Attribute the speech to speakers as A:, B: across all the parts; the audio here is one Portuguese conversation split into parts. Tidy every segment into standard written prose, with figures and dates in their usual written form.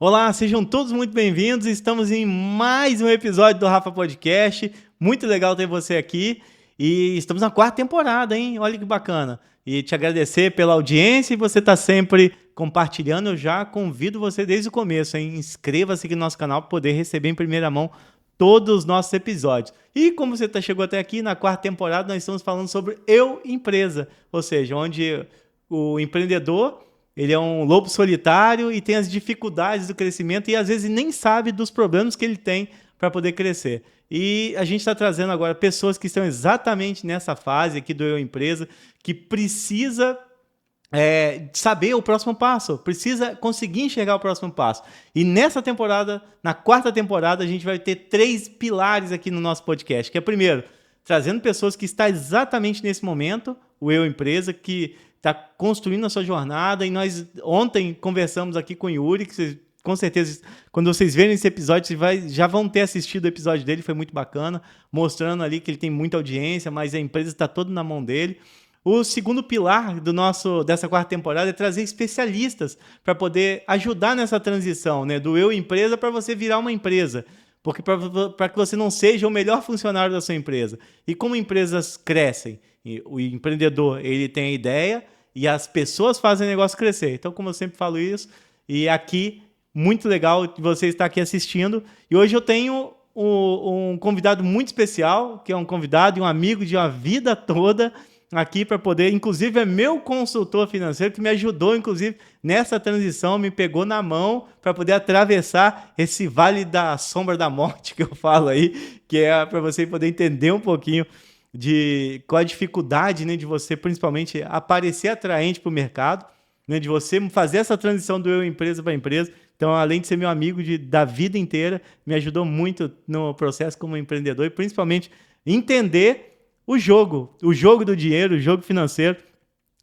A: Olá, sejam todos muito bem-vindos. Estamos em mais um episódio do Rafa Podcast. Muito legal ter você aqui. E estamos na 4ª temporada, hein? Olha que bacana. E te agradecer pela audiência e você está sempre compartilhando. Eu já convido você desde o começo, hein? Inscreva-se aqui no nosso canal para poder receber em primeira mão todos os nossos episódios. E como você chegou até aqui, na 4ª temporada nós estamos falando sobre Eu Empresa. Ou seja, onde o empreendedor... ele é um lobo solitário e tem as dificuldades do crescimento e às vezes nem sabe dos problemas que ele tem para poder crescer. E a gente está trazendo agora pessoas que estão exatamente nessa fase aqui do Eu Empresa, que precisa saber o próximo passo, precisa conseguir enxergar o próximo passo. E nessa temporada, na 4ª temporada, a gente vai ter 3 pilares aqui no nosso podcast, que é primeiro, trazendo pessoas que estão exatamente nesse momento, o Eu Empresa, que está construindo a sua jornada, e nós ontem conversamos aqui com o Yuri, que vocês, com certeza, quando vocês verem esse episódio, vocês já vão ter assistido o episódio dele, foi muito bacana, mostrando ali que ele tem muita audiência, mas a empresa está toda na mão dele. O segundo pilar dessa 4ª temporada é trazer especialistas para poder ajudar nessa transição, né, do Eu Empresa para você virar uma empresa. Porque para que você não seja o melhor funcionário da sua empresa. E como empresas crescem? O empreendedor ele tem a ideia e as pessoas fazem o negócio crescer. Então, como eu sempre falo isso, e aqui, muito legal de você estar aqui assistindo. E hoje eu tenho um convidado muito especial, que é um convidado e um amigo de uma vida toda, aqui para poder, inclusive é meu consultor financeiro, que me ajudou, inclusive, nessa transição, me pegou na mão para poder atravessar esse vale da sombra da morte que eu falo aí, que é para você poder entender um pouquinho de qual a dificuldade, né, de você, principalmente, aparecer atraente para o mercado, né, de você fazer essa transição do Eu Empresa para empresa. Então, além de ser meu amigo da vida inteira, me ajudou muito no processo como empreendedor e, principalmente, entender o jogo do dinheiro, o jogo financeiro.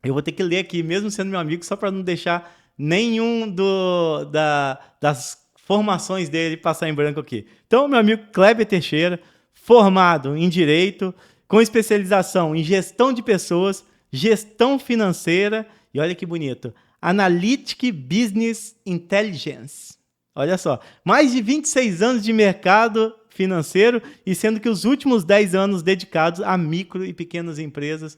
A: Eu vou ter que ler aqui, mesmo sendo meu amigo, só para não deixar nenhum das formações dele passar em branco aqui. Então, meu amigo Kleber Teixeira, formado em Direito, com especialização em Gestão de Pessoas, Gestão Financeira e, olha que bonito, Analytic Business Intelligence. Olha só, mais de 26 anos de mercado financeiro e sendo que os últimos 10 anos dedicados a micro e pequenas empresas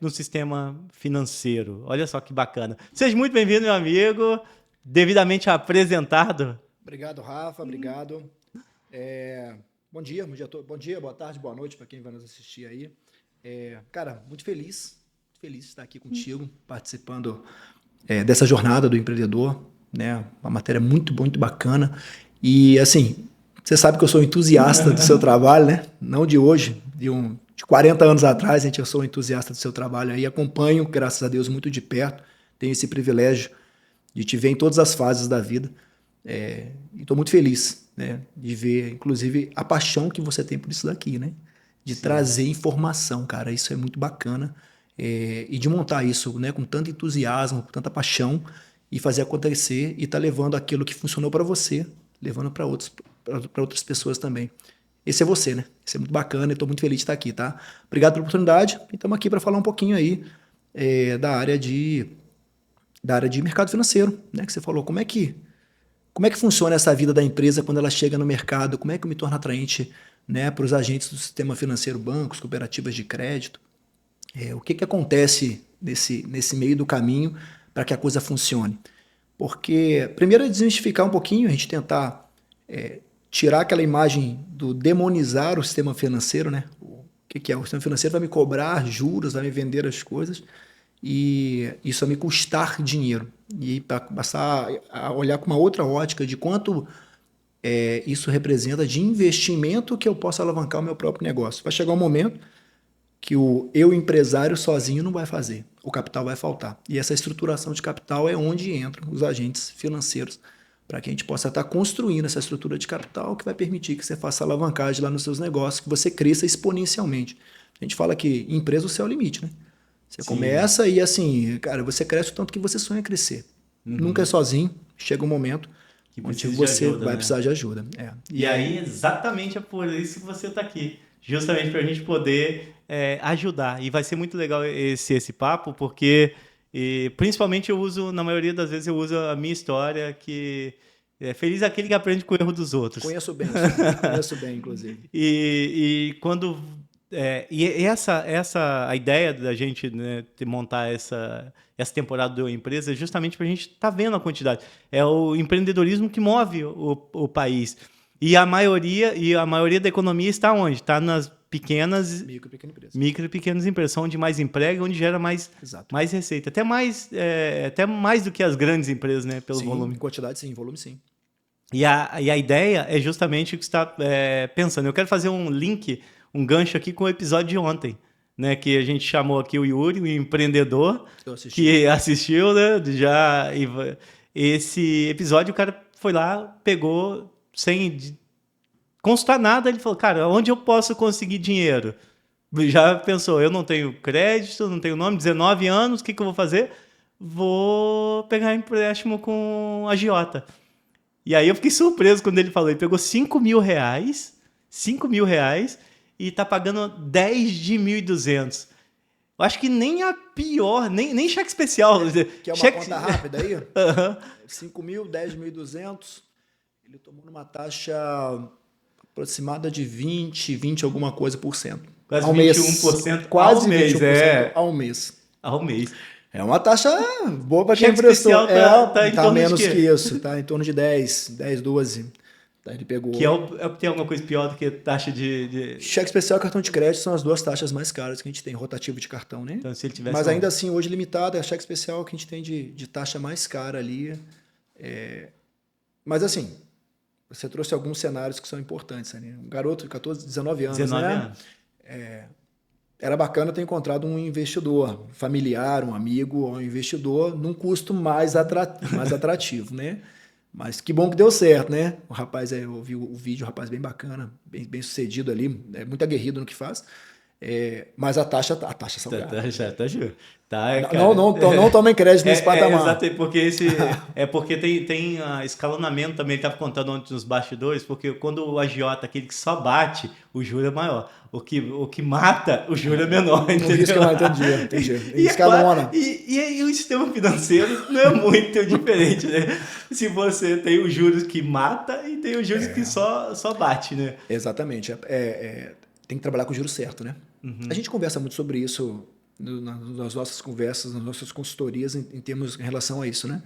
A: no sistema financeiro. Olha só que bacana. Seja muito bem-vindo, meu amigo, devidamente apresentado.
B: Obrigado, Rafa, obrigado. Bom dia, boa tarde, boa noite para quem vai nos assistir aí. Cara, muito feliz de estar aqui contigo, participando dessa jornada do empreendedor, né? Uma matéria muito bacana. E, assim, você sabe que eu sou entusiasta do seu trabalho, né? Não de hoje, de 40 anos atrás, eu sou um entusiasta do seu trabalho aí, acompanho, graças a Deus, muito de perto, tenho esse privilégio de te ver em todas as fases da vida, e estou muito feliz, né, de ver, inclusive, a paixão que você tem por isso daqui, né? De Sim. trazer informação, cara, isso é muito bacana, e de montar isso, né, com tanto entusiasmo, com tanta paixão, e fazer acontecer, e tá levando aquilo que funcionou para você, levando para outras pessoas também. Esse é você, né? Isso é muito bacana e estou muito feliz de estar aqui, tá? Obrigado pela oportunidade e estamos aqui para falar um pouquinho aí da área de mercado financeiro, né? Que você falou, como é que funciona essa vida da empresa quando ela chega no mercado? Como é que eu me torno atraente, né, para os agentes do sistema financeiro, bancos, cooperativas de crédito? O que acontece nesse meio do caminho para que a coisa funcione? Porque, primeiro, é desmistificar um pouquinho, a gente tentar tirar aquela imagem do demonizar o sistema financeiro, né? O que é? O sistema financeiro vai me cobrar juros, vai me vender as coisas e isso vai me custar dinheiro. E para passar a olhar com uma outra ótica de quanto isso representa de investimento que eu possa alavancar o meu próprio negócio. Vai chegar um momento que o eu empresário sozinho não vai fazer. O capital vai faltar. E essa estruturação de capital é onde entram os agentes financeiros, para que a gente possa estar construindo essa estrutura de capital que vai permitir que você faça alavancagem lá nos seus negócios, que você cresça exponencialmente. A gente fala que empresa o céu é o limite, né? Você Sim. começa e assim, cara, você cresce o tanto que você sonha crescer. Nunca é sozinho, chega um momento que você vai precisar de ajuda.
A: E aí, exatamente é por isso que você está aqui. Justamente para a gente poder ajudar. E vai ser muito legal esse papo, porque E principalmente na maioria das vezes eu uso a minha história, que é feliz aquele que aprende com o erro dos outros.
B: Conheço bem, inclusive.
A: E quando e essa a ideia da gente, né, montar essa temporada do Empresa é justamente para a gente estar vendo a quantidade. É o empreendedorismo que move o país. E a maioria da economia está onde? Está nas pequenas, micro e pequenas empresas, onde mais emprega, onde gera mais receita. Até mais do que as grandes empresas, né, pelo volume.
B: Em quantidade, sim, em volume, sim.
A: E a ideia é justamente o que você está pensando. Eu quero fazer um gancho aqui com o episódio de ontem, né, que a gente chamou aqui o Yuri, o empreendedor, que assistiu, né, esse episódio. O cara foi lá, pegou, sem consultar nada, ele falou, cara, onde eu posso conseguir dinheiro? Já pensou, eu não tenho crédito, não tenho nome, 19 anos, o que eu vou fazer? Vou pegar empréstimo com a agiota. E aí eu fiquei surpreso quando ele falou, ele pegou R$5.000, e tá pagando 10 de 1.200. Eu acho que nem a pior, nem cheque especial.
B: Que é uma conta rápida aí? 5.000, 10 de 1.200. Ele tomou numa taxa aproximada de 20 alguma coisa por cento.
A: Quase
B: ao
A: 21%
B: mês. Quase
A: ao mês,
B: 21% ao mês.
A: Ao mês.
B: É uma taxa boa para quem
A: emprestou.
B: Tá em torno menos que isso, tá em torno de 10, 12. Tá, ele pegou.
A: Que tem alguma coisa pior do que taxa de...
B: Cheque especial e cartão de crédito são as duas taxas mais caras que a gente tem, rotativo de cartão, né?
A: Então, se ele tivesse
B: mas ainda assim, hoje limitado, é a cheque especial que a gente tem de taxa mais cara ali. Mas assim, você trouxe alguns cenários que são importantes. Né? Um garoto de 14, 19 anos,
A: 19
B: né?
A: anos.
B: Era bacana ter encontrado um investidor, um familiar, um amigo, um investidor num custo mais atrativo, né? Mas que bom que deu certo, né? O rapaz, eu vi o vídeo, um rapaz bem bacana, bem sucedido ali, muito aguerrido no que faz. Mas a taxa salgada. Não tomem crédito nesse patamar.
A: Exato, porque tem escalonamento também. Ele estava contando ontem nos bastidores, porque quando o agiota, aquele que só bate, o juro é maior. O que mata, o juro é menor.
B: O risco é mais, entendi.
A: Escalona. E o sistema financeiro não é muito diferente, né? Se você tem os juros que mata e tem os juros que só bate, né?
B: Exatamente. Tem que trabalhar com o juro certo, né? Uhum. A gente conversa muito sobre isso nas nossas conversas, nas nossas consultorias em relação a isso, né?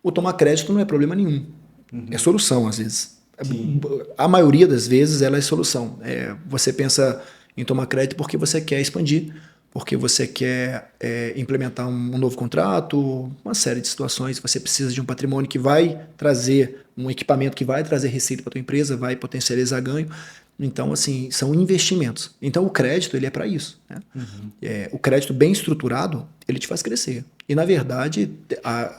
B: O tomar crédito não é problema nenhum. Uhum. É solução, às vezes. Sim. A maioria das vezes ela é solução. Você pensa em tomar crédito porque você quer expandir, porque você quer implementar um novo contrato, uma série de situações. Você precisa de um patrimônio que vai trazer, um equipamento que vai trazer receita para a tua empresa, vai potencializar ganho. Então, assim, são investimentos. Então, o crédito, ele é para isso. Né? Uhum. O crédito bem estruturado, ele te faz crescer. E, na verdade,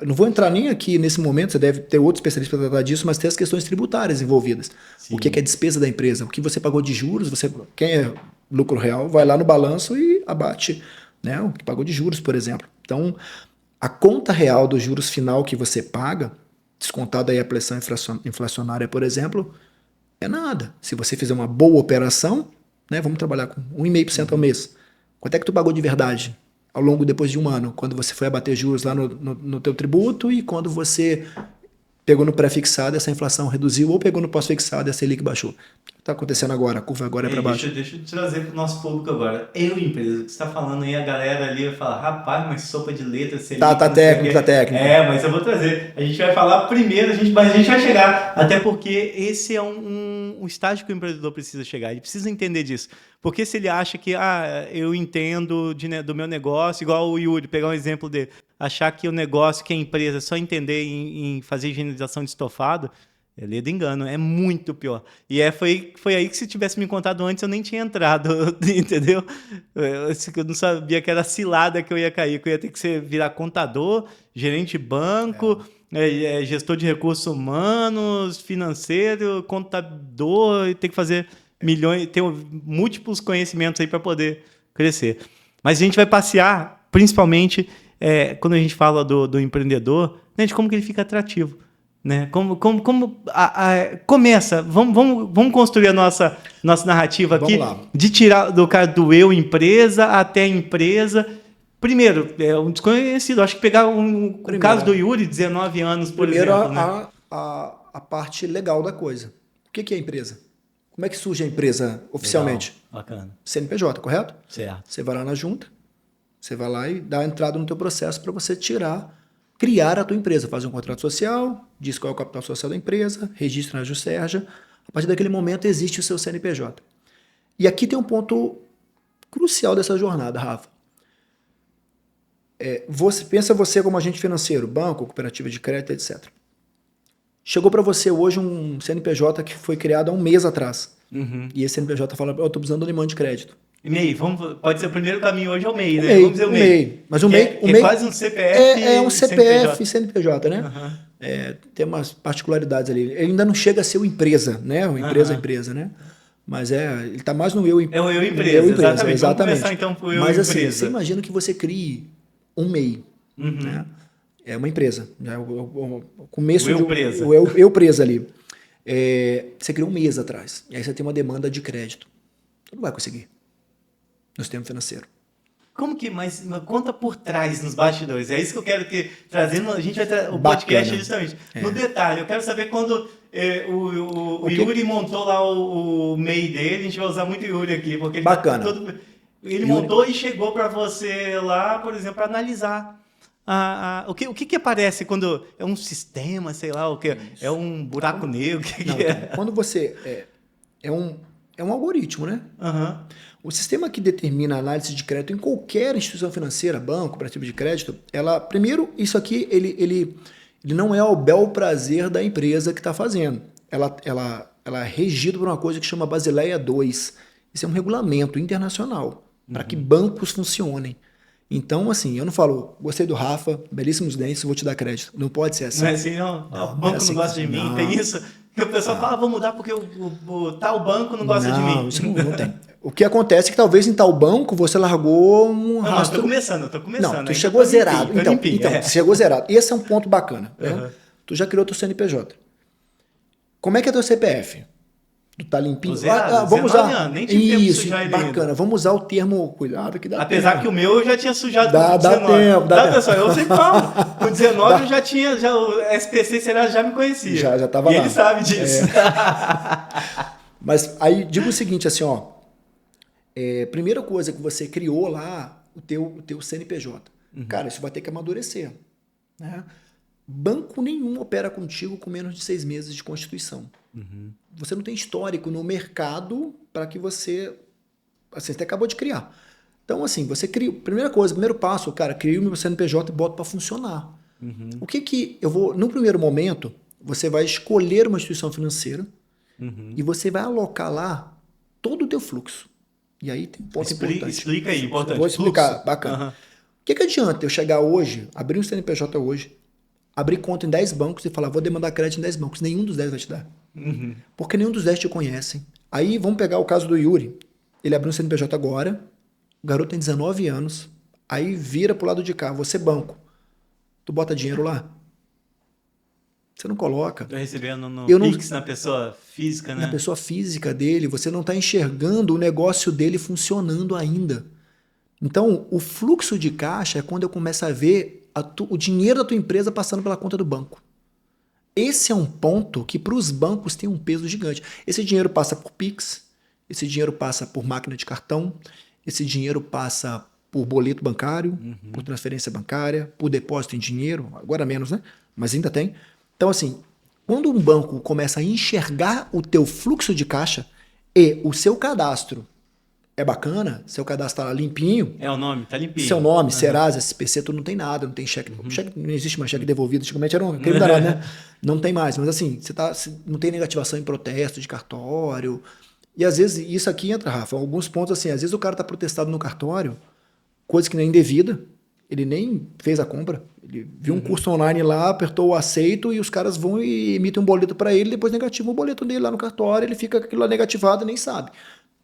B: não vou entrar nem aqui nesse momento, você deve ter outro especialista para tratar disso, mas tem as questões tributárias envolvidas. Sim. O que é despesa da empresa? O que você pagou de juros? Quem é lucro real vai lá no balanço e abate, né? O que pagou de juros, por exemplo. Então, a conta real dos juros final que você paga, descontado aí a pressão inflacionária, por exemplo, é nada. Se você fizer uma boa operação, né, vamos trabalhar com 1,5% ao mês. Quanto é que tu pagou de verdade ao longo depois de um ano? Quando você foi abater juros lá no teu tributo e quando você pegou no pré-fixado, essa inflação reduziu, ou pegou no pós-fixado, essa Selic baixou. O que está acontecendo agora? A curva agora é para baixo.
A: Deixa eu trazer para o nosso público agora. Empresa, o que você está falando aí, a galera ali vai falar, rapaz, mas sopa de letras...
B: Tá técnico.
A: Mas eu vou trazer. A gente vai falar primeiro, mas a gente vai chegar. Até porque esse é um estágio que o empreendedor precisa chegar. Ele precisa entender disso. Porque se ele acha que, eu entendo do meu negócio, igual o Yuri, pegar um exemplo dele, achar que o negócio, que a empresa, é só entender em fazer higienização de estofado, é ledo engano, é muito pior. E foi aí que, se tivesse me contado antes, eu nem tinha entrado, entendeu? Eu não sabia que era cilada que eu ia cair, que eu ia ter que virar contador, gerente de banco, gestor de recursos humanos, financeiro, contador, e ter que fazer milhões, ter múltiplos conhecimentos aí para poder crescer. Mas a gente vai passear, principalmente, quando a gente fala do empreendedor, né, de como que ele fica atrativo. Né? Como começa, vamos construir a nossa narrativa aqui, de tirar do cara do eu empresa até a empresa, Primeiro, é um desconhecido. Acho que pegar o caso do Yuri, 19 anos, por
B: primeiro,
A: exemplo. Né?
B: A parte legal da coisa. O que é a empresa? Como é que surge a empresa oficialmente?
A: Legal, bacana.
B: CNPJ, correto?
A: Certo.
B: Você vai lá na junta, você vai lá e dá a entrada no teu processo para você criar a tua empresa. Faz um contrato social, diz qual é o capital social da empresa, registra na Juscerja. A partir daquele momento existe o seu CNPJ. E aqui tem um ponto crucial dessa jornada, Rafa. Pensa você como agente financeiro, banco, cooperativa de crédito, etc. Chegou para você hoje um CNPJ que foi criado há um mês atrás. E esse CNPJ fala, eu estou precisando de um limão de crédito.
A: MEI, pode ser o primeiro caminho hoje é o MEI, né?
B: MEI,
A: Vamos dizer o MEI.
B: Mas o MEI
A: é quase um CPF.
B: É um CPF e CNPJ, né? Tem umas particularidades ali. Ele ainda não chega a ser uma empresa, né? Uma empresa, né? Mas ele está mais no eu empresa.
A: É o eu empresa, exatamente.
B: Vamos
A: começar então por eu
B: Mas
A: empresa.
B: assim, você imagina que você crie um MEI, né? É uma empresa. Né? O começo
A: o
B: eu presa ali. Você criou um mês atrás. E aí você tem uma demanda de crédito. Você não vai conseguir no sistema financeiro.
A: Como que, mas conta por trás, nos bastidores. É isso que eu quero trazendo. A gente vai trazer o podcast justamente. No detalhe, eu quero saber quando o Yuri montou lá o MEI dele. A gente vai usar muito o Yuri aqui, porque ele montou e chegou para você lá, por exemplo, para analisar. O que aparece quando é um sistema, sei lá, o que é um buraco negro?
B: Quando você é um algoritmo, né? O sistema que determina a análise de crédito em qualquer instituição financeira, banco, cooperativa de crédito, primeiro, isso aqui ele não é o bel prazer da empresa que está fazendo. Ela é regida por uma coisa que chama Basileia II. Isso é um regulamento internacional para que bancos funcionem. Então, assim, eu não falo, gostei do Rafa, belíssimos dentes, vou te dar crédito. Não pode ser assim.
A: Não é assim, não. O banco não gosta de mim, tem isso. Que o pessoal fala, vou mudar porque o tal banco não gosta de mim.
B: Não, isso não tem. O que acontece é que talvez em tal banco você largou um rastro...
A: Eu tô começando.
B: Não, tu chegou zerado. Então, tu chegou zerado. Esse é um ponto bacana. Né? Tu já criou teu CNPJ. Como é que é teu CPF? Tu tá limpinho?
A: Vamos usar. Nem tive tempo de sujar ele
B: bacana.
A: ainda.
B: Vamos usar o termo cuidado que dá
A: Apesar
B: tempo.
A: que o meu eu já tinha sujado
B: com 19. Dá tempo.
A: Pessoal, eu sempre falo. Com 19 eu já tinha, o SPC Serasa já me conhecia.
B: Já tava lá.
A: E ele sabe disso.
B: Mas aí digo o seguinte, assim, primeira coisa que você criou lá, o teu CNPJ. Cara, isso vai ter que amadurecer. Né? Banco nenhum opera contigo com menos de 6 meses de constituição. Você não tem histórico no mercado para que você... Assim, você acabou de criar. Então, assim, você cria... Primeira coisa, primeiro passo, cara, cria o meu CNPJ e boto para funcionar. O que eu vou... No primeiro momento, você vai escolher uma instituição financeira e você vai alocar lá todo o teu fluxo. E aí tem um ponto importante.
A: Explica aí, importante.
B: Vou explicar, bacana. O que adianta eu chegar hoje, abrir um CNPJ hoje, abrir conta em 10 bancos e falar, vou demandar crédito em 10 bancos. Nenhum dos 10 vai te dar. Porque nenhum dos 10 te conhecem. Aí vamos pegar o caso do Yuri. Ele abriu um CNPJ agora, o garoto tem 19 anos, aí vira pro lado de cá, você banco. Tu bota dinheiro lá? Você não coloca.
A: Tô recebendo no Pix na pessoa física, né?
B: Na pessoa física dele, você não está enxergando o negócio dele funcionando ainda. Então, o fluxo de caixa é quando eu começo a ver o dinheiro da tua empresa passando pela conta do banco. Esse é um ponto que para os bancos tem um peso gigante. Esse dinheiro passa por Pix, esse dinheiro passa por máquina de cartão, esse dinheiro passa por boleto bancário, por transferência bancária, por depósito em dinheiro, agora menos, né? Mas ainda tem. Então, assim, quando um banco começa a enxergar o teu fluxo de caixa e o seu cadastro é bacana, seu cadastro tá lá limpinho.
A: É o nome, tá limpinho.
B: Seu nome, Serasa, SPC, tu não tem nada, não tem cheque. Não existe mais cheque devolvido. Antigamente era um crime danado, né? Não tem mais. Mas assim, você não tem negativação em protesto de cartório. E às vezes, isso aqui entra, Rafa, alguns pontos assim, às vezes o cara tá protestado no cartório, coisa que nem indevida, ele nem fez a compra. Ele viu um curso online lá, apertou o aceito e os caras vão e emitem um boleto para ele, depois negativam o boleto dele lá no cartório, ele fica com aquilo lá negativado e nem sabe.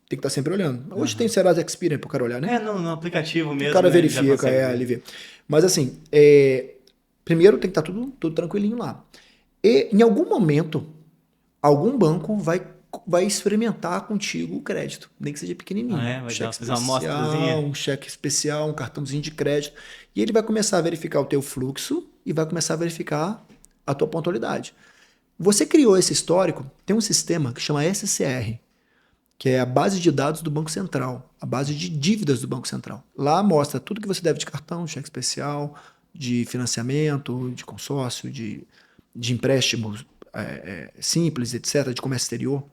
B: Tem que estar sempre olhando. Hoje tem Serasa Experian pro cara olhar, né?
A: No aplicativo mesmo.
B: O cara
A: né?
B: verifica, ele vê. Mas assim, primeiro tem que estar tudo tranquilinho lá. E em algum momento, algum banco vai vai experimentar contigo o crédito, nem que seja pequenininho.
A: Vai fazer uma amostrazinha.
B: Um cheque especial, um cartãozinho de crédito. E ele vai começar a verificar o teu fluxo e vai começar a verificar a tua pontualidade. Você criou esse histórico, tem um sistema que chama SCR, que é a base de dados do Banco Central, a base de dívidas do Banco Central. Lá mostra tudo que você deve de cartão, cheque especial, de financiamento, de consórcio, de empréstimos simples, etc., de comércio exterior.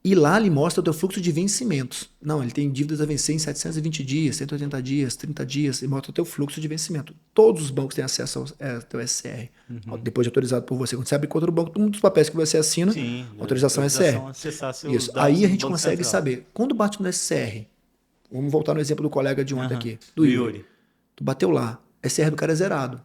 B: E lá ele mostra o teu fluxo de vencimentos. Não, ele tem dívidas a vencer em 720 dias, 180 dias, 30 dias, e mostra o teu fluxo de vencimento. Todos os bancos têm acesso ao teu SCR, depois de autorizado por você. Quando você abre conta do banco, um dos papéis que você assina, autorização SCR. Isso. Aí a gente consegue saber. Quando bate no SCR, vamos voltar no exemplo do colega de ontem aqui, do Yuri. Tu bateu lá, SCR do cara é zerado.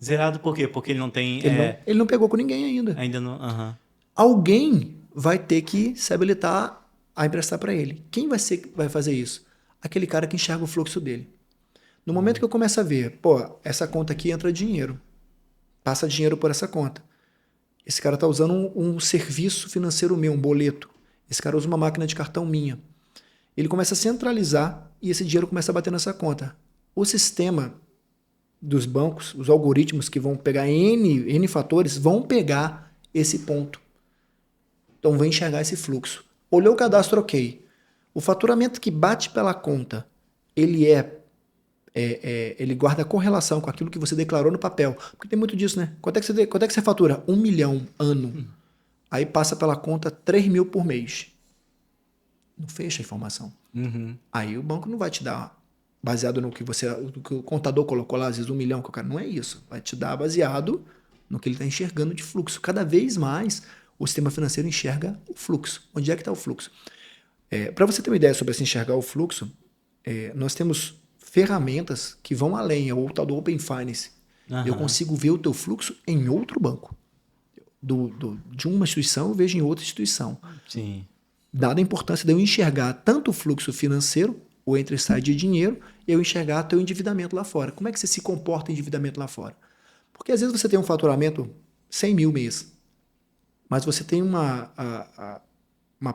A: Zerado por quê? Porque ele não tem...
B: Ele não pegou com ninguém ainda.
A: Ainda não...
B: Alguém vai ter que se habilitar a emprestar para ele. Quem vai fazer isso? Aquele cara que enxerga o fluxo dele. No momento que eu começo a ver, essa conta aqui entra dinheiro, passa dinheiro por essa conta. Esse cara está usando um serviço financeiro meu, um boleto. Esse cara usa uma máquina de cartão minha. Ele começa a centralizar e esse dinheiro começa a bater nessa conta. O sistema dos bancos, os algoritmos que vão pegar N fatores, vão pegar esse ponto. Então, vem enxergar esse fluxo. Olhou o cadastro, ok. O faturamento que bate pela conta, ele ele guarda correlação com aquilo que você declarou no papel. Porque tem muito disso, né? Quanto é que você fatura? 1 milhão ano. Aí passa pela conta 3 mil por mês. Não fecha a informação. Aí o banco não vai te dar, baseado no que o contador colocou lá, às vezes 1 milhão, que o cara não é isso. Vai te dar baseado no que ele está enxergando de fluxo. Cada vez mais o sistema financeiro enxerga o fluxo. Onde é que está o fluxo? Para você ter uma ideia sobre esse enxergar o fluxo, nós temos ferramentas que vão além, é o tal do Open Finance. Eu consigo ver o teu fluxo em outro banco. De uma instituição, eu vejo em outra instituição.
A: Sim.
B: Dada a importância de eu enxergar tanto o fluxo financeiro, o entra e sai de dinheiro, e eu enxergar teu endividamento lá fora. Como é que você se comporta em endividamento lá fora? Porque às vezes você tem um faturamento 100 mil mês, mas você tem uma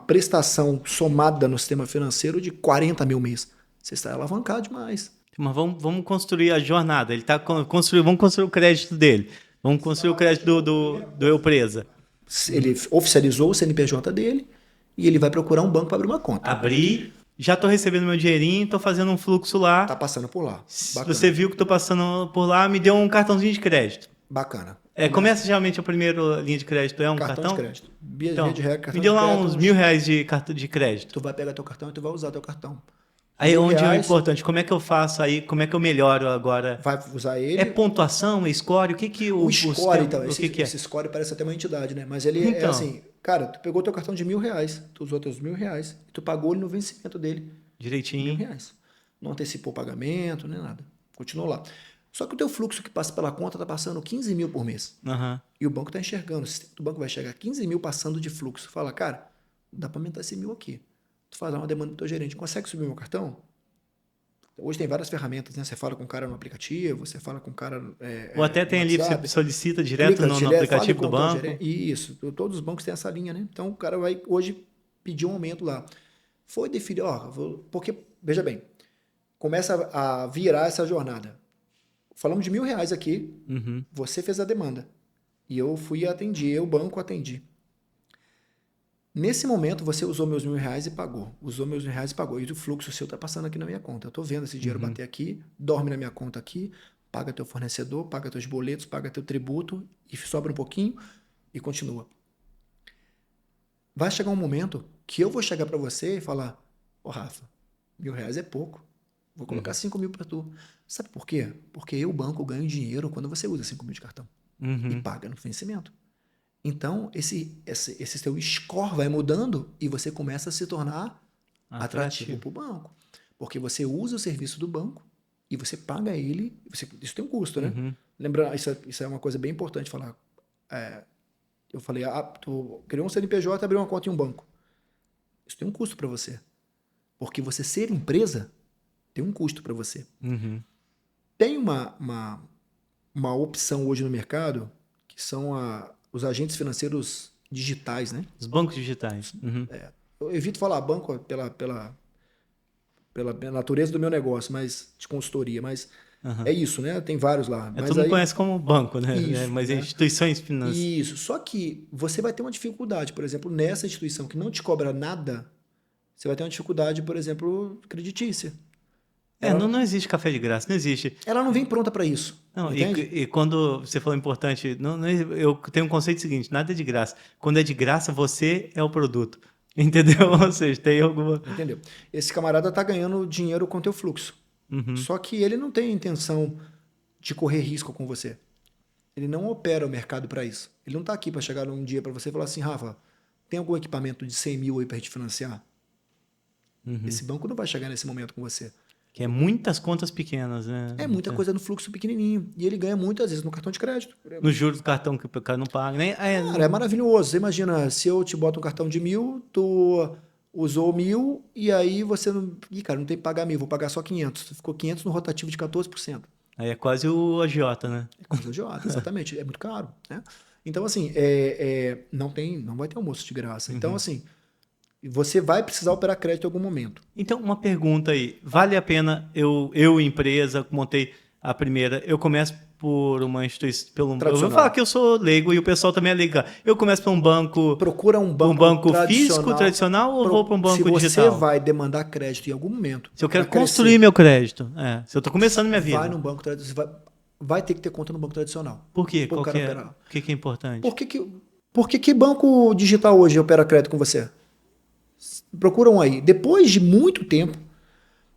B: prestação somada no sistema financeiro de 40 mil mês. Você está alavancado demais.
A: Mas vamos construir a jornada. Vamos construir o crédito dele. Vamos construir o crédito do eu presa.
B: Ele oficializou o CNPJ dele e ele vai procurar um banco para abrir uma conta.
A: Abrir, já estou recebendo meu dinheirinho, estou fazendo um fluxo lá.
B: Está passando por lá. Bacana.
A: Você viu que estou passando por lá, me deu um cartãozinho de crédito.
B: Bacana.
A: Começa geralmente a primeira linha de crédito, é um cartão?
B: Cartão de crédito.
A: Então, me deu lá uns R$1.000 de cartão de crédito.
B: Tu vai pegar teu cartão e tu vai usar teu cartão.
A: Aí onde é importante, como é que eu faço aí, como é que eu melhoro agora?
B: Vai usar ele.
A: É pontuação, é score? O que
B: o score, então,
A: que é?
B: Esse score parece até uma entidade, né? Mas ele é assim, cara, tu pegou teu cartão de R$1.000, tu usou teus R$1.000, e tu pagou ele no vencimento dele.
A: Direitinho.
B: R$1.000. Não antecipou o pagamento, nem nada. Continuou lá. Só que o teu fluxo que passa pela conta está passando 15 mil por mês. E o banco está enxergando. O banco vai chegar 15 mil passando de fluxo. Fala, cara, dá para aumentar esse 1.000 aqui. Tu faz uma demanda do teu gerente. Consegue subir meu cartão? Hoje tem várias ferramentas, né? Você fala com o cara no aplicativo, você fala com o cara...
A: Ou até tem ali, você solicita direto no aplicativo do banco.
B: Isso. Todos os bancos têm essa linha, né? Então o cara vai hoje pedir um aumento lá. Foi definir, porque, veja bem, começa a virar essa jornada. Falamos de R$1.000 aqui, você fez a demanda. E eu fui atendi, o banco atendi. Nesse momento, você usou meus R$1.000 e pagou. Usou meus R$1.000 e pagou. E o fluxo seu está passando aqui na minha conta. Eu estou vendo esse dinheiro bater aqui, dorme na minha conta aqui, paga teu fornecedor, paga teus boletos, paga teu tributo, e sobra um pouquinho e continua. Vai chegar um momento que eu vou chegar para você e falar, Rafa, R$1.000 é pouco. Vou colocar 5 mil para tu. Sabe por quê? Porque eu, banco, ganho dinheiro quando você usa 5 mil de cartão. E paga no vencimento. Então, esse teu score vai mudando e você começa a se tornar atrativo para o banco. Porque você usa o serviço do banco e você paga ele. Isso tem um custo, né? Lembra, isso é uma coisa bem importante falar. Eu falei, tu criou um CNPJ e abriu uma conta em um banco. Isso tem um custo para você. Porque você ser empresa tem um custo para você. Tem uma opção hoje no mercado que são os agentes financeiros digitais, né?
A: Os bancos digitais. Uhum.
B: Eu evito falar banco pela natureza do meu negócio, mas de consultoria, mas
A: Uhum.
B: é isso, né? Tem vários lá. Mas
A: Todo mundo conhece como banco, né?
B: Isso,
A: Mas
B: né?
A: instituições financeiras.
B: Isso. Só que você vai ter uma dificuldade, por exemplo, nessa instituição que não te cobra nada, você vai ter uma dificuldade, por exemplo, creditícia.
A: Não existe café de graça, não existe.
B: Ela não vem pronta para isso.
A: Não,
B: entende?
A: e quando você falou importante, eu tenho um conceito seguinte: nada é de graça. Quando é de graça, você é o produto. Entendeu? Ou seja, tem alguma.
B: Entendeu? Esse camarada tá ganhando dinheiro com teu fluxo.
A: Uhum.
B: Só que ele não tem a intenção de correr risco com você. Ele não opera o mercado para isso. Ele não tá aqui para chegar um dia para você e falar assim, Rafa, tem algum equipamento de 100 mil aí para gente financiar?
A: Uhum.
B: Esse banco não vai chegar nesse momento com você.
A: Que é muitas contas pequenas, né?
B: É muita coisa no fluxo pequenininho. E ele ganha muito, às vezes, no cartão de crédito.
A: No juros do cartão que o cara não paga. Nem,
B: Cara, é maravilhoso. Você imagina, se eu te boto um cartão de 1.000, tu usou 1.000 e aí você não... Ih, cara, não tem que pagar 1.000, vou pagar só 500. Tu ficou 500 no rotativo de 14%.
A: Aí é quase o agiota, né?
B: É quase idiota, exatamente. É muito caro, né? Então, assim, não vai ter almoço de graça. Então, assim, você vai precisar operar crédito em algum momento.
A: Então, uma pergunta aí. Vale a pena eu empresa, montei a primeira, eu começo por uma instituição... Eu vou falar que eu sou leigo e o pessoal também é leigo. Eu começo por um banco...
B: Procura um banco
A: físico, tradicional, ou vou para um banco digital?
B: Se você vai demandar crédito em algum momento...
A: Se eu quero construir meu crédito. Se eu estou começando minha vida.
B: Vai num banco tradicional. Vai ter que ter conta no banco tradicional.
A: Por quê? O que é importante?
B: Por que banco digital hoje opera crédito com você? Procura um aí. Depois de muito tempo,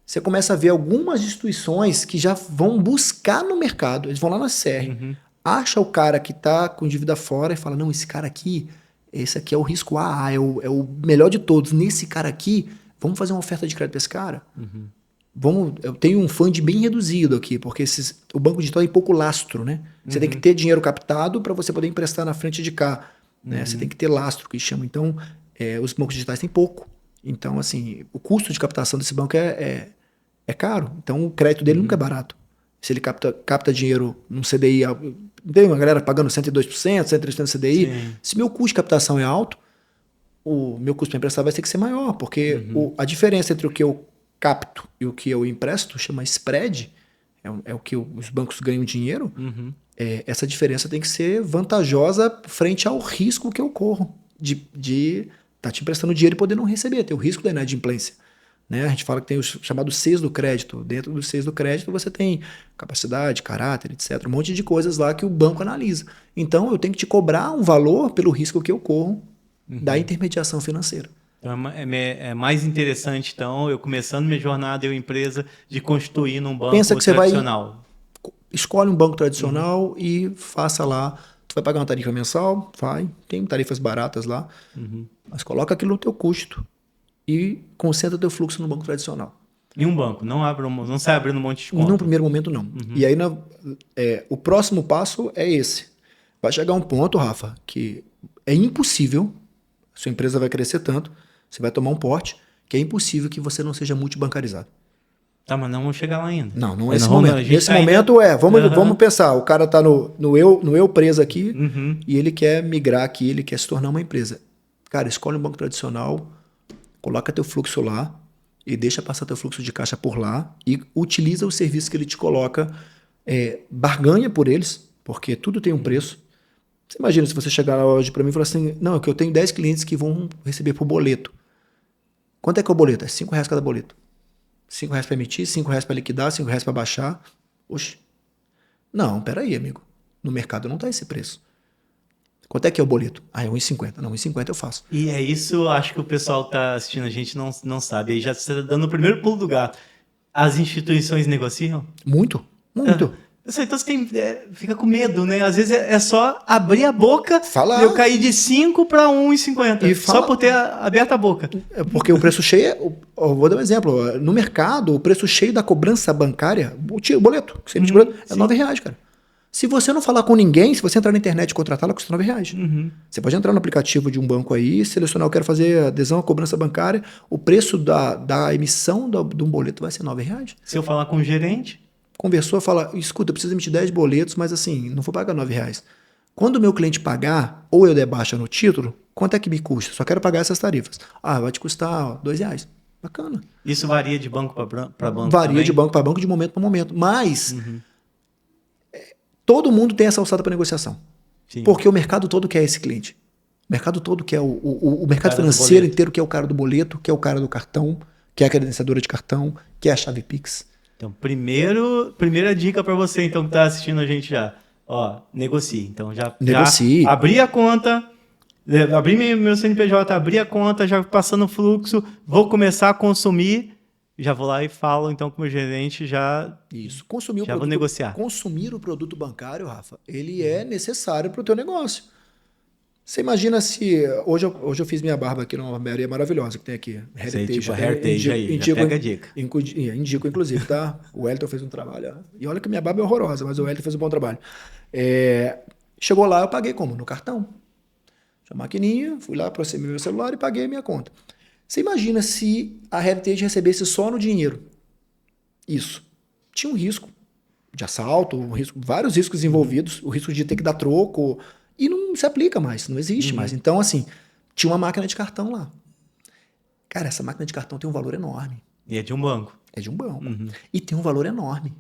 B: você começa a ver algumas instituições que já vão buscar no mercado. Eles vão lá na CR, acha o cara que está com dívida fora e fala, não, esse cara aqui, esse aqui é o risco AA, é o melhor de todos. Nesse cara aqui, vamos fazer uma oferta de crédito para esse cara? Eu tenho um fund bem reduzido aqui, porque o banco digital tem pouco lastro, né? Você tem que ter dinheiro captado para você poder emprestar na frente de cá. Né? Você tem que ter lastro, que chama. Então, os bancos digitais têm pouco. Então, assim, o custo de captação desse banco é caro. Então, o crédito dele nunca é barato. Se ele capta dinheiro num CDI, tem uma galera pagando 102%, 103% CDI. Sim. Se meu custo de captação é alto, o meu custo para emprestar vai ter que ser maior, porque a diferença entre o que eu capto e o que eu empresto chama spread, é o que os bancos ganham dinheiro. Essa diferença tem que ser vantajosa frente ao risco que eu corro de estar te emprestando dinheiro e poder não receber, ter o risco da inadimplência. Né? A gente fala que tem os chamados Cs do crédito. Dentro dos Cs do crédito você tem capacidade, caráter, etc. Um monte de coisas lá que o banco analisa. Então eu tenho que te cobrar um valor pelo risco que eu corro da intermediação financeira.
A: Então é mais interessante, então, eu começando minha jornada, eu empresa, de constituir num banco tradicional.
B: Escolhe um banco tradicional e faça lá. Tu vai pagar uma tarifa mensal? Vai. Tem tarifas baratas lá. Mas coloca aquilo no teu custo e concentra teu fluxo no banco tradicional.
A: Em um banco? Não sai abrindo um monte de conta?
B: No primeiro momento, não. E aí, o próximo passo é esse. Vai chegar um ponto, Rafa, que é impossível, sua empresa vai crescer tanto, você vai tomar um porte, que é impossível que você não seja multibancarizado.
A: Tá, mas não vamos chegar lá ainda.
B: Não é esse momento. Nesse momento vamos pensar, o cara tá no eu preso aqui e ele quer migrar aqui, ele quer se tornar uma empresa. Cara, escolhe um banco tradicional, coloca teu fluxo lá e deixa passar teu fluxo de caixa por lá e utiliza os serviços que ele te coloca, barganha por eles, porque tudo tem um preço. Você imagina se você chegar hoje para mim e falar assim, não, é que eu tenho 10 clientes que vão receber por boleto. Quanto é que é o boleto? É R$5 cada boleto. R$5 para emitir, R$5 para liquidar, R$5 para baixar. Oxe. Não, peraí, amigo. No mercado não está esse preço. Quanto é que é o boleto? É R$1,50. Não, R$1,50 eu faço.
A: E é isso, acho que o pessoal que está assistindo a gente não sabe. Aí já está dando o primeiro pulo do gato. As instituições negociam?
B: Muito.
A: Então você fica com medo, né? Às vezes é só abrir a boca
B: falar.
A: E eu cair de 5 para 1,50. Só por ter aberto a boca.
B: Porque o preço cheio, vou dar um exemplo. No mercado, o preço cheio da cobrança bancária, o boleto, que você emite boleto, é R$9, cara. Se você não falar com ninguém, se você entrar na internet e contratar, ela custa R$9. Você pode entrar no aplicativo de um banco aí, selecionar, eu quero fazer adesão à cobrança bancária, o preço da emissão de um boleto vai ser R$9.
A: Se eu falar com o gerente...
B: Conversou, fala, escuta, eu preciso emitir 10 boletos, mas assim, não vou pagar R$9. Quando o meu cliente pagar, ou eu der baixa no título, Quanto é que me custa? Só quero pagar essas tarifas. Ah, vai te custar R$2. Bacana.
A: Isso varia de banco para banco
B: Varia
A: também?
B: de banco para banco, de momento para momento. Mas todo mundo tem essa alçada para negociação.
A: Sim.
B: Porque o mercado todo quer esse cliente. O mercado todo quer o mercado
A: cara do
B: financeiro
A: boleto.
B: inteiro quer o cara do boleto, quer o cara do cartão, quer a credenciadora de cartão, quer a chave Pix.
A: Então, primeira dica para você então que tá assistindo a gente já. Ó, negocie. Então, já
B: Negocie.
A: abri a conta, abri meu CNPJ, abri a conta, já passando o fluxo, vou começar a consumir, já vou lá e falo então com o meu gerente, já
B: Isso.
A: vou negociar.
B: Consumir o produto bancário, Rafa, ele é necessário para o teu negócio. Você imagina se... Hoje eu fiz minha barba aqui numa barbearia maravilhosa que tem aqui.
A: Sei, tipo a Heritage aí, já pega a dica.
B: Indico, inclusive, tá? O Wellington fez um trabalho. E olha que minha barba é horrorosa, mas o Wellington fez um bom trabalho. Chegou lá, eu paguei como? No cartão. Tinha a maquininha, fui lá, aproximei meu celular e paguei a minha conta. Você imagina se a Heritage recebesse só no dinheiro. Isso. Tinha um risco de assalto, vários riscos envolvidos, o risco de ter que dar troco, e não se aplica mais, não existe mais. Então, assim, tinha uma máquina de cartão lá. Cara, essa máquina de cartão tem um valor enorme.
A: E é de um banco.
B: É de um banco. E tem um valor enorme.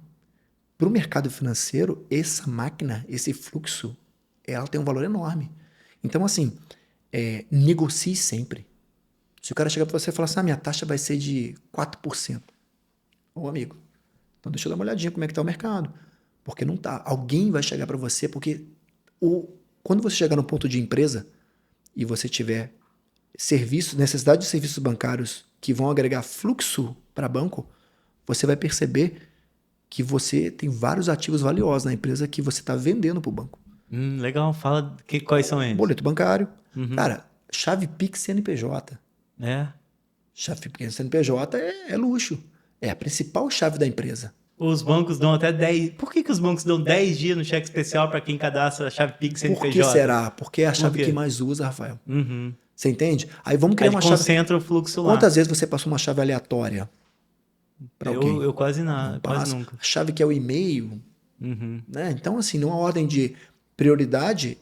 B: Para o mercado financeiro, essa máquina, esse fluxo, ela tem um valor enorme. Então, assim, negocie sempre. Se o cara chegar para você e falar assim, minha taxa vai ser de 4%. Ô, amigo, então deixa eu dar uma olhadinha como é que está o mercado. Porque não tá. Alguém vai chegar para você, porque quando você chegar no ponto de empresa e você tiver necessidade de serviços bancários que vão agregar fluxo para banco, você vai perceber que você tem vários ativos valiosos na empresa que você está vendendo para o banco.
A: Legal, fala quais são eles.
B: Boleto bancário. Cara, chave Pix CNPJ. Chave Pix CNPJ é luxo. É a principal chave da empresa.
A: Os bancos dão até 10... Por que os bancos dão 10 dias no cheque especial para quem cadastra a chave Pix CNPJ?
B: Por que será? Porque é a chave que mais usa, Rafael. Você entende? Aí vamos criar uma chave...
A: concentra o fluxo lá.
B: Quantas vezes você passou uma chave aleatória para alguém?
A: Eu quase nada, quase nunca.
B: A chave que é o e-mail, né? Então, assim, numa ordem de prioridade,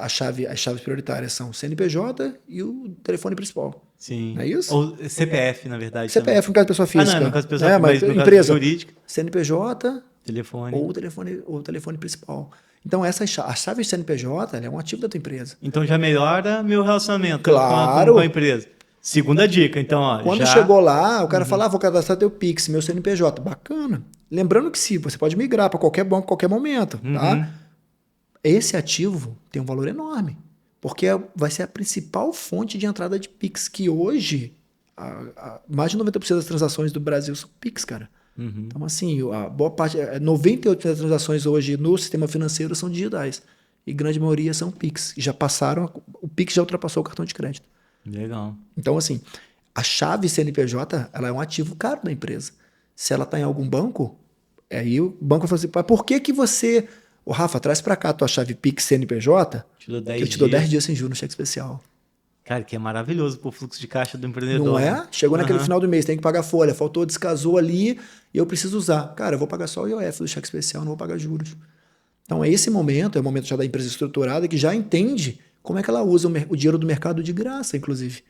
B: as chaves prioritárias são o CNPJ e o telefone principal.
A: Sim.
B: Não é isso?
A: Ou CPF, na verdade.
B: CPF,
A: também.
B: no caso de pessoa física.
A: Não, no caso de pessoa física,
B: mas
A: no
B: empresa.
A: caso jurídica.
B: CNPJ
A: Telefone.
B: ou o telefone principal. Então, a chave de CNPJ ela é um ativo da tua empresa.
A: Então, já melhora meu relacionamento
B: claro.
A: com a empresa. Segunda dica, então, ó.
B: Quando chegou lá, o cara fala, vou cadastrar teu Pix, meu CNPJ. Bacana. Lembrando que você pode migrar para qualquer banco, qualquer momento, tá? Esse ativo tem um valor enorme, porque vai ser a principal fonte de entrada de Pix, que hoje, mais de 90% das transações do Brasil são Pix, cara. Então, assim, a boa parte, 98% das transações hoje no sistema financeiro são digitais, e grande maioria são Pix, e já passaram, o Pix já ultrapassou o cartão de crédito.
A: Legal.
B: Então, assim, a chave CNPJ, ela é um ativo caro da empresa. Se ela está em algum banco, aí o banco vai falar assim, por que você... Ô, Rafa, traz para cá a tua chave Pix CNPJ, que eu te dou 10 dias sem juros no cheque especial.
A: Cara, que é maravilhoso pro fluxo de caixa do empreendedor.
B: Não é? Chegou naquele final do mês, tem que pagar folha, faltou, descasou ali e eu preciso usar. Cara, eu vou pagar só o IOF do cheque especial, não vou pagar juros. Então, esse momento é o momento já da empresa estruturada que já entende como é que ela usa o dinheiro do mercado de graça, inclusive.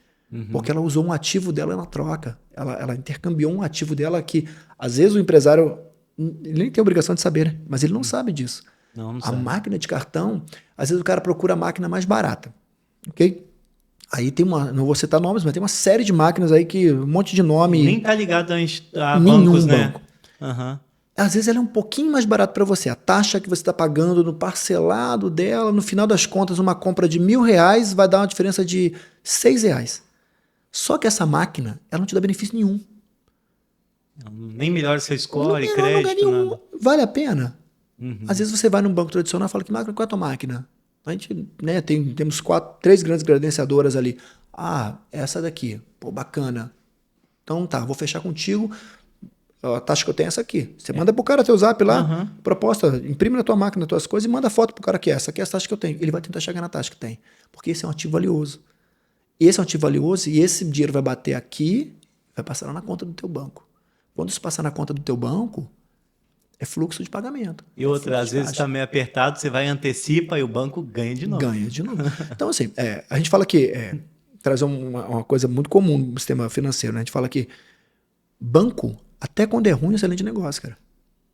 B: Porque ela usou um ativo dela na troca. Ela intercambiou um ativo dela que, às vezes, o empresário ele nem tem obrigação de saber, né? Mas ele não sabe disso.
A: Não
B: a
A: sabe.
B: máquina de cartão, às vezes o cara procura a máquina mais barata. Ok? Aí tem não vou citar nomes, mas tem uma série de máquinas aí que um monte de nome.
A: Nem tá ligado a
B: nenhum
A: bancos, né?
B: banco. Às vezes ela é um pouquinho mais barato para você. A taxa que você está pagando no parcelado dela, no final das contas, uma compra de R$1.000 vai dar uma diferença de R$6. Só que essa máquina, ela não te dá benefício nenhum.
A: Nem melhora seu score,
B: não,
A: crédito, nada.
B: Vale a pena? Às vezes você vai num banco tradicional e fala, qual é a tua máquina? A gente, né, temos 3 grandes credenciadoras ali. Ah, essa daqui. Pô, bacana. Então tá, vou fechar contigo. A taxa que eu tenho é essa aqui. Você manda pro cara teu zap lá, proposta, imprime na tua máquina as tuas coisas e manda foto pro cara que essa aqui é a taxa que eu tenho. Ele vai tentar chegar na taxa que tem. Porque esse é um ativo valioso. Esse é um ativo valioso e esse dinheiro vai bater aqui, vai passar lá na conta do teu banco. Quando isso passar na conta do teu banco, É fluxo de pagamento.
A: E outra, às vezes está meio apertado, você vai antecipa e o banco ganha de novo.
B: Ganha de novo. Então, assim, a gente fala que traz uma coisa muito comum no sistema financeiro, né? A gente fala que banco, até quando é ruim, é excelente negócio, cara.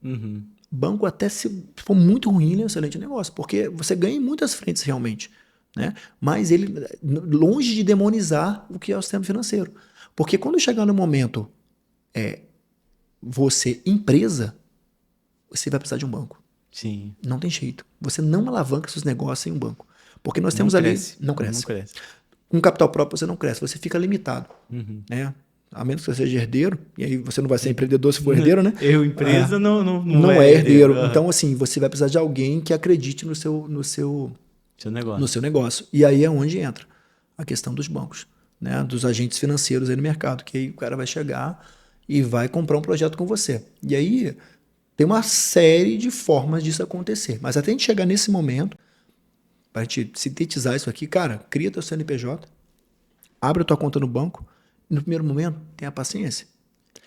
A: Uhum.
B: Banco, até se for muito ruim, ele é um excelente negócio, porque você ganha em muitas frentes realmente, né? Mas ele, longe de demonizar o que é o sistema financeiro. Porque quando chegar no momento, você, empresa, você vai precisar de um banco.
A: Sim.
B: Não tem jeito. Você não alavanca seus negócios em um banco. Porque nós temos
A: cresce.
B: ali... Não cresce.
A: Não cresce.
B: Com capital próprio você não cresce, você fica limitado.
A: Uhum.
B: Né? A menos que você seja herdeiro, e aí você não vai ser empreendedor se for herdeiro, né?
A: Eu, empresa, não
B: é herdeiro.
A: Uhum.
B: Então, assim, você vai precisar de alguém que acredite no seu
A: negócio.
B: No seu negócio. E aí é onde entra a questão dos bancos, né? Dos agentes financeiros aí no mercado, que aí o cara vai chegar e vai comprar um projeto com você. E aí tem uma série de formas disso acontecer. Mas até a gente chegar nesse momento, para a gente sintetizar isso aqui, cara, cria teu CNPJ, abre a tua conta no banco, e no primeiro momento, tenha paciência.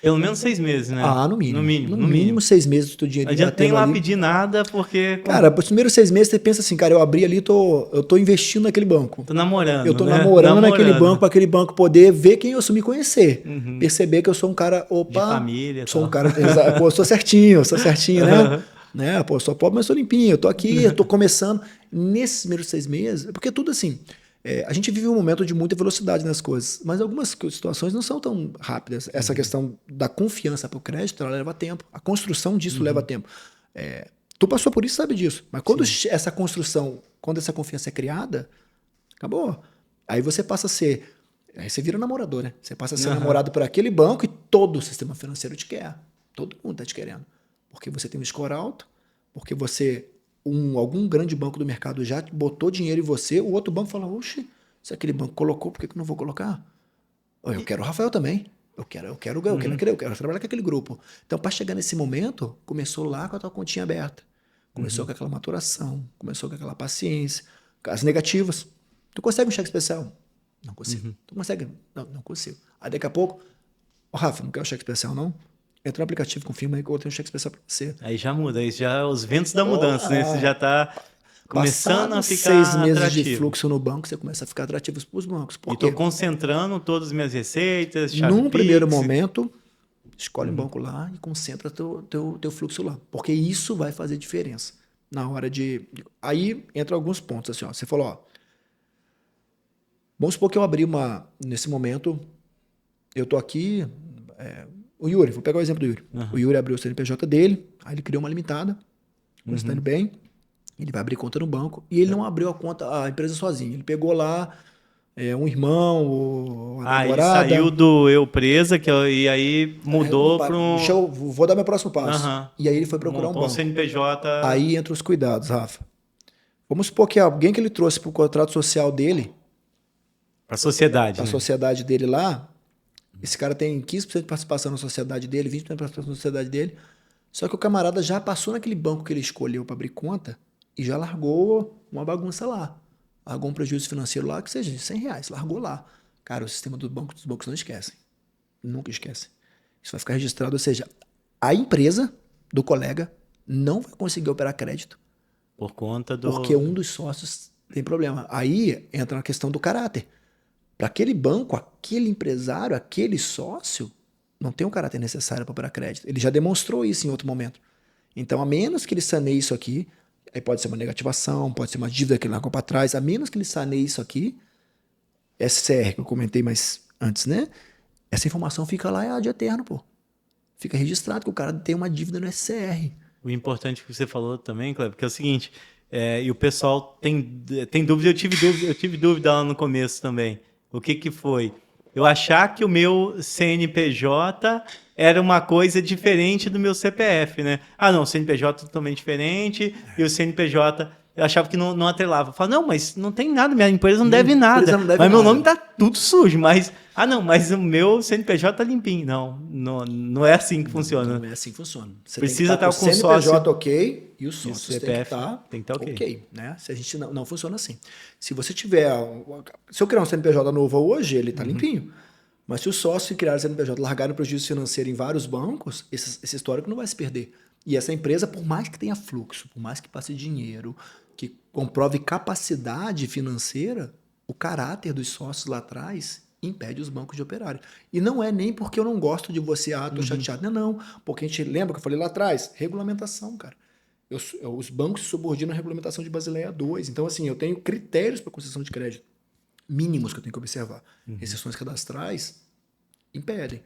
A: Pelo menos 6 meses, né?
B: No mínimo.
A: No mínimo
B: 6 meses do teu dinheiro.
A: Não adianta nem lá pedir nada, porque...
B: Cara, os primeiros 6 meses você pensa assim, cara, eu abri ali, eu tô investindo naquele banco.
A: Tô namorando,
B: Eu tô namorando naquele banco, para aquele banco poder ver quem eu sou, me conhecer.
A: Uhum.
B: Perceber que eu sou um cara, opa...
A: De família.
B: Sou um cara, pô, eu sou certinho, né? Pô, sou pobre, mas sou limpinho, eu tô aqui, eu tô começando. Nesses primeiros 6 meses, porque tudo assim... a gente vive um momento de muita velocidade nas coisas, mas algumas situações não são tão rápidas. Essa questão da confiança para o crédito, ela leva tempo. A construção disso leva tempo. Tu passou por isso, sabe disso. Mas quando essa construção, quando essa confiança é criada, acabou. Aí você passa a ser... Aí você vira namorador, né? Você passa a ser namorado por aquele banco e todo o sistema financeiro te quer. Todo mundo está te querendo. Porque você tem um score alto, porque você... algum grande banco do mercado já botou dinheiro em você, o outro banco fala, oxe, se aquele banco colocou, por que eu não vou colocar? Eu quero o Rafael também. Eu quero trabalhar com aquele grupo. Então, para chegar nesse momento, começou lá com a tua continha aberta. Começou com aquela maturação, começou com aquela paciência, com as negativas. Tu consegue um cheque especial? Não consigo. Tu consegue? Não consigo. Aí daqui a pouco, Rafa, não quero cheque especial não? Entra no aplicativo, confirma aí que eu tenho um cheque especial para você.
A: Aí já muda, aí já os ventos da mudança, né? Você já está começando a ficar
B: 6 meses
A: atrativo.
B: de fluxo no banco, você começa a ficar atrativo para os bancos.
A: E estou concentrando todas as minhas receitas,
B: num primeiro momento, escolhe um banco lá e concentra teu fluxo lá. Porque isso vai fazer diferença na hora de... Aí entra alguns pontos, assim, ó. Você falou, ó, vamos supor que eu abri nesse momento, eu tô aqui... O Yuri, vou pegar o exemplo do Yuri. O Yuri abriu o CNPJ dele, aí ele criou uma limitada, quando está indo bem, ele vai abrir conta no banco, e ele não abriu a empresa sozinho. Ele pegou lá um irmão, ou a namorada.
A: Ele saiu do eu presa, e aí mudou para um...
B: Vou dar meu próximo passo. E aí ele foi procurar um banco.
A: CNPJ...
B: Aí entra os cuidados, Rafa. Vamos supor que alguém que ele trouxe para o contrato social dele...
A: Para a sociedade.
B: Para a sociedade dele lá... Esse cara tem 15% de participação na sociedade dele, 20% de participação na sociedade dele. Só que o camarada já passou naquele banco que ele escolheu para abrir conta e já largou uma bagunça lá. Largou um prejuízo financeiro lá que seja de R$100. Largou lá. Cara, o sistema dos bancos não esquecem. Nunca esquecem. Isso vai ficar registrado. Ou seja, a empresa do colega não vai conseguir operar crédito.
A: Por conta do...
B: Porque um dos sócios tem problema. Aí entra na questão do caráter. Para aquele banco, aquele empresário, aquele sócio, não tem o caráter necessário para operar crédito. Ele já demonstrou isso em outro momento. Então, a menos que ele saneie isso aqui, aí pode ser uma negativação, pode ser uma dívida que ele largou para trás, a menos que ele saneie isso aqui, SCR, que eu comentei mais antes, né? Essa informação fica lá de eterno, pô. Fica registrado que o cara tem uma dívida no SCR.
A: O importante que você falou também, Cleber, que é o seguinte, e o pessoal tem dúvida, eu tive dúvida lá no começo também. O que foi? Eu achar que o meu CNPJ era uma coisa diferente do meu CPF, né? Ah, não, o CNPJ é totalmente diferente e o CNPJ... Eu achava que não atrelava. Eu falava, não, mas não tem nada, minha empresa não deve nada. Mas meu nome tá tudo sujo, mas... Ah, não, mas o meu CNPJ tá limpinho. Não é assim que funciona.
B: Não é assim que funciona. Você
A: precisa estar com o
B: CNPJ
A: sócio...
B: ok e o sócio
A: CPF
B: tem que estar
A: ok.
B: Né? Se a gente não funciona assim. Se você tiver... Se eu criar um CNPJ novo hoje, ele tá limpinho. Mas se o sócio criar um CNPJ, largar no prejuízo financeiro em vários bancos, esse histórico não vai se perder. E essa empresa, por mais que tenha fluxo, por mais que passe dinheiro, que comprove capacidade financeira, o caráter dos sócios lá atrás impede os bancos de operarem. E não é nem porque eu não gosto de você, tô chateado. Não. Porque a gente lembra que eu falei lá atrás? Regulamentação, cara. Os bancos se subordinam à regulamentação de Basileia II. Então, assim, eu tenho critérios para concessão de crédito mínimos que eu tenho que observar. Exceções cadastrais impedem.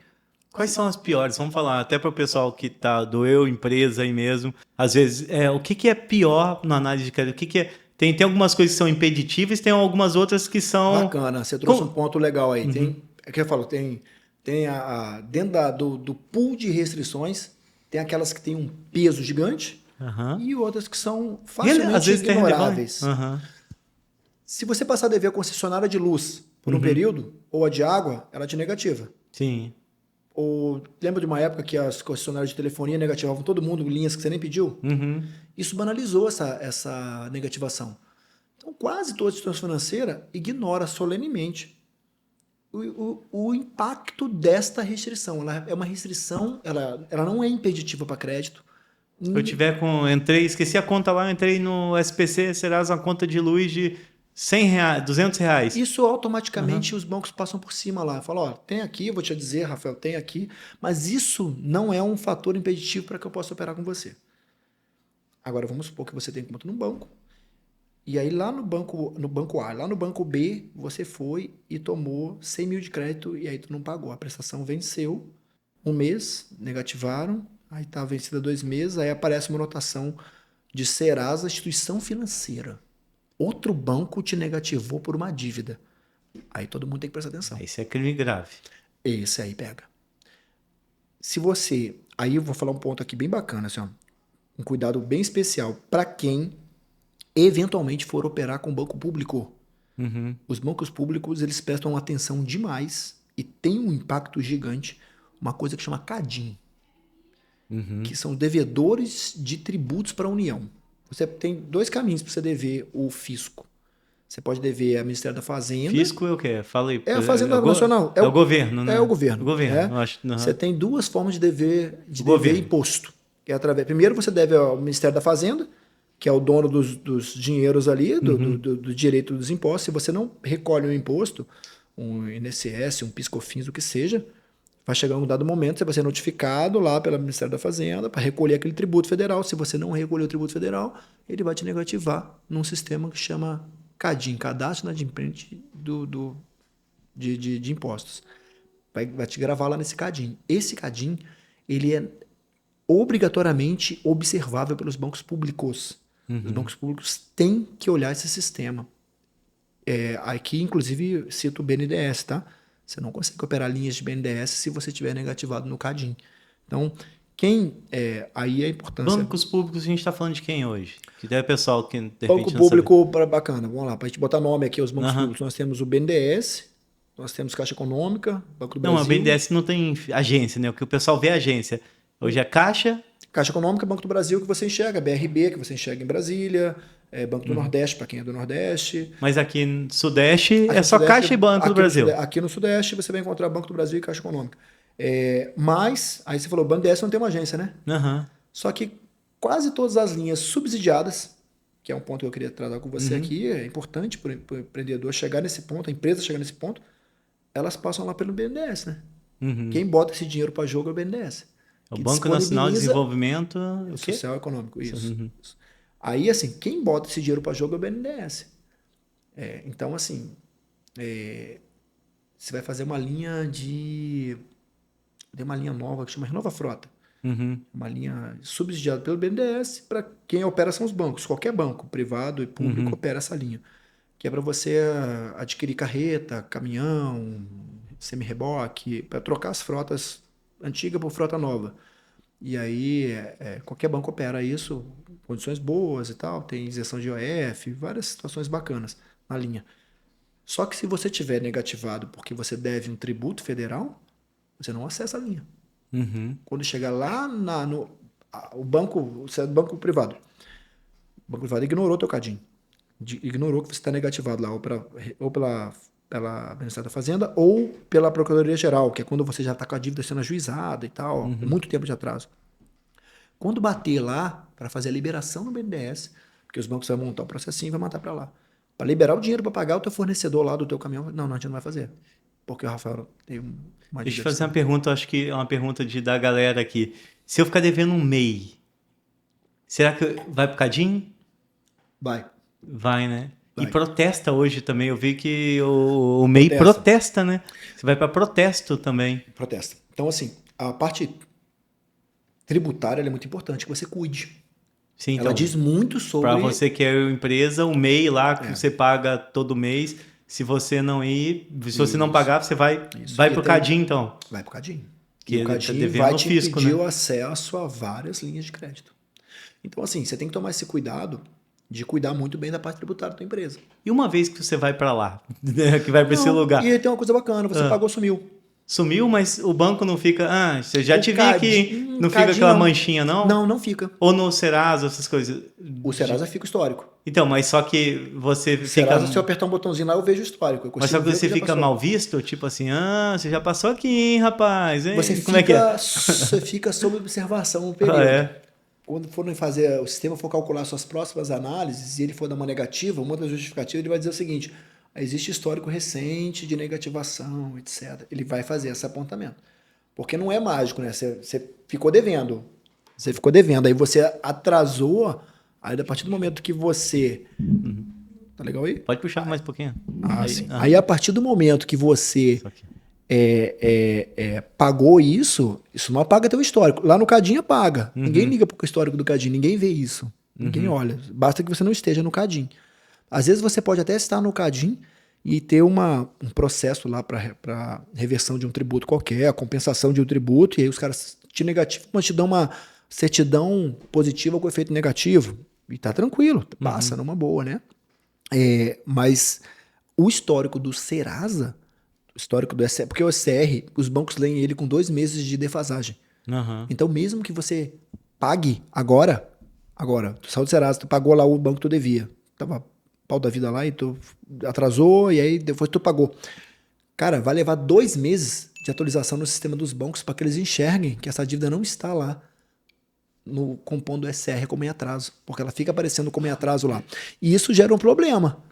A: Quais são as piores? Vamos falar até para o pessoal que tá do eu, empresa aí mesmo. Às vezes, o que é pior na análise de crédito? O que é... Tem algumas coisas que são impeditivas, tem algumas outras que são...
B: Bacana, você trouxe um ponto legal aí. É que eu falo, tem dentro do pool de restrições, tem aquelas que têm um peso gigante e outras que são facilmente
A: às vezes
B: ignoráveis. Se você passar a dever a concessionária de luz por um período, ou a de água, ela te negativa.
A: Sim.
B: Ou lembra de uma época que as concessionárias de telefonia negativavam todo mundo, linhas que você nem pediu? Isso banalizou essa negativação. Então, quase toda instituição financeira ignora solenemente o impacto desta restrição. Ela é uma restrição, ela não é impeditiva para crédito.
A: Se eu tiver esqueci a conta lá, entrei no SPC, Serasa, uma conta de luz de R$100, R$200.
B: Isso automaticamente os bancos passam por cima lá. Falam, tem aqui, vou te dizer, Rafael, tem aqui, mas isso não é um fator impeditivo para que eu possa operar com você. Agora, vamos supor que você tem conta no banco, e aí lá no banco A, lá no banco B, você foi e tomou 100 mil de crédito e aí tu não pagou. A prestação venceu, um mês, negativaram, aí tá vencida 2 meses, aí aparece uma notação de Serasa, instituição financeira. Outro banco te negativou por uma dívida. Aí todo mundo tem que prestar atenção.
A: Esse é crime grave.
B: Esse aí pega. Se você... Aí eu vou falar um ponto aqui bem bacana, assim, ó, um cuidado bem especial para quem eventualmente for operar com banco público. Os bancos públicos, eles prestam atenção demais e tem um impacto gigante, uma coisa que chama CADIM, que são devedores de tributos para a União. Você tem 2 caminhos para você dever o fisco. Você pode dever ao Ministério da Fazenda.
A: Fisco é o quê? Fala aí.
B: É a Fazenda Nacional.
A: É o governo, né?
B: É o governo.
A: Eu acho,
B: Você tem 2 formas de dever imposto. Que é primeiro você deve ao Ministério da Fazenda, que é o dono dos dinheiros ali, do direito dos impostos. Se você não recolhe um imposto, um INSS, um PIS/COFINS, o que seja, vai chegar um dado momento, você vai ser notificado lá pelo Ministério da Fazenda para recolher aquele tributo federal. Se você não recolher o tributo federal, ele vai te negativar num sistema que chama CADIM, Cadastro Inadimplente de Impostos. Vai te gravar lá nesse CADIM. Esse CADIM, ele é obrigatoriamente observável pelos bancos públicos. Os bancos públicos têm que olhar esse sistema. Aqui, inclusive, cito o BNDES, tá? Você não consegue operar linhas de BNDES se você tiver negativado no CADIM. Então, aí a importância...
A: Bancos públicos, a gente está falando de quem hoje? Que deve pessoal que de repente
B: Banco público, bacana. Vamos lá, para a gente botar nome aqui, os bancos públicos. Nós temos o BNDES, nós temos Caixa Econômica, Banco do Brasil.
A: Não, a BNDES não tem agência, né? O que o pessoal vê é agência. Hoje é Caixa...
B: Caixa Econômica, Banco do Brasil, que você enxerga. BRB, que você enxerga em Brasília. Banco do Nordeste, para quem é do Nordeste.
A: Mas aqui no Sudeste é só Caixa e Banco do Brasil.
B: Aqui no Sudeste você vai encontrar Banco do Brasil e Caixa Econômica. Mas, aí você falou, BNDES não tem uma agência, né? Só que quase todas as linhas subsidiadas, que é um ponto que eu queria tratar com você aqui, é importante para o empreendedor chegar nesse ponto, a empresa chegar nesse ponto, elas passam lá pelo BNDES, né? Quem bota esse dinheiro para jogo é o BNDES.
A: O Banco Nacional de Desenvolvimento
B: Social e Econômico, isso. Aí, assim, quem bota esse dinheiro para jogo é o BNDES. Então, assim, você vai fazer uma linha tem uma linha nova que chama Renova Frota. Uma linha subsidiada pelo BNDES, para quem opera são os bancos. Qualquer banco, privado e público, opera essa linha. Que é para você adquirir carreta, caminhão, semi-reboque, para trocar as frotas antigas por frota nova. E aí, qualquer banco opera isso, condições boas e tal, tem isenção de IOF, várias situações bacanas na linha. Só que se você tiver negativado porque você deve um tributo federal, você não acessa a linha. Quando chegar lá o banco, você é do banco privado. O banco privado ignorou o teu CADIM. Ignorou que você está negativado lá, ou pela Ministério da Fazenda ou pela Procuradoria Geral, que é quando você já está com a dívida sendo ajuizada e tal, muito tempo de atraso. Quando bater lá, para fazer a liberação no BNDES, porque os bancos vão montar o processinho e vai mandar para lá. Para liberar o dinheiro para pagar o teu fornecedor lá do teu caminhão, não, a gente não vai fazer. Porque o Rafael tem uma
A: Deixa eu
B: dívida
A: fazer uma
B: de...
A: pergunta, acho que é uma pergunta da galera aqui. Se eu ficar devendo um MEI, será que vai pro Cadinho?
B: Vai.
A: Vai, né? E
B: Vai.
A: protesta hoje também. Eu vi que o MEI protesta, né? Você vai para protesto também.
B: Protesta. Então, assim, a parte tributária ela é muito importante que você cuide.
A: Sim,
B: Ela
A: então,
B: diz muito sobre...
A: para você que é empresa, o MEI lá que você paga todo mês, se você não ir, se você não pagar, você vai pro Cadinho, então.
B: Vai pro Cadinho.
A: Que
B: e o
A: tá
B: Cadinho
A: devendo
B: vai
A: ao
B: te
A: fisco,
B: impedir
A: né?
B: o acesso a várias linhas de crédito. Então, assim, você tem que tomar esse cuidado de cuidar muito bem da parte tributária da tua empresa.
A: E uma vez que você vai para lá, que vai para esse lugar,
B: E aí tem uma coisa bacana, você pagou, sumiu.
A: sumiu, mas o banco não fica... Ah, você já te vi aqui, não fica
B: Cadinho
A: aquela
B: não.
A: manchinha, não?
B: Não, não fica.
A: Ou no Serasa, essas coisas?
B: O Serasa fica o histórico.
A: Então, mas só que você fica...
B: Serasa, se eu apertar um botãozinho lá, eu vejo o histórico. Eu
A: Mas só
B: consigo
A: que
B: ver
A: você
B: o que já
A: fica
B: passou.
A: mal visto? Tipo assim, você já passou aqui, hein, rapaz? Hein?
B: Você
A: Como é que é?
B: Você fica sob observação um período.
A: Ah, é?
B: Quando for fazer, o sistema for calcular suas próximas análises e ele for dar uma negativa, uma das justificativas, ele vai dizer o seguinte: existe histórico recente de negativação, etc. Ele vai fazer esse apontamento. Porque não é mágico, né? Você ficou devendo. Você ficou devendo. Aí você atrasou. Aí, a partir do momento que você... Tá legal aí?
A: Pode puxar mais um pouquinho.
B: Sim. Aí, a partir do momento que você pagou isso não apaga teu histórico. Lá no Cadinho apaga. Ninguém liga pro histórico do Cadinho, ninguém vê isso. Ninguém olha. Basta que você não esteja no Cadinho. Às vezes você pode até estar no Cadinho e ter um processo lá para reversão de um tributo qualquer, a compensação de um tributo, e aí os caras te negativam, mas te dão uma certidão positiva com efeito negativo. E tá tranquilo, passa numa boa, né? Mas o histórico do Serasa, o histórico do SR, porque o SR, os bancos leem ele com 2 meses de defasagem. Então, mesmo que você pague agora, tu saiu do Serasa, tu pagou lá o banco que tu devia, tava pau da vida lá e tu atrasou e aí depois tu pagou. Cara, vai levar 2 meses de atualização no sistema dos bancos para que eles enxerguem que essa dívida não está lá no compondo SR como em atraso, porque ela fica aparecendo como em atraso lá. E isso gera um problema,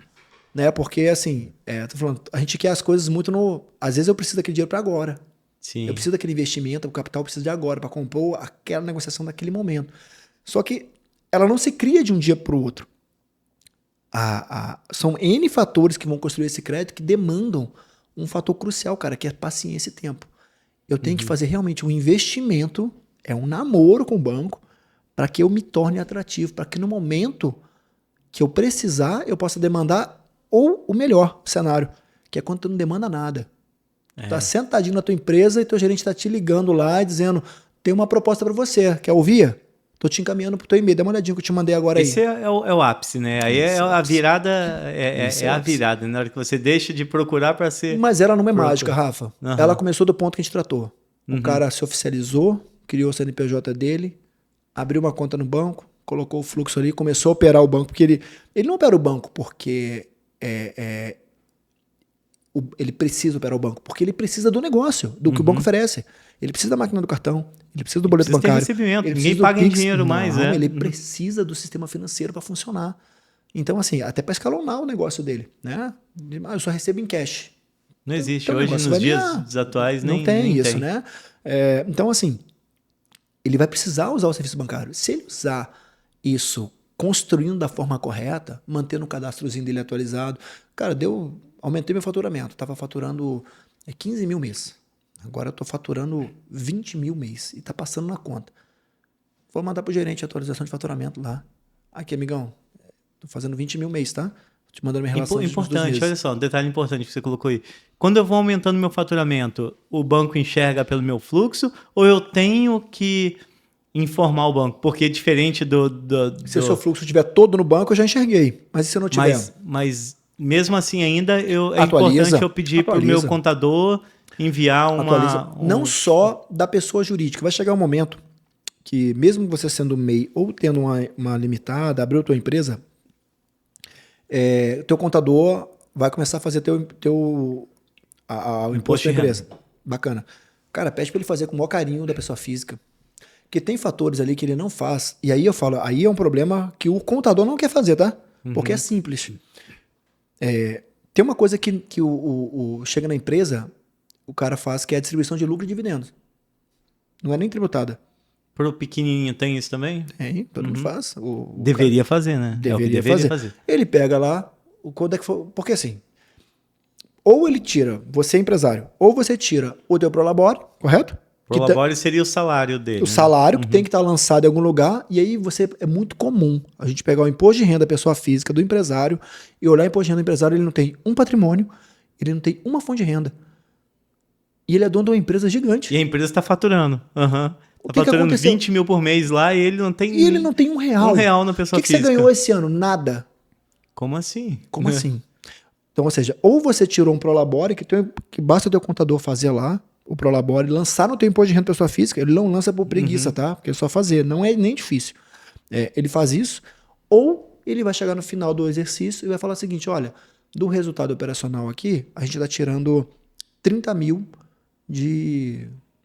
B: né? Porque assim, tô falando, a gente quer as coisas muito no... Às vezes eu preciso daquele dinheiro para agora.
A: Sim.
B: Eu preciso daquele investimento, o capital precisa de agora para compor aquela negociação daquele momento. Só que ela não se cria de um dia para o outro. São N fatores que vão construir esse crédito que demandam um fator crucial, cara, que é paciência e tempo. Eu tenho que fazer realmente um investimento, um namoro com o banco, para que eu me torne atrativo, para que no momento que eu precisar, eu possa demandar ou o melhor cenário, que é quando tu não demanda nada. Tu tá sentadinho na tua empresa e teu gerente tá te ligando lá e dizendo, tem uma proposta para você, quer ouvir? Tô te encaminhando pro teu e-mail, dá uma olhadinha que eu te mandei agora aí.
A: Esse é o ápice, né? Aí a virada, é a virada, na hora que você deixa de procurar para ser...
B: Mas ela não é mágica, Rafa. Ela começou do ponto que a gente tratou. O cara se oficializou, criou o CNPJ dele, abriu uma conta no banco, colocou o fluxo ali, começou a operar o banco, porque ele não opera o banco porque ele precisa operar o banco, porque ele precisa do negócio, do que o banco oferece. Ele precisa da máquina do cartão, ele precisa do boleto bancário.
A: Recebimento. Ninguém paga em dinheiro mais.
B: Ele precisa do sistema financeiro para funcionar. Então, assim, até para escalonar o negócio dele. Né? Eu só recebo em cash.
A: Não existe.
B: Então,
A: hoje, nos dias atuais,
B: não
A: nem
B: tem isso,
A: tem.
B: Né? Então, assim, ele vai precisar usar o serviço bancário. Se ele usar isso construindo da forma correta, mantendo o cadastrozinho dele atualizado, cara, aumentei meu faturamento. Estava faturando 15 mil mês. Agora eu estou faturando 20 mil mês e está passando na conta. Vou mandar para o gerente a atualização de faturamento lá. Aqui, amigão, estou fazendo 20 mil mês, tá? Te mandando minha relação dos
A: Importante, olha só, um detalhe importante que você colocou aí. Quando eu vou aumentando meu faturamento, o banco enxerga pelo meu fluxo ou eu tenho que informar o banco? Porque é diferente
B: Se o seu fluxo estiver todo no banco, eu já enxerguei. Mas e se eu não tiver?
A: Mas mesmo assim ainda é importante eu pedir para o meu contador enviar
B: Não só da pessoa jurídica. Vai chegar um momento que, mesmo você sendo MEI ou tendo uma limitada, abriu tua empresa, teu contador vai começar a fazer o imposto da empresa. Bacana. Cara, pede para ele fazer com o maior carinho da pessoa física. Porque tem fatores ali que ele não faz. E aí eu falo, aí é um problema que o contador não quer fazer, tá? Porque é simples. Tem uma coisa que chega na empresa, o cara faz, que é a distribuição de lucro e dividendos. Não é nem tributada.
A: Pro pequenininho tem isso também?
B: Todo mundo faz.
A: Deveria fazer, né?
B: Deveria fazer. Ele pega lá, quando é que for. Porque assim, ou ele tira, você é empresário, ou você tira o teu Prolabore, correto?
A: Prolabore seria o salário dele.
B: O salário que tem que estar lançado em algum lugar, e aí é muito comum a gente pegar o imposto de renda da pessoa física, do empresário, e olhar o imposto de renda do empresário, ele não tem um patrimônio, ele não tem uma fonte de renda. E ele é dono de uma empresa gigante.
A: E a empresa está faturando. Tá faturando 20 mil por mês lá e ele não tem...
B: E ele não tem R$1.
A: R$1 na pessoa física.
B: O que você ganhou esse ano? Nada.
A: Como assim?
B: Como assim? Então, ou seja, ou você tirou um Prolabore, que basta o teu contador fazer lá, o Prolabore, lançar no teu imposto de renda da pessoa física, ele não lança por preguiça, tá? Porque é só fazer, não é nem difícil. Ele faz isso, ou ele vai chegar no final do exercício e vai falar o seguinte, olha, do resultado operacional aqui, a gente está tirando 30 mil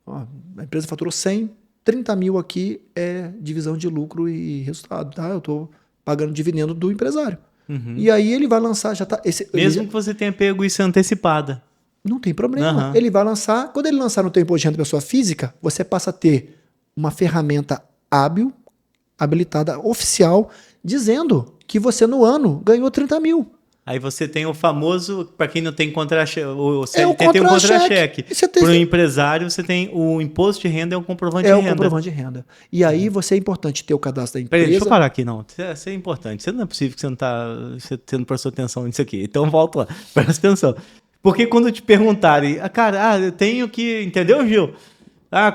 B: a empresa faturou 100, 30 mil aqui é divisão de lucro e resultado, tá? Eu estou pagando dividendo do empresário. E aí ele vai lançar, já tá...
A: Mesmo que você tenha pego isso antecipada.
B: Não tem problema. Ele vai lançar, quando ele lançar no teu imposto de renda da pessoa física, você passa a ter uma ferramenta hábil, habilitada, oficial, dizendo que você no ano ganhou 30 mil.
A: Aí você tem o famoso, para quem não tem contra-cheque,
B: tem
A: um contra-cheque. Para o empresário, você tem o imposto de renda, é um comprovante de renda.
B: É um comprovante de renda. E aí você é importante ter o cadastro da empresa.
A: Peraí, deixa eu parar aqui, não. Isso é importante. Não é possível que você não prestou atenção nisso aqui. Então volta lá, presta atenção. Porque quando te perguntarem, eu tenho que... Entendeu, Gil?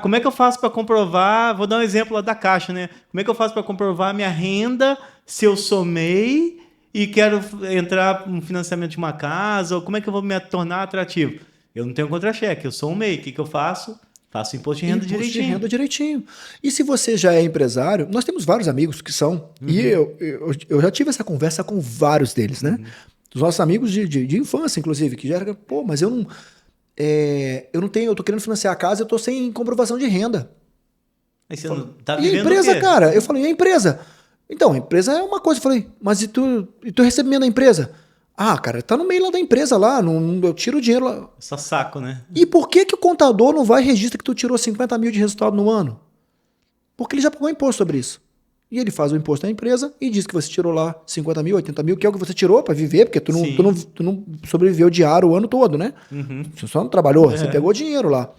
A: Como é que eu faço para comprovar... Vou dar um exemplo lá da Caixa, né? Como é que eu faço para comprovar a minha renda se eu somei e quero entrar no financiamento de uma casa? Ou como é que eu vou me tornar atrativo? Eu não tenho contra-cheque, eu sou um MEI. O que eu faço? Faço imposto de renda direitinho.
B: Imposto de renda direitinho. E se você já é empresário, nós temos vários amigos que são, e eu já tive essa conversa com vários deles, né? Dos nossos amigos de infância, inclusive, que já era, mas eu não tenho, eu tô querendo financiar a casa, eu tô sem comprovação de renda.
A: Aí você não tá vivendo
B: e a empresa,
A: o quê?
B: cara? Eu falei, e a empresa? Então, a empresa é uma coisa. Eu falei, mas e tu recebimento da empresa? Cara, tá no meio lá da empresa lá, eu tiro o dinheiro lá.
A: Só saco, né?
B: E por que o contador não vai registrar que tu tirou 50 mil de resultado no ano? Porque ele já pagou imposto sobre isso. E ele faz o imposto da empresa e diz que você tirou lá 50 mil, 80 mil, que é o que você tirou para viver, porque tu não sobreviveu diário o ano todo, né? Você só não trabalhou, você pegou dinheiro lá.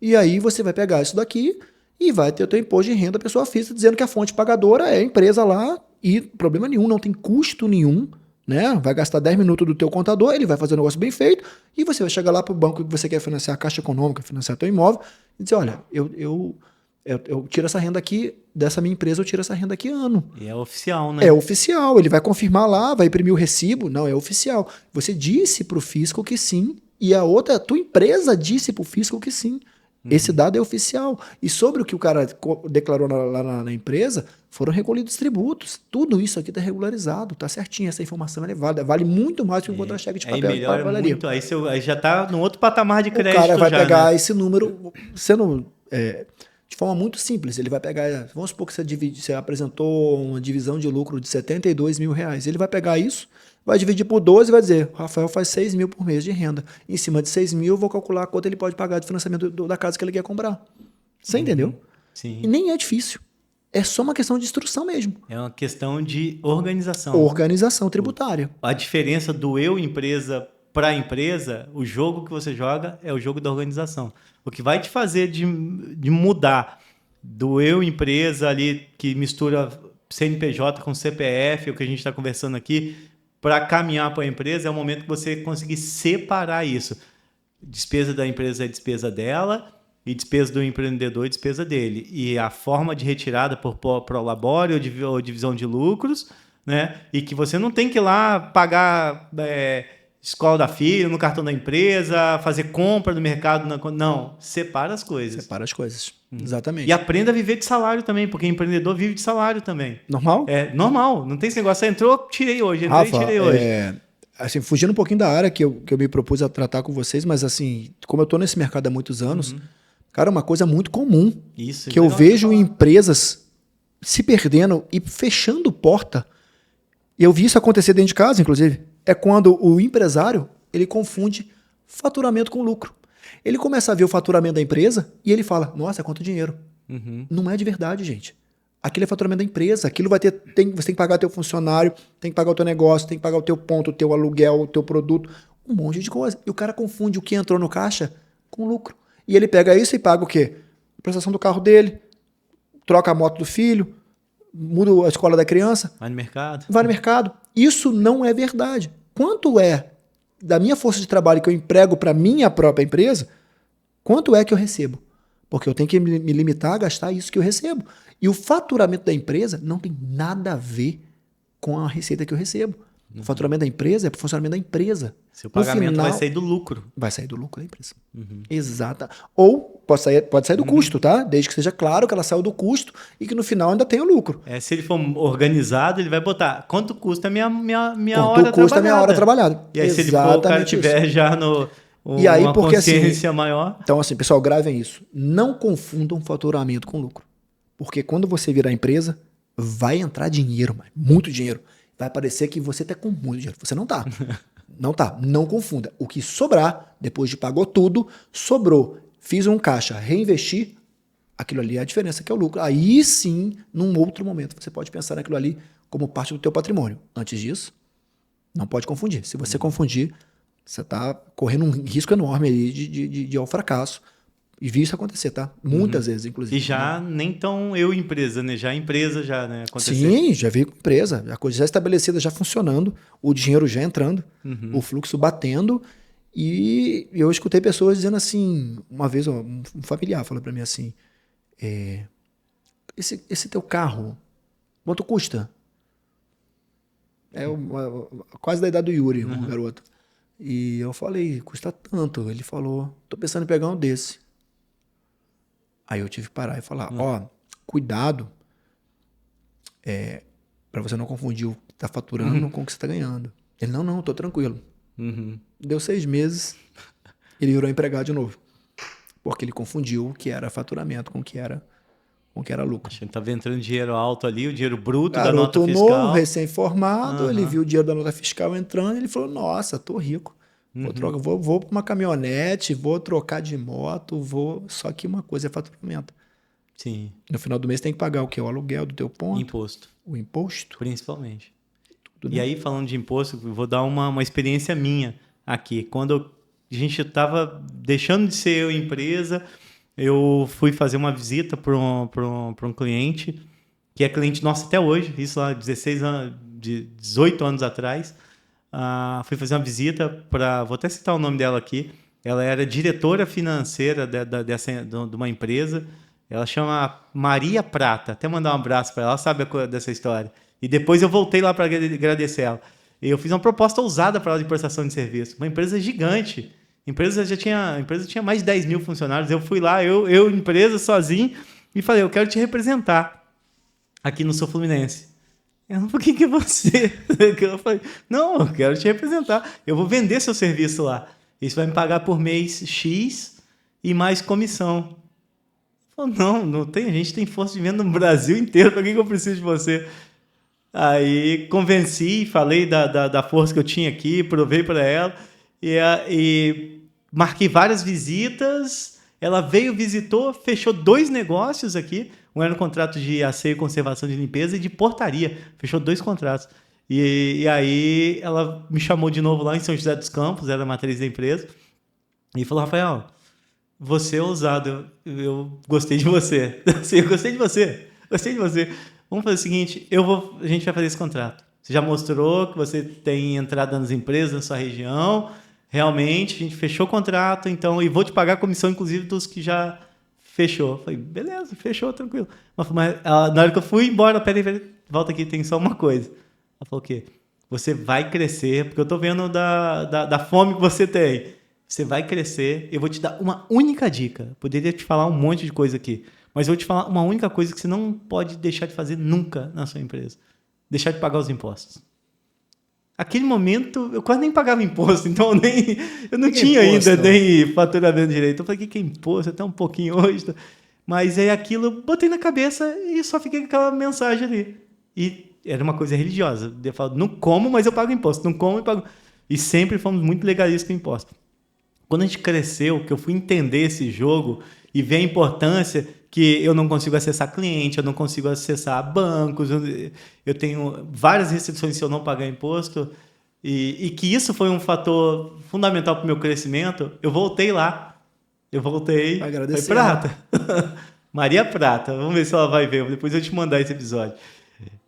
B: E aí você vai pegar isso daqui e vai ter o teu imposto de renda da pessoa física dizendo que a fonte pagadora é a empresa lá e problema nenhum, não tem custo nenhum, né? Vai gastar 10 minutos do teu contador, ele vai fazer um negócio bem feito e você vai chegar lá para o banco que você quer financiar a Caixa Econômica, financiar teu imóvel e dizer, olha, eu tiro essa renda aqui, dessa minha empresa eu tiro essa renda aqui ano.
A: E é oficial, né?
B: É oficial, ele vai confirmar lá, vai imprimir o recibo, não, é oficial. Você disse para o fisco que sim, e a tua empresa disse para o fisco que sim. Esse dado é oficial. E sobre o que o cara declarou lá na empresa, foram recolhidos tributos. Tudo isso aqui está regularizado, está certinho, essa informação é válida. Vale muito mais que um contra-cheque de papel.
A: Melhora muito, aí já está num outro patamar de crédito.
B: O cara vai pegar,
A: né?
B: Esse número, de forma muito simples, ele vai pegar, vamos supor que você apresentou uma divisão de lucro de 72 mil reais, ele vai pegar isso, vai dividir por 12 e vai dizer, o Rafael faz 6 mil por mês de renda, em cima de 6 mil eu vou calcular quanto ele pode pagar de financiamento da casa que ele quer comprar. Você entendeu?
A: Sim.
B: E nem é difícil, é só uma questão de instrução mesmo.
A: É uma questão de organização.
B: Organização tributária.
A: A diferença do empresa para a empresa, o jogo que você joga é o jogo da organização. O que vai te fazer de mudar do empresa ali, que mistura CNPJ com CPF, o que a gente está conversando aqui, para caminhar para a empresa, é o momento que você conseguir separar isso. Despesa da empresa é despesa dela, e despesa do empreendedor é despesa dele. E a forma de retirada por prolabore ou divisão de lucros, né? E que você não tem que ir lá pagar... escola da filha, no cartão da empresa, fazer compra no mercado. Não, separa as coisas.
B: Separa as coisas, exatamente.
A: E aprenda a viver de salário também, porque empreendedor vive de salário também.
B: Normal?
A: É normal, não tem esse negócio. Você entrou, tirei hoje, tirei hoje.
B: Assim, fugindo um pouquinho da área que eu me propus a tratar com vocês, mas assim, como eu estou nesse mercado há muitos anos, Cara, uma coisa muito comum
A: Isso.
B: que eu vejo em empresas se perdendo e fechando porta. E eu vi isso acontecer dentro de casa, inclusive. É quando o empresário, ele confunde faturamento com lucro. Ele começa a ver o faturamento da empresa e ele fala, nossa, é quanto dinheiro. Não é de verdade, gente. Aquilo é faturamento da empresa. Aquilo você tem que pagar teu funcionário, tem que pagar o teu negócio, tem que pagar o teu ponto, o teu aluguel, o teu produto, um monte de coisa. E o cara confunde o que entrou no caixa com lucro. E ele pega isso e paga o quê? A prestação do carro dele, troca a moto do filho, muda a escola da criança.
A: Vai no mercado.
B: Vai no mercado. Isso não é verdade. Quanto é da minha força de trabalho que eu emprego para minha própria empresa, quanto é que eu recebo? Porque eu tenho que me limitar a gastar isso que eu recebo. E o faturamento da empresa não tem nada a ver com a receita que eu recebo. O faturamento da empresa é para o funcionamento da empresa.
A: Seu pagamento vai sair do lucro.
B: Vai sair do lucro da empresa. Exata. Ou pode sair do custo, tá? Desde que seja claro que ela saiu do custo e que no final ainda tenha o lucro.
A: Se ele for organizado, ele vai botar quanto custa a minha
B: Quanto custa a minha hora trabalhada.
A: E aí, se ele for, o cara tiver já
B: e aí,
A: uma
B: porque,
A: consciência
B: assim,
A: maior...
B: Então, assim, pessoal, gravem isso. Não confundam faturamento com lucro. Porque quando você virar empresa, vai entrar dinheiro, muito dinheiro. Vai parecer que você tá com muito dinheiro. Você não tá. Não tá. Não confunda. O que sobrar, depois de pagou tudo, sobrou. Fiz um caixa, reinvesti, aquilo ali é a diferença, que é o lucro. Aí sim, num outro momento, você pode pensar naquilo ali como parte do teu patrimônio. Antes disso, não pode confundir. Se você confundir, você está correndo um risco enorme aí de ao fracasso. E vi isso acontecer, tá? Muitas vezes, inclusive.
A: E já nem tão empresa, né? Já empresa já, né? Acontecer.
B: Sim, já vi empresa. A coisa já estabelecida, já funcionando. O dinheiro já entrando. O fluxo batendo. E eu escutei pessoas dizendo assim... Uma vez, um familiar falou para mim assim... Esse teu carro, quanto custa? Quase da idade do Yuri, um garoto. E eu falei, custa tanto. Ele falou, tô pensando em pegar um desse. Aí eu tive que parar e falar, cuidado para você não confundir o que tá faturando com o que você tá ganhando. Ele, não, tô tranquilo. Deu 6 meses, ele virou empregado de novo. Porque ele confundiu o que era faturamento com o que era lucro.
A: Acho que ele tava entrando dinheiro alto ali, o dinheiro bruto
B: Garoto
A: da nota fiscal.
B: novo, recém-formado, ele viu o dinheiro da nota fiscal entrando e ele falou, nossa, tô rico. Vou para uma caminhonete, vou trocar de moto, só que uma coisa é faturamento.
A: Sim.
B: No final do mês tem que pagar o quê? O aluguel do teu ponto?
A: Imposto.
B: O imposto?
A: Principalmente.
B: Tudo,
A: e aí, falando de imposto, eu vou dar uma experiência minha aqui. Quando a gente estava deixando de ser eu empresa, eu fui fazer uma visita para um cliente, que é cliente nosso até hoje, isso lá 18 anos atrás. Fui fazer uma visita para... Vou até citar o nome dela aqui. Ela era diretora financeira de uma empresa. Ela chama Maria Prata. Até mandar um abraço para ela. Ela sabe dessa história. E depois eu voltei lá para agradecer ela. E eu fiz uma proposta ousada para ela de prestação de serviço. Uma empresa gigante. A empresa tinha mais de 10 mil funcionários. Eu fui lá, eu empresa, sozinho, e falei, eu quero te representar aqui no Sul Fluminense. Ela, por que você? Eu falei, não, eu quero te representar. Eu vou vender seu serviço lá. Isso vai me pagar por mês X e mais comissão. Eu falei, não tem. A gente tem força de venda no Brasil inteiro. Para que eu preciso de você? Aí convenci, falei da força que eu tinha aqui, provei para ela. E marquei várias visitas. Ela veio, visitou, fechou 2 negócios aqui. Um era um contrato de asseio, conservação de limpeza e de portaria. Fechou 2 contratos. E aí ela me chamou de novo lá em São José dos Campos, era a matriz da empresa, e falou, Rafael, você é ousado, eu gostei de você. Assim, eu gostei de você. Vamos fazer o seguinte, a gente vai fazer esse contrato. Você já mostrou que você tem entrada nas empresas na sua região, realmente, a gente fechou o contrato, então, e vou te pagar a comissão, inclusive, dos que já fechou. Falei, beleza, fechou, tranquilo. Mas na hora que eu fui embora, peraí, volta aqui, tem só uma coisa. Ela falou o quê? Você vai crescer, porque eu tô vendo da fome que você tem. Você vai crescer, eu vou te dar uma única dica. Poderia te falar um monte de coisa aqui, mas eu vou te falar uma única coisa que você não pode deixar de fazer nunca na sua empresa. Deixar de pagar os impostos. aquele momento, eu quase nem pagava imposto, então eu não
B: Que
A: tinha
B: imposto?
A: ainda nem faturamento direito. Eu falei, que é imposto? Até um pouquinho hoje. Mas aí aquilo, eu botei na cabeça e só fiquei com aquela mensagem ali. E era uma coisa religiosa. Eu falo, não como, mas eu pago imposto. Não como e pago. E sempre fomos muito legalistas com imposto. Quando a gente cresceu, que eu fui entender esse jogo e ver a importância que eu não consigo acessar cliente, eu não consigo acessar bancos, eu tenho várias restrições se eu não pagar imposto, e que isso foi um fator fundamental para o meu crescimento, eu voltei lá. Eu voltei, foi
B: Agradecer.
A: Prata. Maria Prata, vamos ver se ela vai ver, depois eu te mandar esse episódio.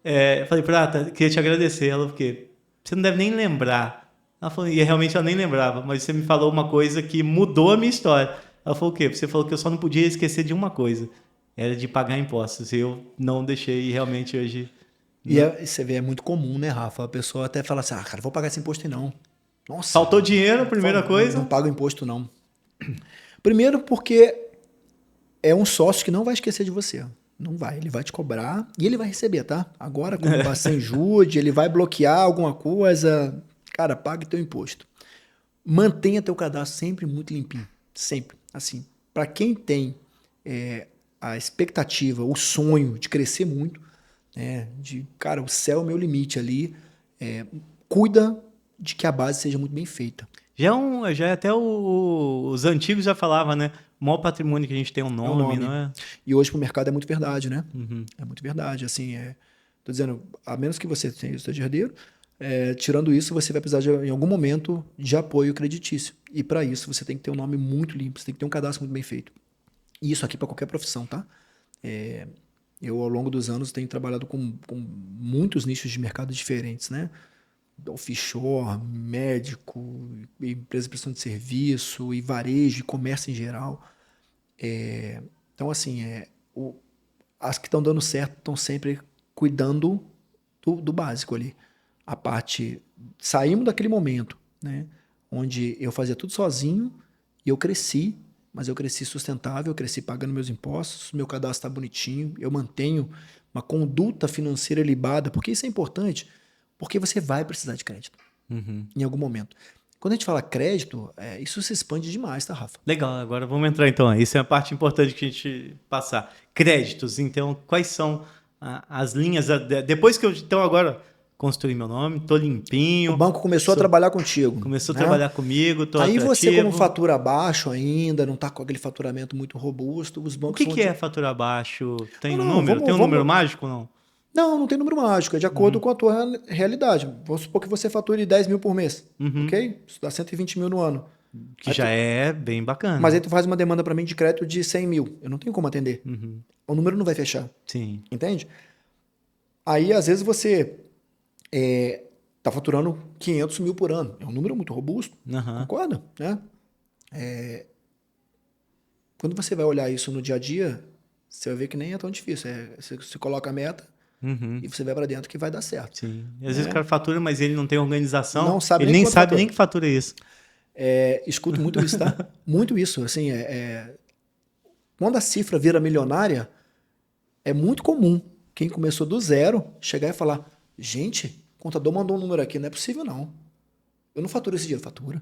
A: Eu falei, Prata, queria te agradecer. Ela, porque você não deve nem lembrar. Ela falou, e realmente ela nem lembrava, mas você me falou uma coisa que mudou a minha história. Ela falou o quê? Você falou que eu só não podia esquecer de uma coisa, era de pagar impostos. E eu não deixei, e realmente hoje...
B: E você vê, é muito comum, né, Rafa? A pessoa até fala assim, cara, vou pagar esse imposto aí não. Nossa.
A: Faltou dinheiro, primeira coisa.
B: Não pago imposto não. Primeiro porque é um sócio que não vai esquecer de você. Não vai, ele vai te cobrar e ele vai receber, tá? Agora, como vai sem jude, ele vai bloquear alguma coisa. Cara, pague teu imposto. Mantenha teu cadastro sempre muito limpinho. Sempre. Assim, para quem tem a expectativa, o sonho de crescer muito, né? Cara, o céu é o meu limite ali. Cuida de que a base seja muito bem feita.
A: Já é até os antigos já falavam, né? O maior patrimônio que a gente tem é um nome, não é?
B: E hoje pro mercado é muito verdade, né?
A: Uhum.
B: É muito verdade. Assim, tô dizendo, a menos que você tenha o seu herdeiro, tirando isso, você vai precisar em algum momento de apoio creditício. E para isso você tem que ter um nome muito limpo, você tem que ter um cadastro muito bem feito. E isso aqui para qualquer profissão, tá? Eu, ao longo dos anos, tenho trabalhado com muitos nichos de mercado diferentes, né? Offshore, médico, empresa de prestação de serviço, e varejo, e comércio em geral. Então, assim, as que estão dando certo estão sempre cuidando do básico ali. A parte... Saímos daquele momento, né? Onde eu fazia tudo sozinho e eu cresci, mas eu cresci sustentável, eu cresci pagando meus impostos, meu cadastro está bonitinho, eu mantenho uma conduta financeira libada, porque isso é importante, porque você vai precisar de crédito em algum momento. Quando a gente fala crédito, isso se expande demais, tá, Rafa?
A: Legal, agora vamos entrar então. Isso é a parte importante que a gente passar. Créditos, então, quais são as linhas... Depois que eu, então, agora construí meu nome, tô limpinho.
B: O banco começou a trabalhar contigo.
A: Começou a
B: né?
A: trabalhar comigo, tô
B: Aí
A: atrativo.
B: você, como fatura baixo ainda, não tá com aquele faturamento muito robusto, os
A: O
B: bancos
A: que é fatura baixo? Tem
B: Não,
A: um número? Tem um número mágico, não?
B: Não tem número mágico, é de acordo com a tua realidade. Vamos supor que você fature 10 mil por mês, ok? Isso dá 120 mil no ano.
A: Que já é bem bacana.
B: Mas aí tu faz uma demanda para mim de crédito de 100 mil. Eu não tenho como atender. O número não vai fechar.
A: Sim.
B: Entende? Aí, às vezes, você tá faturando 500 mil por ano. É um número muito robusto. Concorda? Né? Quando você vai olhar isso no dia a dia, você vai ver que nem é tão difícil. Você coloca a meta e você vai para dentro que vai dar certo.
A: Sim. E às vezes o cara fatura, mas ele não tem organização.
B: Não sabe
A: ele
B: nem
A: nem
B: quanto
A: sabe
B: fatura.
A: nem que fatura isso.
B: Escuto muito isso, tá? Muito isso. Assim, quando a cifra vira milionária, é muito comum quem começou do zero chegar e falar: gente, o contador mandou um número aqui, não é possível não. Eu não faturo esse dinheiro. Fatura.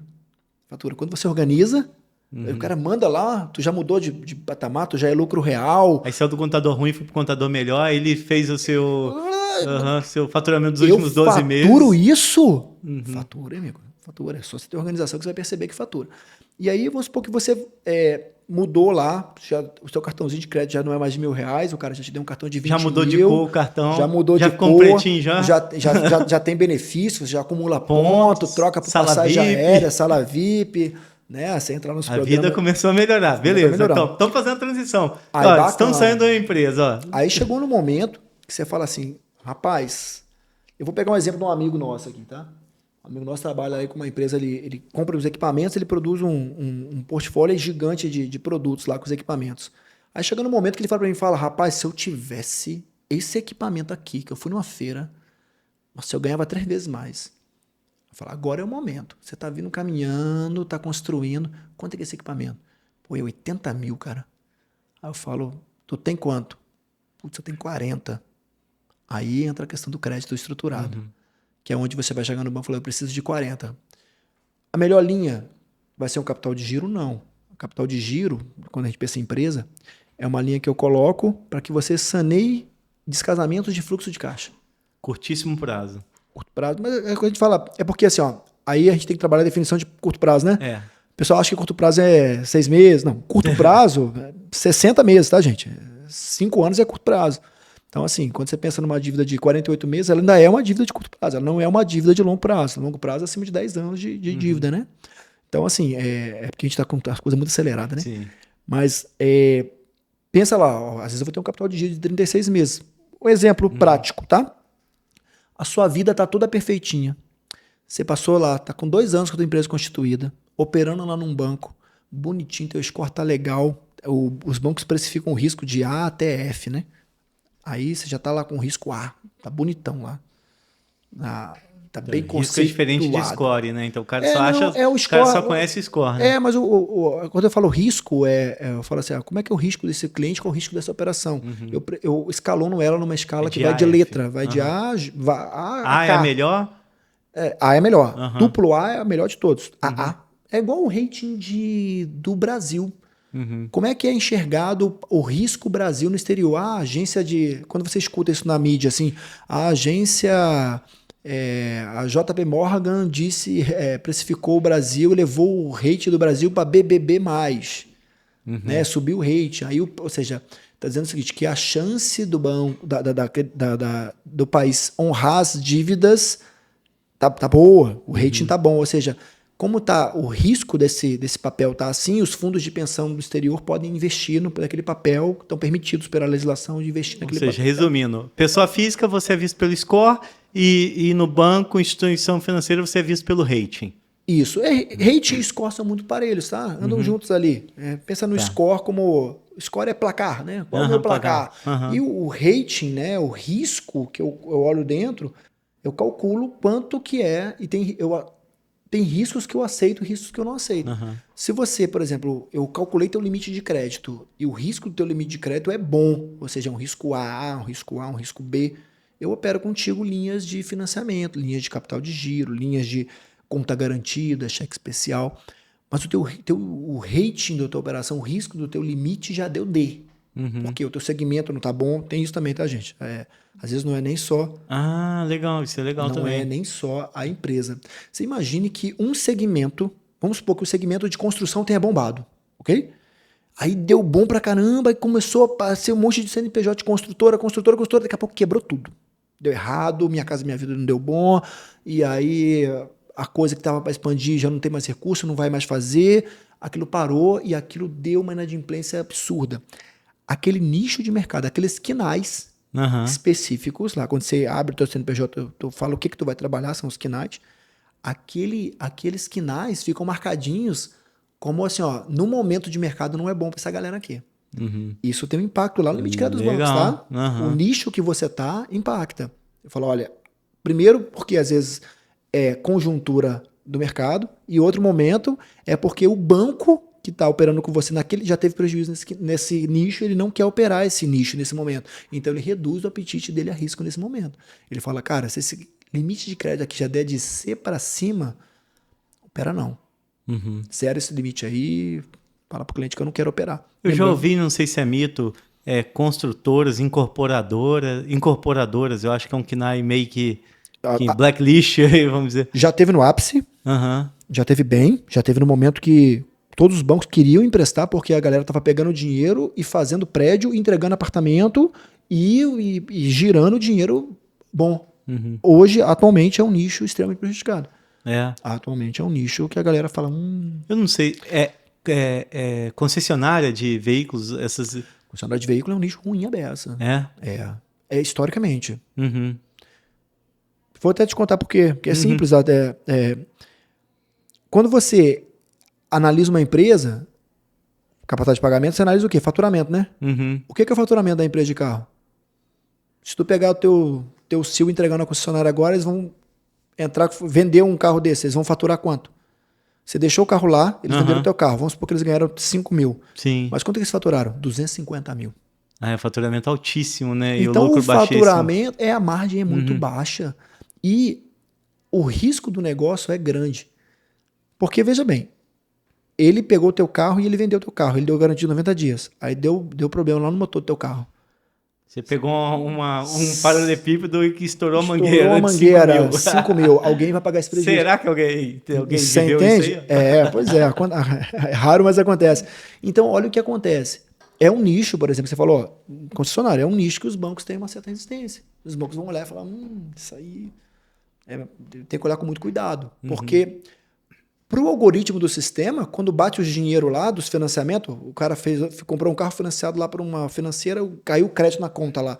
B: Quando você organiza, o cara manda lá, tu já mudou de patamar, tu já é lucro real.
A: Aí saiu do contador ruim, foi pro contador melhor, aí ele fez o seu, seu faturamento dos últimos 12 meses.
B: Eu faturo isso? Fatura, amigo. Fatura. É só você ter organização que você vai perceber que fatura. E aí, vamos supor que você mudou lá, o seu cartãozinho de crédito já não é mais de R$1.000, o cara já te deu um cartão de 20 mil.
A: Já mudou de cor o cartão.
B: Já mudou de
A: ficou
B: cor.
A: pretinho já.
B: Já tem benefícios, já acumula ponto, troca por passagem aérea, sala VIP, né? Você entra nos programas.
A: A vida começou a melhorar. Beleza, então, estamos fazendo a transição. Ó, estamos saindo da empresa. Ó.
B: Aí chegou no momento que você fala assim, rapaz, eu vou pegar um exemplo de um amigo nosso aqui, tá? Um amigo nosso trabalha aí com uma empresa, ele compra os equipamentos, ele produz um portfólio gigante de produtos lá com os equipamentos. Aí chega no momento que ele fala pra mim, rapaz, se eu tivesse esse equipamento aqui, que eu fui numa feira, nossa, eu ganhava 3 vezes mais. Eu falo, agora é o momento. Você tá vindo caminhando, tá construindo. Quanto é que é esse equipamento? Pô, é 80 mil, cara. Aí eu falo, tu tem quanto? Putz, eu tenho 40. Aí entra a questão do crédito estruturado. que é onde você vai chegar no banco e falar, eu preciso de 40. A melhor linha vai ser um capital de giro? Não. O capital de giro, quando a gente pensa em empresa, é uma linha que eu coloco para que você saneie descasamentos de fluxo de caixa.
A: Curtíssimo prazo.
B: Curto prazo, mas é o que a gente fala, é porque assim, ó, aí a gente tem que trabalhar a definição de curto prazo, né?
A: É.
B: O pessoal acha que curto prazo é 6 meses. Não, curto prazo é 60 meses, tá, gente? 5 anos é curto prazo. Então, assim, quando você pensa numa dívida de 48 meses, ela ainda é uma dívida de curto prazo. Ela não é uma dívida de longo prazo. Longo prazo é acima de 10 anos de dívida, né? Então, assim, é porque a gente tá com as coisas muito aceleradas, né?
A: Sim.
B: Mas pensa lá, ó, às vezes eu vou ter um capital de giro de 36 meses. Um exemplo prático, tá? A sua vida tá toda perfeitinha. Você passou lá, tá com 2 anos com a tua empresa constituída, operando lá num banco, bonitinho, teu score tá legal. Os bancos precificam o risco de A até F, né? Aí você já tá lá com o risco A, tá bonitão lá. Tá bem conceituado.
A: Risco é diferente de score, né? Então o cara só
B: não,
A: acha,
B: o
A: o cara
B: score,
A: só conhece o score, né?
B: mas quando eu falo risco, eu falo assim, como é que é o risco desse cliente, qual é o risco dessa operação? Eu escalono ela numa escala que vai de letra, vai de A a
A: A
B: K.
A: é a melhor?
B: A é melhor. Duplo A é a melhor de todos. A é igual o rating do Brasil. Como é que é enxergado o risco Brasil no exterior? A agência quando você escuta isso na mídia, assim, a agência, a JP Morgan precificou o Brasil e levou o rating do Brasil para BBB+. Né? Subiu o rating. Aí, ou seja, está dizendo o seguinte, que a chance do banco, do país honrar as dívidas tá boa, o rating tá bom, ou seja, como tá o risco desse papel tá assim, os fundos de pensão do exterior podem investir naquele papel, estão permitidos pela legislação de investir naquele papel.
A: Ou seja, resumindo, pessoa física você é visto pelo score e no banco, instituição financeira, você é visto pelo rating.
B: Isso. Rating e score são muito parelhos, tá? Andam juntos ali. Pensa no score como... Score é placar, né? Qual é o meu placar? E o rating, né? O risco que eu olho dentro, eu calculo quanto que é e tem riscos que eu aceito, riscos que eu não aceito. Se você, por exemplo, eu calculei teu limite de crédito e o risco do teu limite de crédito é bom, ou seja, um risco A, um risco B, eu opero contigo linhas de financiamento, linhas de capital de giro, linhas de conta garantida, cheque especial. Mas o rating da tua operação, o risco do teu limite já deu D. Porque o teu segmento não tá bom. Tem isso também, tá, gente? Às vezes não é nem só...
A: Ah, legal. Isso é legal também.
B: Não é nem só a empresa. Você imagine que um segmento... Vamos supor que o segmento de construção tenha bombado, ok? Aí deu bom pra caramba e começou a aparecer um monte de CNPJ de construtora. Daqui a pouco quebrou tudo. Deu errado, Minha Casa Minha Vida não deu bom. E aí a coisa que estava para expandir já não tem mais recurso, não vai mais fazer. Aquilo parou e aquilo deu uma inadimplência absurda. Aquele nicho de mercado, aqueles quinais específicos, lá quando você abre o teu CNPJ, tu fala o que tu vai trabalhar, são os quinais. Aqueles quinais ficam marcadinhos como assim, ó, no momento de mercado não é bom para essa galera aqui. Isso tem um impacto lá no limite de crédito dos bancos, tá? O nicho que você tá impacta. Eu falo, olha, primeiro porque às vezes é conjuntura do mercado e outro momento é porque o banco que está operando com você naquele já teve prejuízo nesse nicho, ele não quer operar esse nicho nesse momento. Então ele reduz o apetite dele a risco nesse momento. Ele fala, cara, se esse limite de crédito aqui já der de C para cima, opera não. Zero esse limite aí, fala para o cliente que eu não quero operar.
A: Eu já ouvi, não sei se é mito, construtoras, incorporadoras, eu acho que é um KNAI meio que blacklist, vamos dizer.
B: Já teve no ápice, já teve bem, já teve no momento que todos os bancos queriam emprestar porque a galera estava pegando dinheiro e fazendo prédio, entregando apartamento e girando dinheiro bom. Hoje, atualmente, é um nicho extremamente prejudicado. Atualmente é um nicho que a galera fala...
A: Eu não sei, concessionária de veículos, essas...
B: Concessionária de veículo é um nicho ruim a beça. É historicamente. Vou até te contar por quê. Porque é simples. Quando você analisa uma empresa, capacidade de pagamento, você analisa o quê? Faturamento, né? O que é o faturamento da empresa de carro? Se tu pegar o teu CIL entregando na concessionária agora, eles vão vender um carro desse, eles vão faturar quanto? Você deixou o carro lá, eles venderam o teu carro. Vamos supor que eles ganharam 5 mil.
A: Sim.
B: Mas quanto que eles faturaram? 250 mil.
A: É faturamento altíssimo, né?
B: Então o faturamento, a margem é muito baixa. E o risco do negócio é grande. Porque, veja bem, ele pegou o teu carro e ele vendeu o teu carro. Ele deu garantia de 90 dias. Aí deu problema lá no motor do teu carro.
A: Você pegou um paralelepípedo que estourou a mangueira.
B: Estourou a mangueira, 5 mil. Alguém vai pagar esse prejuízo.
A: Será que alguém
B: Você
A: viveu
B: entende?
A: isso aí?
B: Pois é. É raro, mas acontece. Então, olha o que acontece. É um nicho, por exemplo, você falou, concessionário, é um nicho que os bancos têm uma certa resistência. Os bancos vão olhar e falar, isso aí tem que olhar com muito cuidado. Porque para o algoritmo do sistema, quando bate o dinheiro lá dos financiamentos, o cara comprou um carro financiado lá para uma financeira, caiu o crédito na conta lá.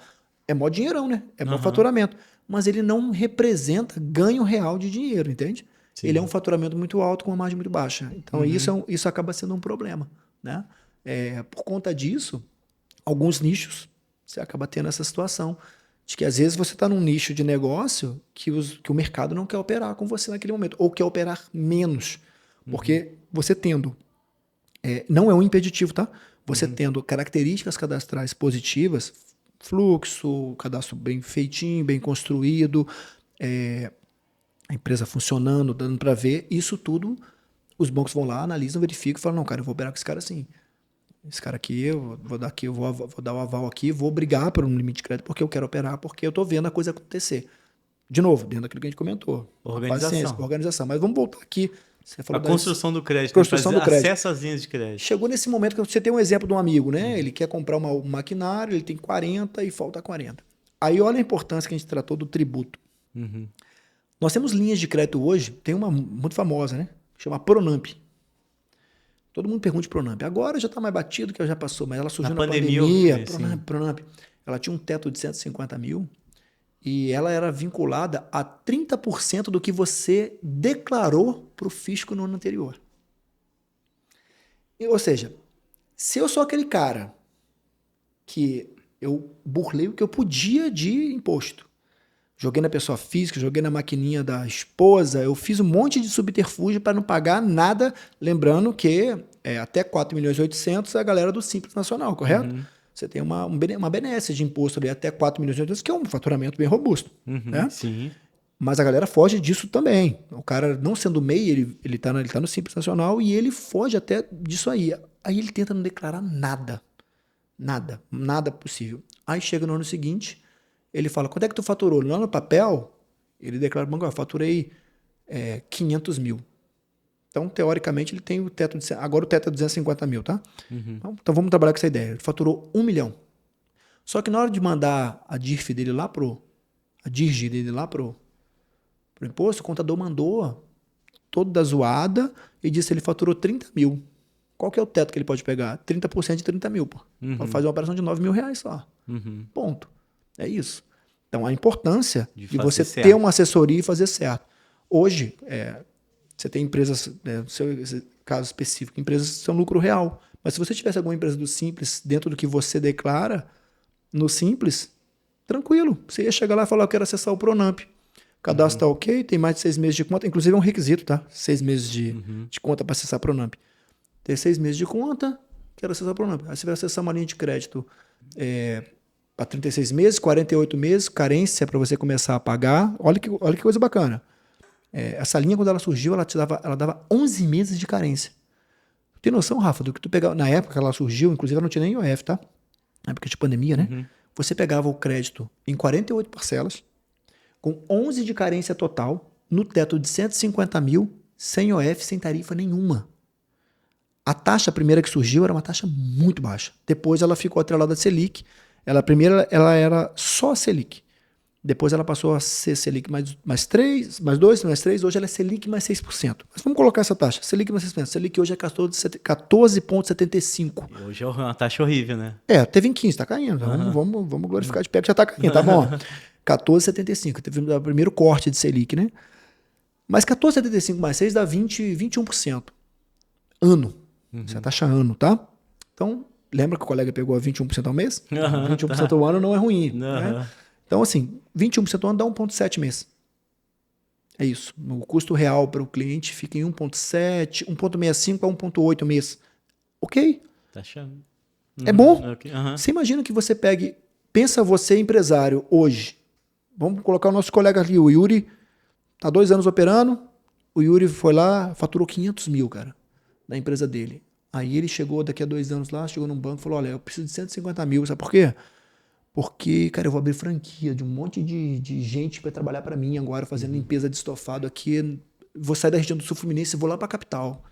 B: É mó dinheirão, né? É mó faturamento. Mas ele não representa ganho real de dinheiro, entende? Sim. Ele é um faturamento muito alto com uma margem muito baixa. Então isso acaba sendo um problema, né? Por conta disso, alguns nichos, você acaba tendo essa situação de que às vezes você está num nicho de negócio que o mercado não quer operar com você naquele momento, ou quer operar menos. Porque você tendo, não é um impeditivo, tá? Você tendo características cadastrais positivas, fluxo, cadastro bem feitinho, bem construído, a empresa funcionando, dando para ver, isso tudo, os bancos vão lá, analisam, verificam e falam, não, cara, eu vou operar com esse cara assim. Esse cara aqui, eu vou dar o aval aqui, vou brigar por um limite de crédito porque eu quero operar, porque eu estou vendo a coisa acontecer. De novo, dentro daquilo que a gente comentou. Organização. Mas vamos voltar aqui. Você falou
A: construção do crédito.
B: Construção do crédito.
A: Acesso às linhas de crédito.
B: Chegou nesse momento que você tem um exemplo de um amigo, né? Ele quer comprar um maquinário, ele tem 40 e falta 40. Aí olha a importância que a gente tratou do tributo. Nós temos linhas de crédito hoje, tem uma muito famosa, né? Chama Pronamp. Todo mundo pergunta de Pronamp. Agora já está mais batido, que já passou, mas ela surgiu na pandemia. Pronamp. Ela tinha um teto de 150 mil e ela era vinculada a 30% do que você declarou para o fisco no ano anterior. Ou seja, se eu sou aquele cara que eu burlei o que eu podia de imposto, joguei na pessoa física, joguei na maquininha da esposa, eu fiz um monte de subterfúgio para não pagar nada, lembrando que até 4.800.000 é a galera do Simples Nacional, correto? Você tem uma benesse de imposto ali até 4.800.000, que é um faturamento bem robusto. Né?
A: Sim.
B: Mas a galera foge disso também. O cara, não sendo MEI, ele tá no Simples Nacional e ele foge até disso aí. Aí ele tenta não declarar nada. Nada possível. Aí chega no ano seguinte, ele fala, quanto é que tu faturou? Lá no papel, ele declara, eu faturei 500 mil. Então, teoricamente, ele tem o teto de... Agora o teto é 250 mil, tá? Então, vamos trabalhar com essa ideia. Ele faturou 1 milhão. Só que na hora de mandar a DIRF dele lá a DIRG dele lá pro imposto, o contador mandou toda zoada e disse que ele faturou 30 mil. Qual que é o teto que ele pode pegar? 30% de 30 mil, pô. Então, fazer uma operação de 9 mil reais só. Ponto. É isso. Então, a importância de você ter uma assessoria e fazer certo. Hoje, você tem empresas, no seu caso específico, empresas que são lucro real. Mas se você tivesse alguma empresa do Simples dentro do que você declara no Simples, tranquilo. Você ia chegar lá e falar, eu quero acessar o Pronamp. O cadastro está ok, tem mais de 6 meses de conta. Inclusive é um requisito, tá? 6 meses de conta para acessar o Pronamp. Tem 6 meses de conta, quero acessar o Pronamp. Aí você vai acessar uma linha de crédito para 36 meses, 48 meses, carência para você começar a pagar. Olha que coisa bacana. Essa linha, quando ela surgiu, ela dava 11 meses de carência. Tem noção, Rafa, do que tu pegava... Na época que ela surgiu, inclusive ela não tinha nem IOF, tá? Na época de pandemia, né? Você pegava o crédito em 48 parcelas, com 11 de carência total, no teto de 150 mil, sem IOF, sem tarifa nenhuma. A taxa primeira que surgiu era uma taxa muito baixa. Depois ela ficou atrelada à Selic. Primeiro ela era só Selic. Depois ela passou a ser Selic mais 3, mais 2, mais 3. Hoje ela é Selic mais 6%. Mas vamos colocar essa taxa. Selic mais 6%. Selic hoje é 14,75%.
A: Hoje é uma taxa horrível, né?
B: Teve em 15, tá caindo. Vamos glorificar de pé que já tá caindo, tá bom? 14,75%. Teve o primeiro corte de Selic, né? Mas 14,75 mais 6 dá 21%. Ano. Essa taxa ano, tá? Então, lembra que o colega pegou a 21% ao mês? 21% ao ano não é ruim, né? Então, assim, 21% ao ano dá 1,7 mês. É isso. O custo real para o cliente fica em 1,7, 1,65 a 1,8 mês. Ok?
A: Tá achando.
B: É bom. Okay. Você imagina que você pensa você empresário hoje. Vamos colocar o nosso colega ali, o Yuri, Tá 2 anos operando, o Yuri foi lá, faturou 500 mil, cara, da empresa dele. Aí ele chegou daqui a 2 anos lá, chegou num banco e falou, olha, eu preciso de 150 mil, sabe por quê? Porque, cara, eu vou abrir franquia de um monte de gente para trabalhar para mim agora, fazendo limpeza de estofado aqui. Vou sair da região do Sul Fluminense e vou lá para a capital.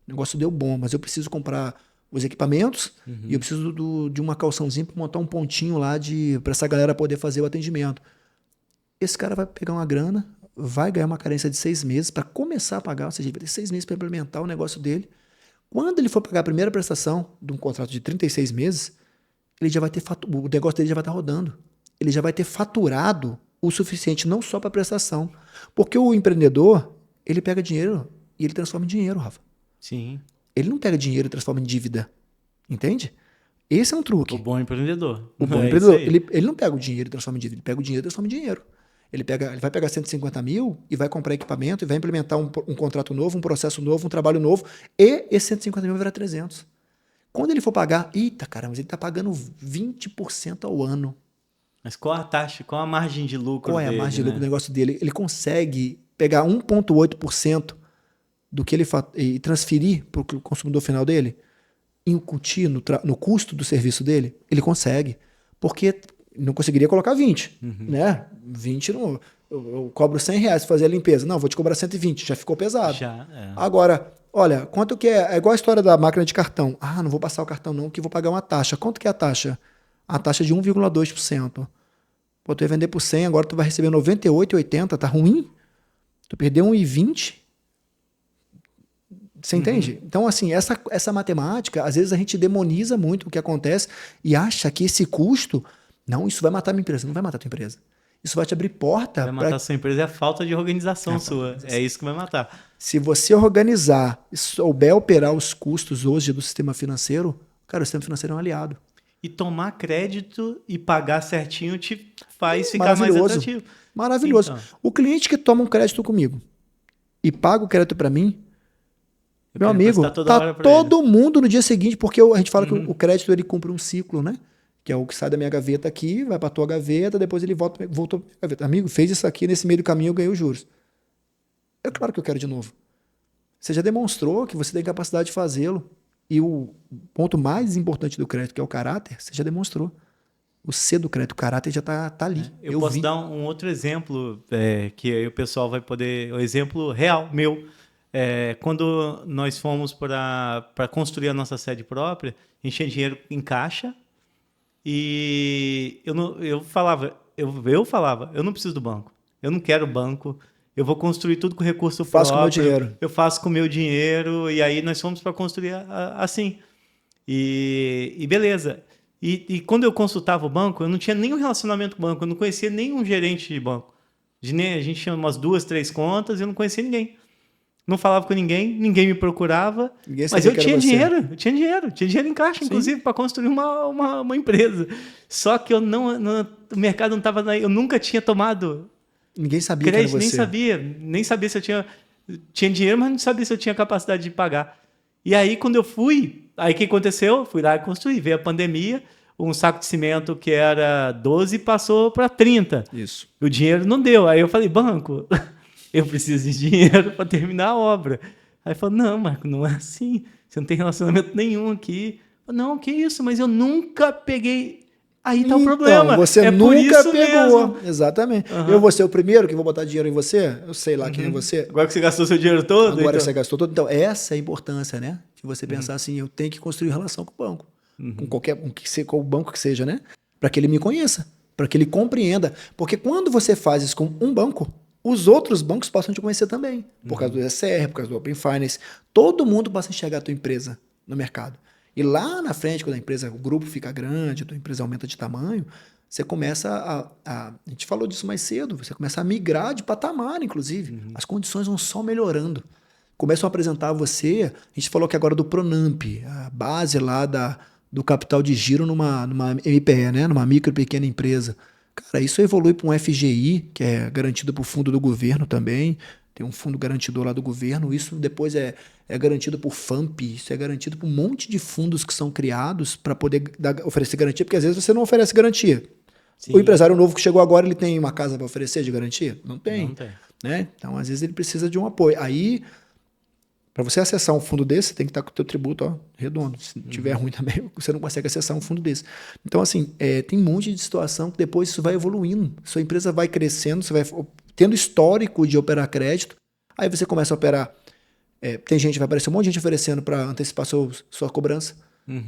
B: O negócio deu bom, mas eu preciso comprar os equipamentos e eu preciso de uma calçãozinha para montar um pontinho lá para essa galera poder fazer o atendimento. Esse cara vai pegar uma grana, vai ganhar uma carência de 6 meses para começar a pagar, ou seja, ele vai ter 6 meses para implementar o negócio dele. Quando ele for pagar a primeira prestação de um contrato de 36 meses, ele já vai ter o negócio dele já vai estar rodando. Ele já vai ter faturado o suficiente não só para prestação. Porque o empreendedor, ele pega dinheiro e ele transforma em dinheiro, Rafa.
A: Sim.
B: Ele não pega dinheiro e transforma em dívida. Entende? Esse é um truque.
A: O bom empreendedor.
B: O bom empreendedor, ele não pega o dinheiro e transforma em dívida. Ele pega o dinheiro e transforma em dinheiro. Ele vai pegar 150 mil e vai comprar equipamento e vai implementar um contrato novo, um processo novo, um trabalho novo. E esse 150 mil vai virar 300. Quando ele for pagar, eita, caramba, ele está pagando 20% ao ano.
A: Mas qual a taxa, qual a margem de lucro
B: dele? Qual é a margem de lucro do negócio dele? Ele consegue pegar 1,8% do que ele e transferir para o consumidor final dele, incutir no custo do serviço dele? Ele consegue. Porque não conseguiria colocar 20, né? 20 não... Eu cobro 100 reais para fazer a limpeza. Não, vou te cobrar 120, já ficou pesado.
A: Já, é. Agora...
B: Olha, quanto que é? É igual a história da máquina de cartão. Ah, não vou passar o cartão não, que vou pagar uma taxa. Quanto que é a taxa? A taxa de 1,2%. Pô, tu ia vender por 100, agora tu vai receber 98,80. Tá ruim? Tu perdeu 1,20. Você entende? Então, assim, essa matemática, às vezes a gente demoniza muito o que acontece e acha que esse custo, não, isso vai matar a minha empresa. Não vai matar a tua empresa. Isso vai te abrir porta.
A: Vai matar a sua empresa é a falta de organização sua. É isso que vai matar.
B: Se você organizar e souber operar os custos hoje do sistema financeiro, cara, o sistema financeiro é um aliado.
A: E tomar crédito e pagar certinho te faz ficar mais atrativo.
B: Maravilhoso. Então. O cliente que toma um crédito comigo e paga o crédito para mim, meu amigo, tá todo mundo no dia seguinte, porque a gente fala que o crédito ele cumpre um ciclo, né? Que é o que sai da minha gaveta aqui, vai para tua gaveta, depois ele voltou para minha gaveta. Amigo, fez isso aqui, nesse meio do caminho eu ganhei os juros. É claro que eu quero de novo. Você já demonstrou que você tem capacidade de fazê-lo. E o ponto mais importante do crédito, que é o caráter, você já demonstrou. O C do crédito, o caráter já tá ali.
A: Eu posso dar um outro exemplo, que aí o pessoal vai poder... O exemplo real, meu. Quando nós fomos para construir a nossa sede própria, a gente tinha dinheiro em caixa. E eu falava, eu não preciso do banco. Eu não quero banco. Eu vou construir tudo com recurso próprio.
B: Faço com o meu dinheiro.
A: Eu faço com o meu dinheiro. E aí nós fomos para construir assim. E beleza. E quando eu consultava o banco, eu não tinha nenhum relacionamento com o banco. Eu não conhecia nenhum gerente de banco. A gente tinha umas 2, 3 contas e eu não conhecia ninguém. Não falava com ninguém me procurava. Mas eu tinha dinheiro. Tinha dinheiro em caixa, inclusive, para construir uma empresa. Só que o mercado não estava... Eu nunca tinha tomado...
B: Ninguém sabia crédito, que era
A: você. Nem sabia se eu tinha dinheiro, mas não sabia se eu tinha capacidade de pagar. E aí, quando eu fui, aí o que aconteceu? Fui lá e construí. Veio a pandemia, um saco de cimento que era 12 passou para 30.
B: Isso.
A: O dinheiro não deu. Aí eu falei, banco, eu preciso de dinheiro para terminar a obra. Aí falou, não, Marco, não é assim. Você não tem relacionamento nenhum aqui. Não, que isso? Mas eu nunca peguei... Aí tá o problema.
B: Você nunca pegou. Mesmo. Exatamente. Eu vou ser o primeiro que vou botar dinheiro em você? Eu sei lá quem é você.
A: Agora que você gastou seu dinheiro todo?
B: Agora que você gastou todo. Então, essa é a importância, né? De você pensar assim, eu tenho que construir relação com o banco. Com o banco que seja, né? Para que ele me conheça. Para que ele compreenda. Porque quando você faz isso com um banco, os outros bancos passam a te conhecer também. Por causa do SCR, por causa do Open Finance. Todo mundo passa a enxergar a tua empresa no mercado. E lá na frente, quando o grupo fica grande, a tua empresa aumenta de tamanho, você começa a gente falou disso mais cedo, você começa a migrar de patamar, inclusive. As condições vão só melhorando. Começam a apresentar a você, a gente falou aqui agora do Pronamp, a base lá do capital de giro numa MPE, né? Numa micro e pequena empresa. Cara, isso evolui para um FGI, que é garantido por fundo do governo também. Tem um fundo garantidor lá do governo, isso depois é garantido por FAMP, isso é garantido por um monte de fundos que são criados para poder oferecer garantia, porque às vezes você não oferece garantia. Sim. O empresário novo que chegou agora, ele tem uma casa para oferecer de garantia? Não tem. né? Então, às vezes, ele precisa de um apoio. Aí, para você acessar um fundo desse, você tem que estar com o teu tributo redondo. Se tiver ruim também, você não consegue acessar um fundo desse. Então, assim, tem um monte de situação que depois isso vai evoluindo. Sua empresa vai crescendo, você vai tendo histórico de operar crédito. Aí você começa a operar. Tem gente, vai aparecer um monte de gente oferecendo para antecipar sua cobrança.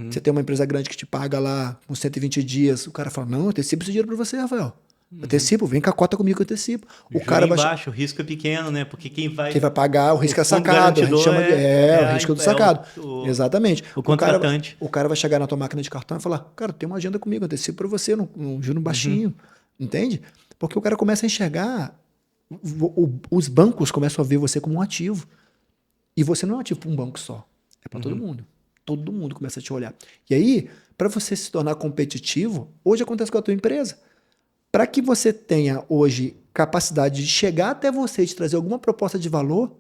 B: Você tem uma empresa grande que te paga lá com 120 dias. O cara fala, não, eu antecipo esse dinheiro para você, Rafael. Antecipo, vem com a cota comigo que eu antecipo.
A: O cara vai baixo, o risco é pequeno, né? Porque quem vai
B: pagar, o risco é sacado. A gente chama o risco do sacado. Exatamente.
A: O contratante.
B: O cara vai chegar na tua máquina de cartão e falar, cara, tem uma agenda comigo, antecipo para você, num juro baixinho. Entende? Porque o cara começa a enxergar, os bancos começam a ver você como um ativo. E você não é um ativo para um banco só. É para todo mundo. Todo mundo começa a te olhar. E aí, para você se tornar competitivo, hoje acontece com a tua empresa. Para que você tenha hoje capacidade de chegar até você e te trazer alguma proposta de valor,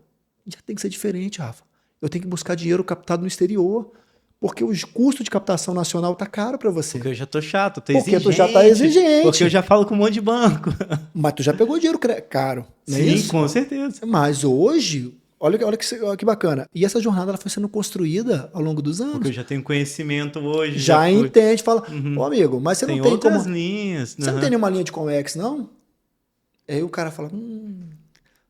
B: já tem que ser diferente, Rafa. Eu tenho que buscar dinheiro captado no exterior, porque o custo de captação nacional tá caro para você.
A: Porque eu já tô chato, tô
B: exigente.
A: Porque
B: tu já tá exigente.
A: Porque eu já falo com um monte de banco.
B: Mas tu já pegou dinheiro caro, não é
A: Sim,
B: isso?
A: Com certeza.
B: Olha que bacana. E essa jornada ela foi sendo construída ao longo dos anos.
A: Porque eu já tenho conhecimento hoje.
B: Já entende, fala, ô amigo, mas você não tem
A: outras
B: como...
A: linhas.
B: Você não tem nenhuma linha de Comex, não? Aí o cara fala,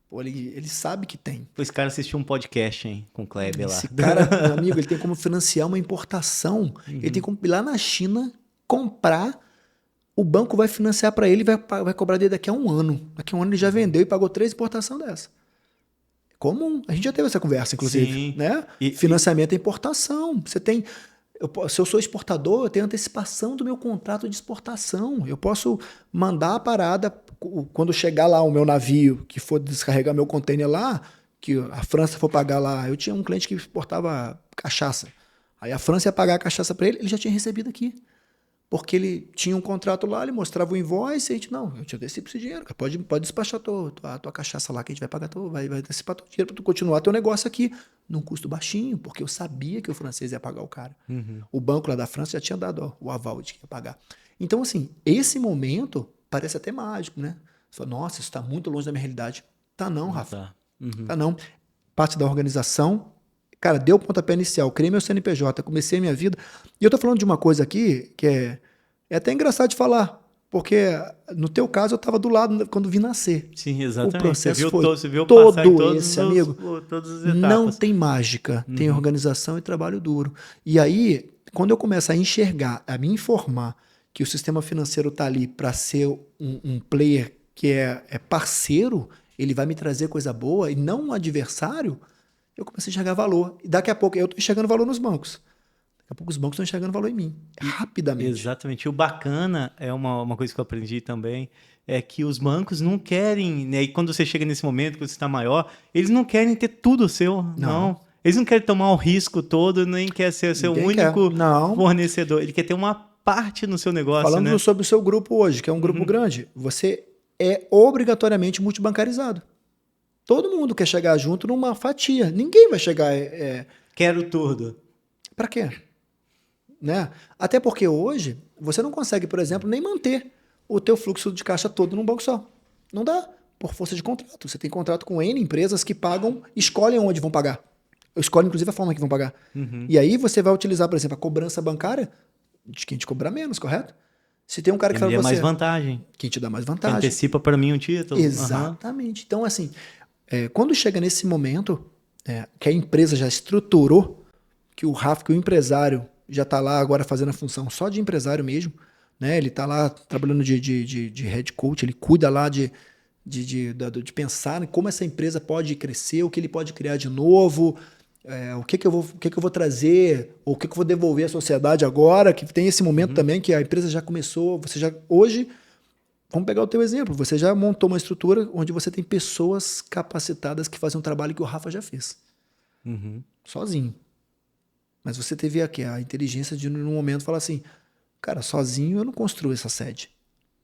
B: pô, ele sabe que tem.
A: Esse cara assistiu um podcast, hein, com o Kleber lá.
B: Esse cara, meu amigo, ele tem como financiar uma importação. Ele tem como ir lá na China, comprar, o banco vai financiar para ele e vai cobrar dele daqui a um ano. Daqui a um ano ele já vendeu e pagou 3 importações dessa. Comum. A gente já teve essa conversa, inclusive. Sim. Né? Financiamento é importação. Você tem... Se eu sou exportador, eu tenho antecipação do meu contrato de exportação. Eu posso mandar a parada, quando chegar lá o meu navio, que for descarregar meu container lá, que a França for pagar lá. Eu tinha um cliente que exportava cachaça. Aí a França ia pagar a cachaça para ele, ele já tinha recebido aqui. Porque ele tinha um contrato lá, ele mostrava o invoice, e a gente, não, eu te antecipo esse dinheiro, pode despachar a tua cachaça lá, que a gente vai pagar, vai antecipar teu dinheiro para tu continuar teu negócio aqui, num custo baixinho, porque eu sabia que o francês ia pagar o cara. O banco lá da França já tinha dado o aval de que ia pagar. Então, assim, esse momento parece até mágico, né? Você fala, nossa, isso está muito longe da minha realidade. Tá não, Rafa. Tá não. Parte da organização, cara, deu o pontapé inicial, criei meu CNPJ, comecei a minha vida. E eu tô falando de uma coisa aqui que é até engraçado de falar, porque no teu caso eu estava do lado quando vi nascer.
A: Sim, exatamente.
B: O processo
A: você viu
B: todo
A: todos
B: esse, amigo.
A: Todas as etapas.
B: Não tem mágica, tem organização e trabalho duro. E aí, quando eu começo a enxergar, a me informar que o sistema financeiro está ali para ser um player que é parceiro, ele vai me trazer coisa boa e não um adversário, eu comecei a enxergar valor. E daqui a pouco eu estou enxergando valor nos bancos. Daqui a pouco os bancos estão enxergando valor em mim, rapidamente.
A: Exatamente. E o bacana, é uma coisa que eu aprendi também, é que os bancos não querem, né? E quando você chega nesse momento, quando você está maior, eles não querem ter tudo seu, não. Eles não querem tomar o risco todo, nem quer ser seu único fornecedor. Ele quer ter uma parte no seu negócio,
B: Falando
A: né?
B: sobre o seu grupo hoje, que é um grupo grande, você é obrigatoriamente multibancarizaado. Todo mundo quer chegar junto numa fatia. Ninguém vai chegar...
A: Quero tudo.
B: Para quê? Né? Até porque hoje você não consegue, por exemplo, nem manter o teu fluxo de caixa todo num banco só. Não dá, por força de contrato. Você tem contrato com N empresas que pagam, escolhem onde vão pagar. Escolhem, inclusive, a forma que vão pagar. E aí você vai utilizar, por exemplo, a cobrança bancária de quem te cobrar menos, correto? Se tem um cara que fala pra você...
A: mais vantagem.
B: Quem te dá mais vantagem.
A: Quem antecipa para mim um título.
B: Exatamente. Então, assim, quando chega nesse momento que a empresa já estruturou, que o Rafa, que o empresário já está lá agora fazendo a função só de empresário mesmo, né? Ele está lá trabalhando de head coach, ele cuida lá de pensar em como essa empresa pode crescer, o que ele pode criar de novo, o que eu vou trazer, ou o que eu vou devolver à sociedade agora, que tem esse momento também que a empresa já começou, hoje, vamos pegar o teu exemplo, você já montou uma estrutura onde você tem pessoas capacitadas que fazem um trabalho que o Rafa já fez, sozinho. Mas você teve aqui a inteligência de, num momento, falar assim, cara, sozinho eu não construo essa sede.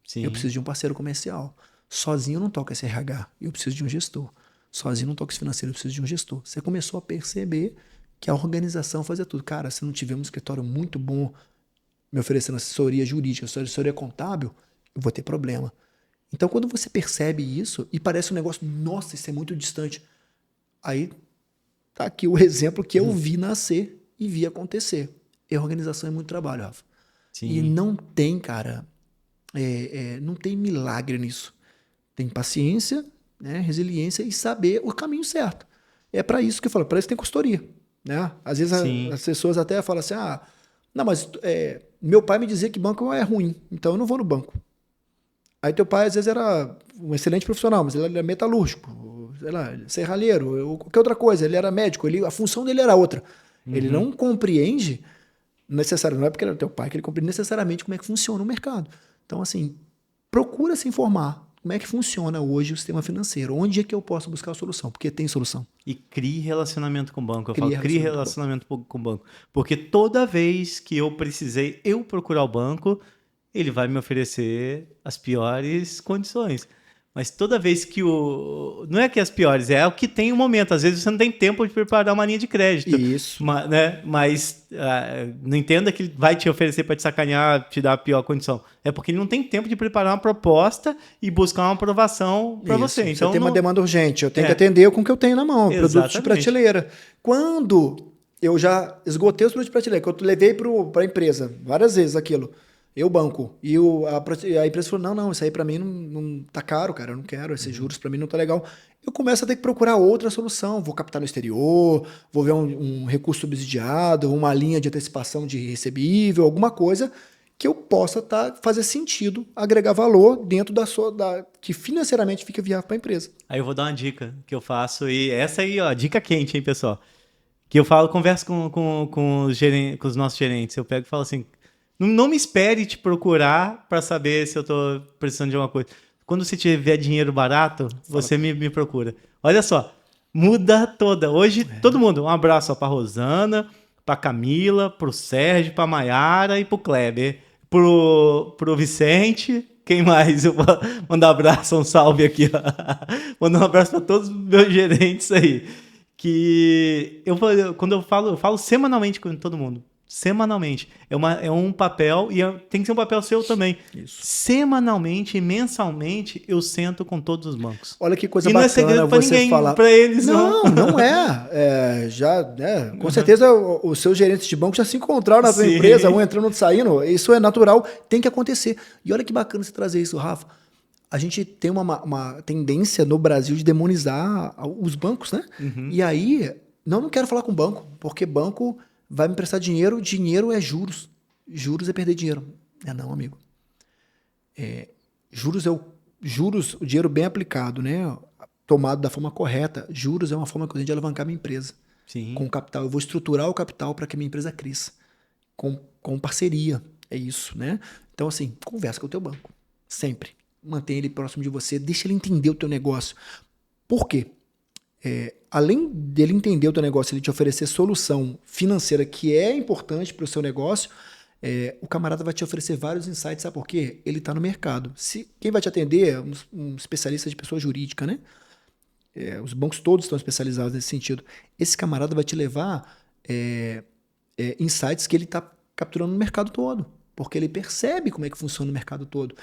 B: Sim. Eu preciso de um parceiro comercial. Sozinho eu não toco esse RH. Eu preciso de um gestor. Sozinho eu não toco esse financeiro. Eu preciso de um gestor. Você começou a perceber que a organização fazia tudo. Cara, se não tiver um escritório muito bom me oferecendo assessoria jurídica, assessoria contábil, eu vou ter problema. Então, quando você percebe isso e parece um negócio, nossa, isso é muito distante. Aí tá aqui o exemplo que eu vi nascer e vi acontecer. E a organização é muito trabalho, Rafa. E
A: Sim.
B: não tem, cara, não tem milagre nisso. Tem paciência, né, resiliência e saber o caminho certo. É para isso que eu falo, para isso tem consultoria. Né? Às vezes
A: Sim.
B: as pessoas até falam assim, não, mas meu pai me dizia que banco é ruim, então eu não vou no banco. Aí teu pai às vezes era um excelente profissional, mas ele era metalúrgico, sei lá, serralheiro, ou qualquer outra coisa, ele era médico, a função dele era outra. Ele não compreende não é porque ele é teu pai que ele compreende necessariamente como é que funciona o mercado. Então, assim, procura se informar como é que funciona hoje o sistema financeiro, onde é que eu posso buscar a solução, porque tem solução.
A: E crie relacionamento com o banco.
B: Crie
A: Relacionamento com o banco. Porque toda vez que eu precisei procurar o banco, ele vai me oferecer as piores condições. Mas toda vez que não é que as piores, é o que tem o momento. Às vezes você não tem tempo de preparar uma linha de crédito.
B: Isso.
A: Né? Mas não entenda que ele vai te oferecer para te sacanear, te dar a pior condição. É porque ele não tem tempo de preparar uma proposta e buscar uma aprovação para você. Então,
B: você tem uma demanda urgente, eu tenho que atender com o que eu tenho na mão, produtos de prateleira. Quando eu já esgotei os produtos de prateleira, que eu levei para a empresa várias vezes aquilo, eu banco. E a empresa falou, não, isso aí para mim não tá caro, cara, eu não quero, esses juros para mim não tá legal. Eu começo a ter que procurar outra solução, vou captar no exterior, vou ver um recurso subsidiado, uma linha de antecipação de recebível, alguma coisa que eu possa fazer sentido, agregar valor dentro que financeiramente fica viável para a empresa.
A: Aí eu vou dar uma dica que eu faço, e essa aí, ó, dica quente, hein, pessoal? Que eu converso com os nossos gerentes, eu pego e falo assim, não me espere te procurar para saber se eu tô precisando de alguma coisa. Quando você tiver dinheiro barato, você me procura. Olha só, muda toda. Hoje, todo mundo, um abraço para Rosana, para Camila, pro Sérgio, para Maiara e pro Kleber. Pro Vicente, quem mais? Eu vou mandar um abraço, um salve aqui. Mandar um abraço para todos os meus gerentes aí. Que quando eu falo semanalmente com todo mundo. Semanalmente. É um papel, e tem que ser um papel seu também.
B: Isso.
A: Semanalmente e mensalmente, eu sento com todos os bancos.
B: Olha que coisa
A: bacana.
B: E não é segredo
A: pra ninguém,
B: falar.
A: Pra eles, não.
B: Não é. Com certeza os seus gerentes de banco já se encontraram na tua empresa, um entrando, outro saindo. Isso é natural, tem que acontecer. E olha que bacana você trazer isso, Rafa. A gente tem uma tendência no Brasil de demonizar os bancos, né? E aí, não quero falar com banco, porque banco vai me prestar dinheiro, dinheiro é juros. Juros é perder dinheiro. Não, amigo. Juros, o dinheiro bem aplicado, né? Tomado da forma correta. Juros é uma forma que eu tenho de alavancar minha empresa.
A: Sim.
B: Com capital. Eu vou estruturar o capital para que a minha empresa cresça. Com parceria. É isso, né? Então, assim, conversa com o teu banco. Sempre. Mantenha ele próximo de você. Deixa ele entender o teu negócio. Por quê? Além dele entender o teu negócio, ele te oferecer solução financeira que é importante para o seu negócio, o camarada vai te oferecer vários insights, sabe por quê? Ele está no mercado. Quem vai te atender é um especialista de pessoa jurídica, né? Os bancos todos estão especializados nesse sentido. Esse camarada vai te levar insights que ele está capturando no mercado todo, porque ele percebe como é que funciona o mercado todo.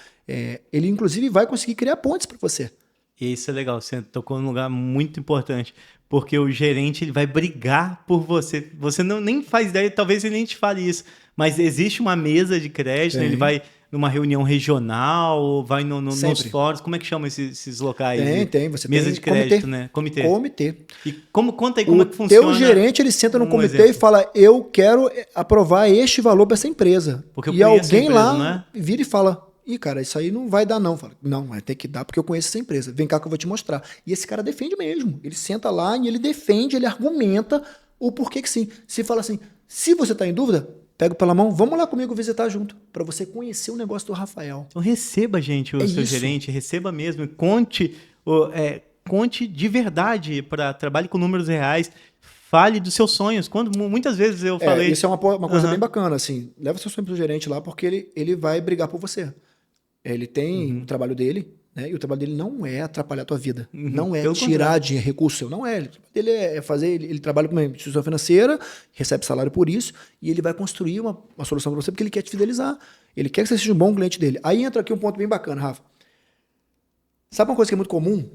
B: Ele, inclusive, vai conseguir criar pontes para você.
A: E isso é legal, você tocou num lugar muito importante, porque o gerente ele vai brigar por você. Você nem faz ideia, talvez ele nem te fale isso, mas existe uma mesa de crédito, né? Ele vai numa reunião regional, vai nos fóruns, como é que chama esses locais?
B: Tem, você
A: mesa
B: tem
A: de crédito, né? Comitê. E conta aí como é que funciona.
B: O teu gerente, ele senta no comitê e fala, eu quero aprovar este valor para essa empresa.
A: Porque
B: e alguém
A: empresa,
B: lá vira e fala, cara, isso aí não vai dar não. Fala, não, vai ter que dar porque eu conheço essa empresa. Vem cá que eu vou te mostrar. E esse cara defende mesmo. Ele senta lá e ele defende, ele argumenta o porquê que sim. Se fala assim, se você está em dúvida, pega pela mão, vamos lá comigo visitar junto, para você conhecer o negócio do Rafael.
A: Então receba, gente, o seu gerente, receba mesmo, conte de verdade, trabalhe com números reais, fale dos seus sonhos. Muitas vezes eu falei...
B: Isso é uma coisa bem bacana, assim, leva seu sonho pro gerente lá, porque ele vai brigar por você. Ele tem o trabalho dele, né? E o trabalho dele não é atrapalhar a tua vida. Não é tirar de recurso seu. Não é. Ele é fazer... Ele trabalha com uma instituição financeira, recebe salário por isso, e ele vai construir uma solução para você porque ele quer te fidelizar. Ele quer que você seja um bom cliente dele. Aí entra aqui um ponto bem bacana, Rafa. Sabe uma coisa que é muito comum?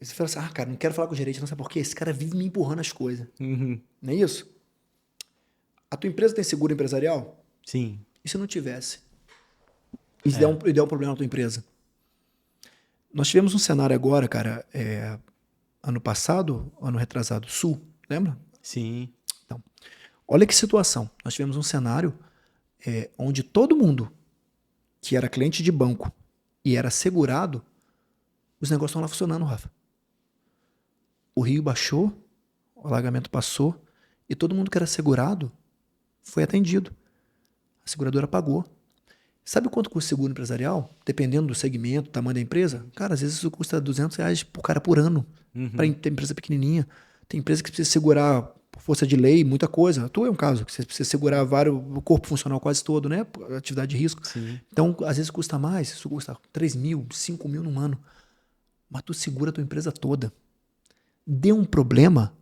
B: Você fala assim, cara, não quero falar com o gerente, não sabe por quê? Esse cara vive me empurrando as coisas.
A: Uhum.
B: Não é isso? A tua empresa tem seguro empresarial?
A: Sim.
B: E se não tivesse? E se der um problema na tua empresa? Nós tivemos um cenário agora, cara, ano passado, ano retrasado, Sul, lembra?
A: Sim.
B: Então, olha que situação. Nós tivemos um cenário onde todo mundo que era cliente de banco e era segurado, os negócios estão lá funcionando, Rafa. O rio baixou, o alagamento passou e todo mundo que era segurado foi atendido. A seguradora pagou. Sabe quanto custa o seguro empresarial? Dependendo do segmento, tamanho da empresa. Cara, às vezes isso custa R$200 por cara por ano. Para ter empresa pequenininha. Tem empresa que precisa segurar, por força de lei, muita coisa. A tua é um caso, que você precisa segurar o corpo funcional quase todo, né? Atividade de risco.
A: Sim.
B: Então, às vezes custa mais. Isso custa 3 mil, 5 mil num ano. Mas tu segura a tua empresa toda. Deu um problema,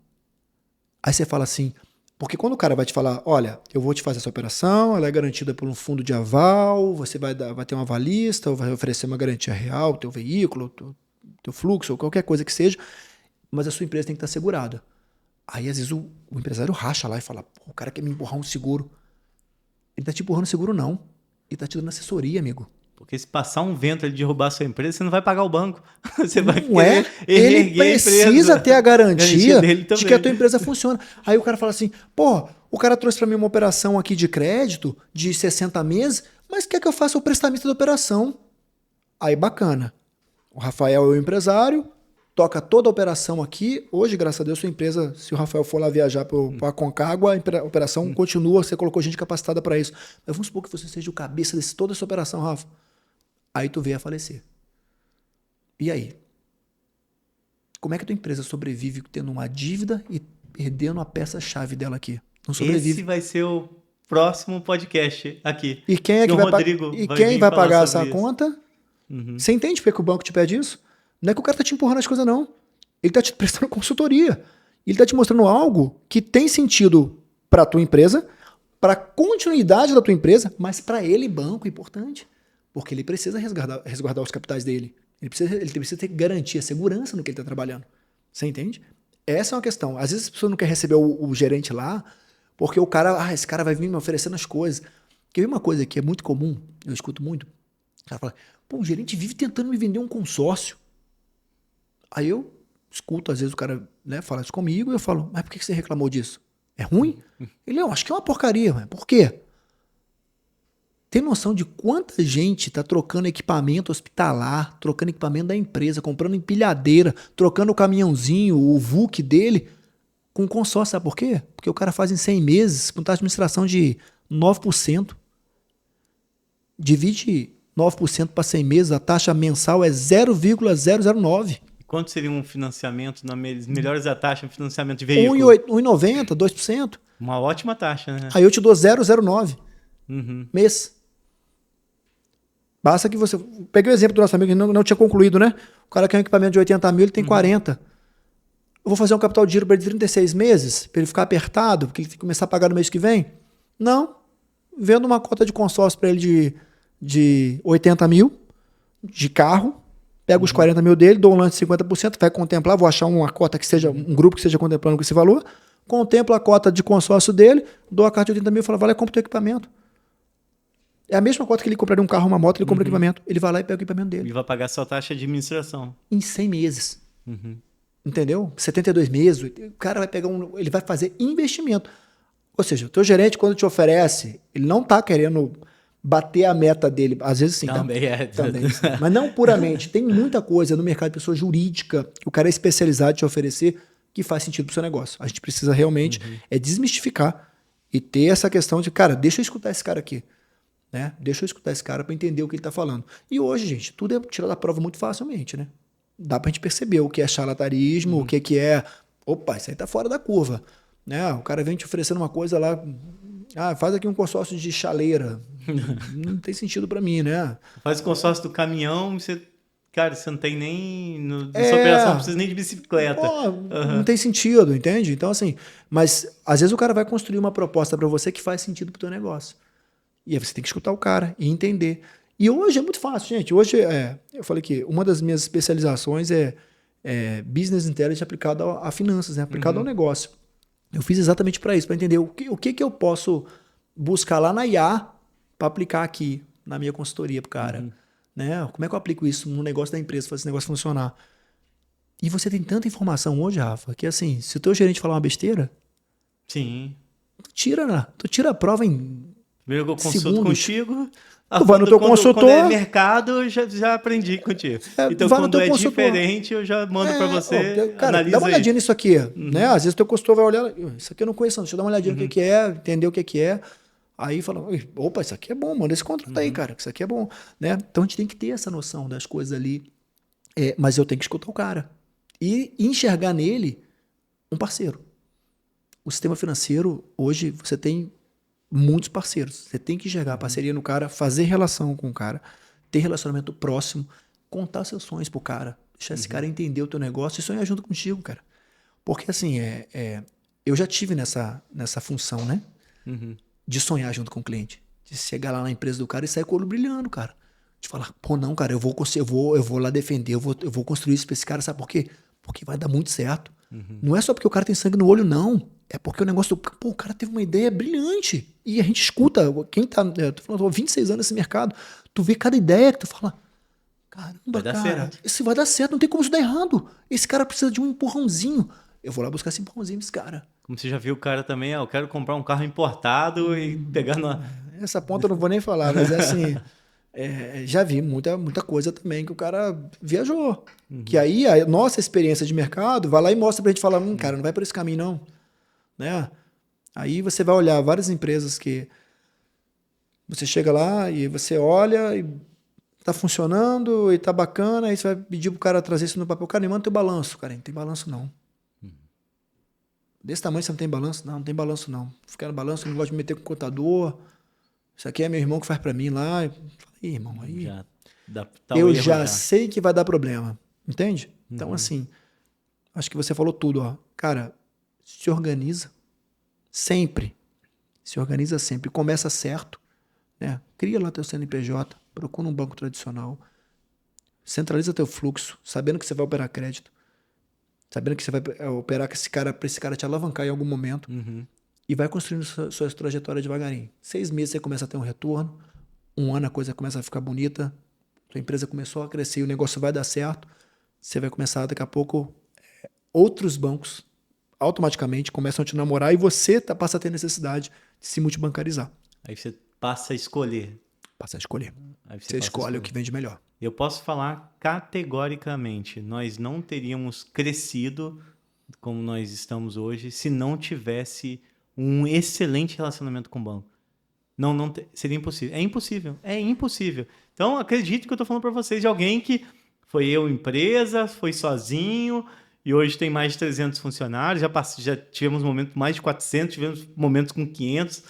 B: aí você fala assim, porque quando o cara vai te falar, olha, eu vou te fazer essa operação, ela é garantida por um fundo de aval, você vai ter um avalista, ou vai oferecer uma garantia real, teu veículo, teu fluxo, ou qualquer coisa que seja, mas a sua empresa tem que estar segurada. Aí às vezes o empresário racha lá e fala, o cara quer me empurrar um seguro. Ele tá te empurrando seguro não, ele tá te dando assessoria, amigo.
A: Porque se passar um vento e ele derrubar a sua empresa, você não vai pagar o banco. Você vai
B: Não é? Ele precisa ter a garantia de que a tua empresa funciona. Aí o cara fala assim, pô, o cara trouxe para mim uma operação aqui de crédito de 60 meses, mas quer que eu faça o prestamento da operação. Aí bacana. O Rafael é o empresário, toca toda a operação aqui. Hoje, graças a Deus, sua empresa, se o Rafael for lá viajar para a Concagua, a operação continua, você colocou gente capacitada para isso. Mas vamos supor que você seja o cabeça de toda essa operação, Rafa. Aí tu veio a falecer. E aí? Como é que a tua empresa sobrevive tendo uma dívida e perdendo a peça-chave dela aqui? Não sobrevive.
A: Esse vai ser o próximo podcast aqui.
B: E quem é que vai pagar essa conta?
A: Uhum.
B: Você entende por que o banco te pede isso? Não é que o cara tá te empurrando as coisas, não. Ele tá te prestando consultoria. Ele tá te mostrando algo que tem sentido para a tua empresa, para a continuidade da tua empresa, mas para ele, banco, é importante. Porque ele precisa resguardar os capitais dele. Ele precisa ter garantia, segurança no que ele está trabalhando. Você entende? Essa é uma questão. Às vezes a pessoa não quer receber o gerente lá, porque o cara, esse cara vai vir me oferecendo as coisas. Quer ver uma coisa que é muito comum, eu escuto muito? O cara fala, pô, o gerente vive tentando me vender um consórcio. Aí eu escuto, às vezes o cara fala isso comigo, e eu falo, mas por que você reclamou disso? É ruim? Ele, eu acho que é uma porcaria. Mas por quê? Tem noção de quanta gente está trocando equipamento hospitalar, trocando equipamento da empresa, comprando empilhadeira, trocando o caminhãozinho, o VUC dele, com consórcio, sabe por quê? Porque o cara faz em 100 meses, com taxa de administração de 9%. Divide 9% para 100 meses, a taxa mensal é 0,009.
A: Quanto seria um financiamento, nas melhores da taxa, um financiamento de veículo?
B: 1,90, 2%.
A: Uma ótima taxa, né?
B: Aí eu te dou 0,09 mês. Basta que você... Peguei o exemplo do nosso amigo que não tinha concluído, né? O cara quer um equipamento de 80 mil, ele tem 40. Eu vou fazer um capital de giro para ele de 36 meses, para ele ficar apertado, porque ele tem que começar a pagar no mês que vem? Não. Vendo uma cota de consórcio para ele de 80 mil, de carro, pego os 40 mil dele, dou um lance de 50%, vai contemplar, vou achar uma cota que seja, um grupo que esteja contemplando com esse valor, contemplo a cota de consórcio dele, dou a carta de 80 mil e falo, vai lá e compra o teu equipamento. É a mesma cota que ele compraria um carro, uma moto, ele compra o equipamento. Ele vai lá e pega o equipamento dele.
A: E vai pagar sua taxa de administração.
B: Em 100 meses. Entendeu? 72 meses. O cara vai pegar ele vai fazer investimento. Ou seja, o teu gerente, quando te oferece, ele não está querendo bater a meta dele. Às vezes sim.
A: Também
B: Também. Mas não puramente. Tem muita coisa no mercado de pessoa jurídica que o cara é especializado em te oferecer que faz sentido pro seu negócio. A gente precisa realmente desmistificar e ter essa questão de, cara, deixa eu escutar esse cara aqui. Né? Deixa eu escutar esse cara para entender o que ele está falando. E hoje, gente, tudo é tirado da prova muito facilmente, né? Dá pra gente perceber o que é charlatanismo, o que é... Opa, isso aí tá fora da curva. Né? O cara vem te oferecendo uma coisa lá... faz aqui um consórcio de chaleira. Não tem sentido para mim, né?
A: Faz o consórcio do caminhão, você... Cara, você não tem nem... Nessa operação não precisa nem de bicicleta.
B: Não tem sentido, entende? Então, assim... Mas, às vezes, o cara vai construir uma proposta para você que faz sentido pro teu negócio. E aí você tem que escutar o cara e entender. E hoje é muito fácil, gente. Hoje, eu falei que uma das minhas especializações é Business Intelligence aplicado a finanças, né? Aplicado ao negócio. Eu fiz exatamente para isso, para entender o que eu posso buscar lá na IA para aplicar aqui na minha consultoria pro cara. Né? Como é que eu aplico isso no negócio da empresa, fazer esse negócio funcionar? E você tem tanta informação hoje, Rafa, que assim, se o teu gerente falar uma besteira,
A: Sim.
B: tu tira a prova em
A: Primeiro eu consulto
B: segundos.
A: contigo.
B: Tu vai no teu consultor.
A: Quando é mercado, eu já aprendi contigo. Então,
B: vai no
A: quando
B: teu
A: é
B: consultor.
A: diferente, eu já mando para você.
B: Cara, dá uma olhadinha nisso aqui. Né? Às vezes o teu consultor vai olhar, isso aqui eu não conheço, não. Deixa eu dar uma olhadinha no que é, entender o que é. Aí fala, opa, isso aqui é bom, manda esse contrato aí, cara, que isso aqui é bom. Né? Então a gente tem que ter essa noção das coisas ali. Mas eu tenho que escutar o cara. E enxergar nele um parceiro. O sistema financeiro, hoje, você tem muitos parceiros. Você tem que enxergar a parceria no cara, fazer relação com o cara, ter relacionamento próximo, contar seus sonhos pro cara, deixar esse cara entender o teu negócio e sonhar junto contigo, cara. Porque assim, eu já tive nessa função, né? De sonhar junto com o cliente. De chegar lá na empresa do cara e sair com o olho brilhando, cara. De falar, pô, não, cara, eu vou lá defender, eu vou construir isso pra esse cara, sabe por quê? Porque vai dar muito certo. Não é só porque o cara tem sangue no olho, não. É porque o negócio o cara teve uma ideia brilhante. E a gente escuta, quem tá, tô falando, tô há 26 anos nesse mercado, tu vê cada ideia que tu fala, caramba, cara, isso vai dar certo, não tem como isso dar errado. Esse cara precisa de um empurrãozinho. Eu vou lá buscar esse empurrãozinho desse cara.
A: Como você já viu o cara também, eu quero comprar um carro importado e pegar na...
B: Essa ponta eu não vou nem falar, mas é assim... já vi muita coisa também que o cara viajou. Que aí a nossa experiência de mercado vai lá e mostra pra gente falar, cara, não vai por esse caminho não. Né? Aí você vai olhar várias empresas que você chega lá e você olha e tá funcionando e tá bacana, aí você vai pedir pro cara trazer isso no papel. Cara, me manda teu balanço. Cara, não tem balanço não. Desse tamanho você não tem balanço? Não tem balanço não. Ficar no balanço, eu não gosto de me meter com o contador. Isso aqui é meu irmão que faz pra mim lá. Eu falei, irmão, aí eu já sei que vai dar problema. Entende? Então, assim, acho que você falou tudo, ó. Cara, se organiza sempre. Se organiza sempre. Começa certo. Né? Cria lá teu CNPJ. Procura um banco tradicional. Centraliza teu fluxo. Sabendo que você vai operar crédito. Sabendo que você vai operar com esse cara, para esse cara te alavancar em algum momento. E vai construindo sua trajetória devagarinho. 6 meses você começa a ter um retorno. 1 ano a coisa começa a ficar bonita. Sua empresa começou a crescer e o negócio vai dar certo. Você vai começar, daqui a pouco, outros bancos automaticamente começam a te namorar e você passa a ter necessidade de se multibancarizar.
A: Aí você passa a escolher.
B: Passa a escolher. Aí você escolhe o que vende melhor.
A: Eu posso falar categoricamente, nós não teríamos crescido como nós estamos hoje se não tivesse um excelente relacionamento com o banco. Seria impossível. É impossível. Então, acredite que eu estou falando para vocês de alguém que foi empresa, foi sozinho e hoje tem mais de 300 funcionários, já tivemos momentos mais de 400, tivemos momentos com 500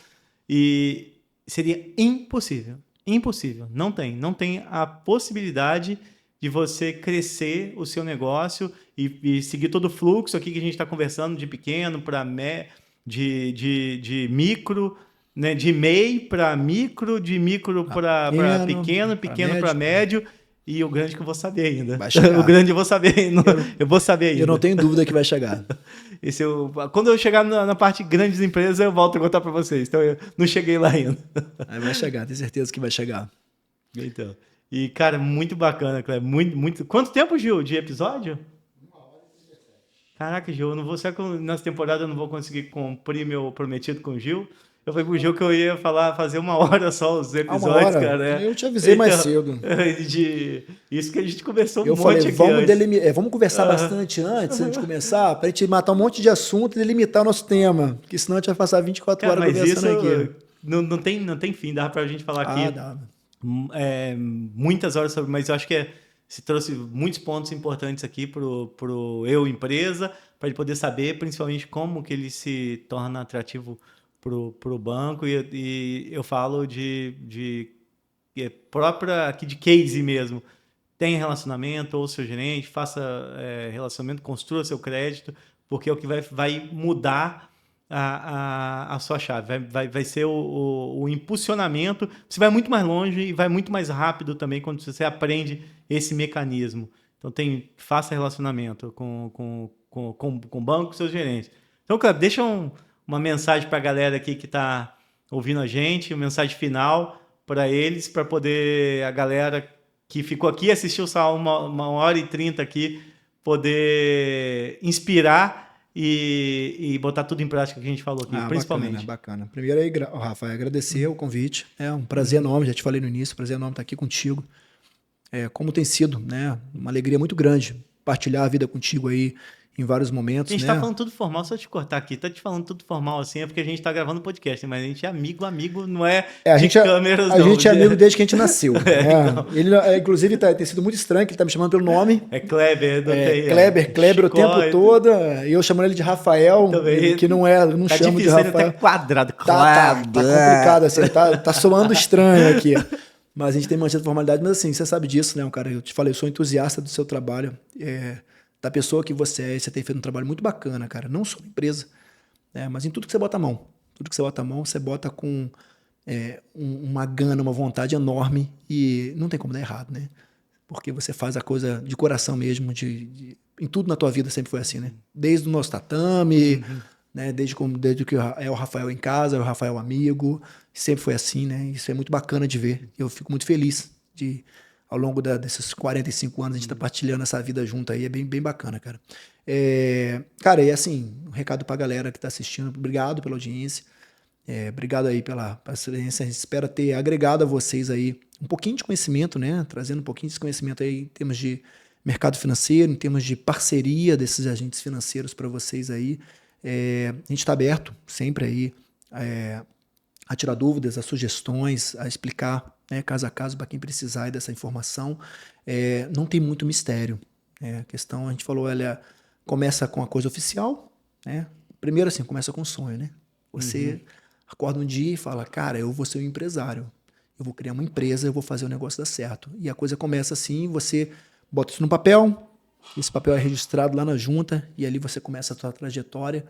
A: e seria impossível. Impossível. Não tem a possibilidade de você crescer o seu negócio e seguir todo o fluxo aqui que a gente está conversando de pequeno para de micro, né, de MEI para micro, de micro para pequeno para médio e o grande que eu vou saber ainda.
B: Vai chegar.
A: O grande eu vou saber, eu vou saber ainda.
B: Eu não tenho dúvida que vai chegar.
A: Quando eu chegar na parte grande das empresas, eu volto a contar para vocês. Então, eu não cheguei lá ainda.
B: Aí vai chegar, tenho certeza que vai chegar.
A: Então, e cara, muito bacana, Cleber. Muito. Quanto tempo, Gil, de episódio? 1h17. Caraca, Gil, será que nessa temporada eu não vou conseguir cumprir meu prometido com o Gil? Eu falei pro Gil que eu ia fazer 1 hora só os episódios, cara.
B: Eu te avisei mais cedo.
A: Isso que a gente conversou
B: eu falei, vamos conversar bastante antes de começar, pra gente matar um monte de assunto e delimitar o nosso tema. Porque senão a gente vai passar 24 horas conversando aqui.
A: Não tem fim, dá pra gente falar aqui.
B: Dá.
A: Muitas horas sobre, mas eu acho que se trouxe muitos pontos importantes aqui pro eu empresa, para ele poder saber principalmente como que ele se torna atrativo pro banco e eu falo de própria aqui de case mesmo. Tenha relacionamento ou seu gerente, faça relacionamento, construa seu crédito, porque é o que vai mudar a sua chave, vai ser o impulsionamento. Você vai muito mais longe e vai muito mais rápido também quando você aprende esse mecanismo. Então, faça relacionamento com o banco, com seus gerentes. Então, cara, deixa uma mensagem para a galera aqui que está ouvindo a gente, uma mensagem final para eles, para poder a galera que ficou aqui, assistiu só 1h30 aqui, poder inspirar e botar tudo em prática que a gente falou aqui, principalmente.
B: Bacana. Primeiro aí, Rafa, agradecer o convite. É um prazer enorme, já te falei no início, prazer enorme estar aqui contigo. Como tem sido, né? Uma alegria muito grande partilhar a vida contigo aí em vários momentos.
A: A gente
B: né?
A: tá falando tudo formal, só te cortar aqui. Tá te falando tudo formal assim, é porque a gente tá gravando podcast, mas a gente é amigo, não é de câmeras,
B: A gente é amigo desde que a gente nasceu.
A: Então.
B: Ele, inclusive, tem sido muito estranho que ele tá me chamando pelo nome.
A: É Kleber,
B: Kleber o tempo todo. E eu chamando ele de Rafael, que não
A: tá
B: chamo de
A: Rafael.
B: Tá
A: quadrado.
B: Tá complicado, assim, tá soando estranho aqui. Mas a gente tem mantido a formalidade, mas assim, você sabe disso, né, cara? Eu te falei, eu sou entusiasta do seu trabalho, da pessoa que você é, você tem feito um trabalho muito bacana, cara. Não só na empresa, né, mas em tudo que você bota a mão. Tudo que você bota a mão, você bota com uma gana, uma vontade enorme e não tem como dar errado, né? Porque você faz a coisa de coração mesmo, em tudo na tua vida sempre foi assim, né? Desde o nosso tatame, né? Desde que é o Rafael em casa, é o Rafael amigo, sempre foi assim, né? Isso é muito bacana de ver. Eu fico muito feliz de, ao longo desses 45 anos, a gente tá partilhando essa vida junto aí, é bem, bem bacana, cara. Cara, e assim, um recado pra galera que tá assistindo, obrigado pela audiência, obrigado aí pela excelência, a gente espera ter agregado a vocês aí um pouquinho de conhecimento, né? Trazendo um pouquinho de conhecimento aí em termos de mercado financeiro, em termos de parceria desses agentes financeiros para vocês aí. A gente está aberto sempre aí a tirar dúvidas, a sugestões, a explicar, né, caso a caso para quem precisar dessa informação. Não tem muito mistério. A questão, a gente falou, ela começa com a coisa oficial, né? Primeiro assim, começa com o sonho, né? Você acorda um dia e fala, cara, eu vou ser um empresário, eu vou criar uma empresa, eu vou fazer o negócio dar certo. E a coisa começa assim, você bota isso no papel, esse papel é registrado lá na junta e ali você começa a sua trajetória,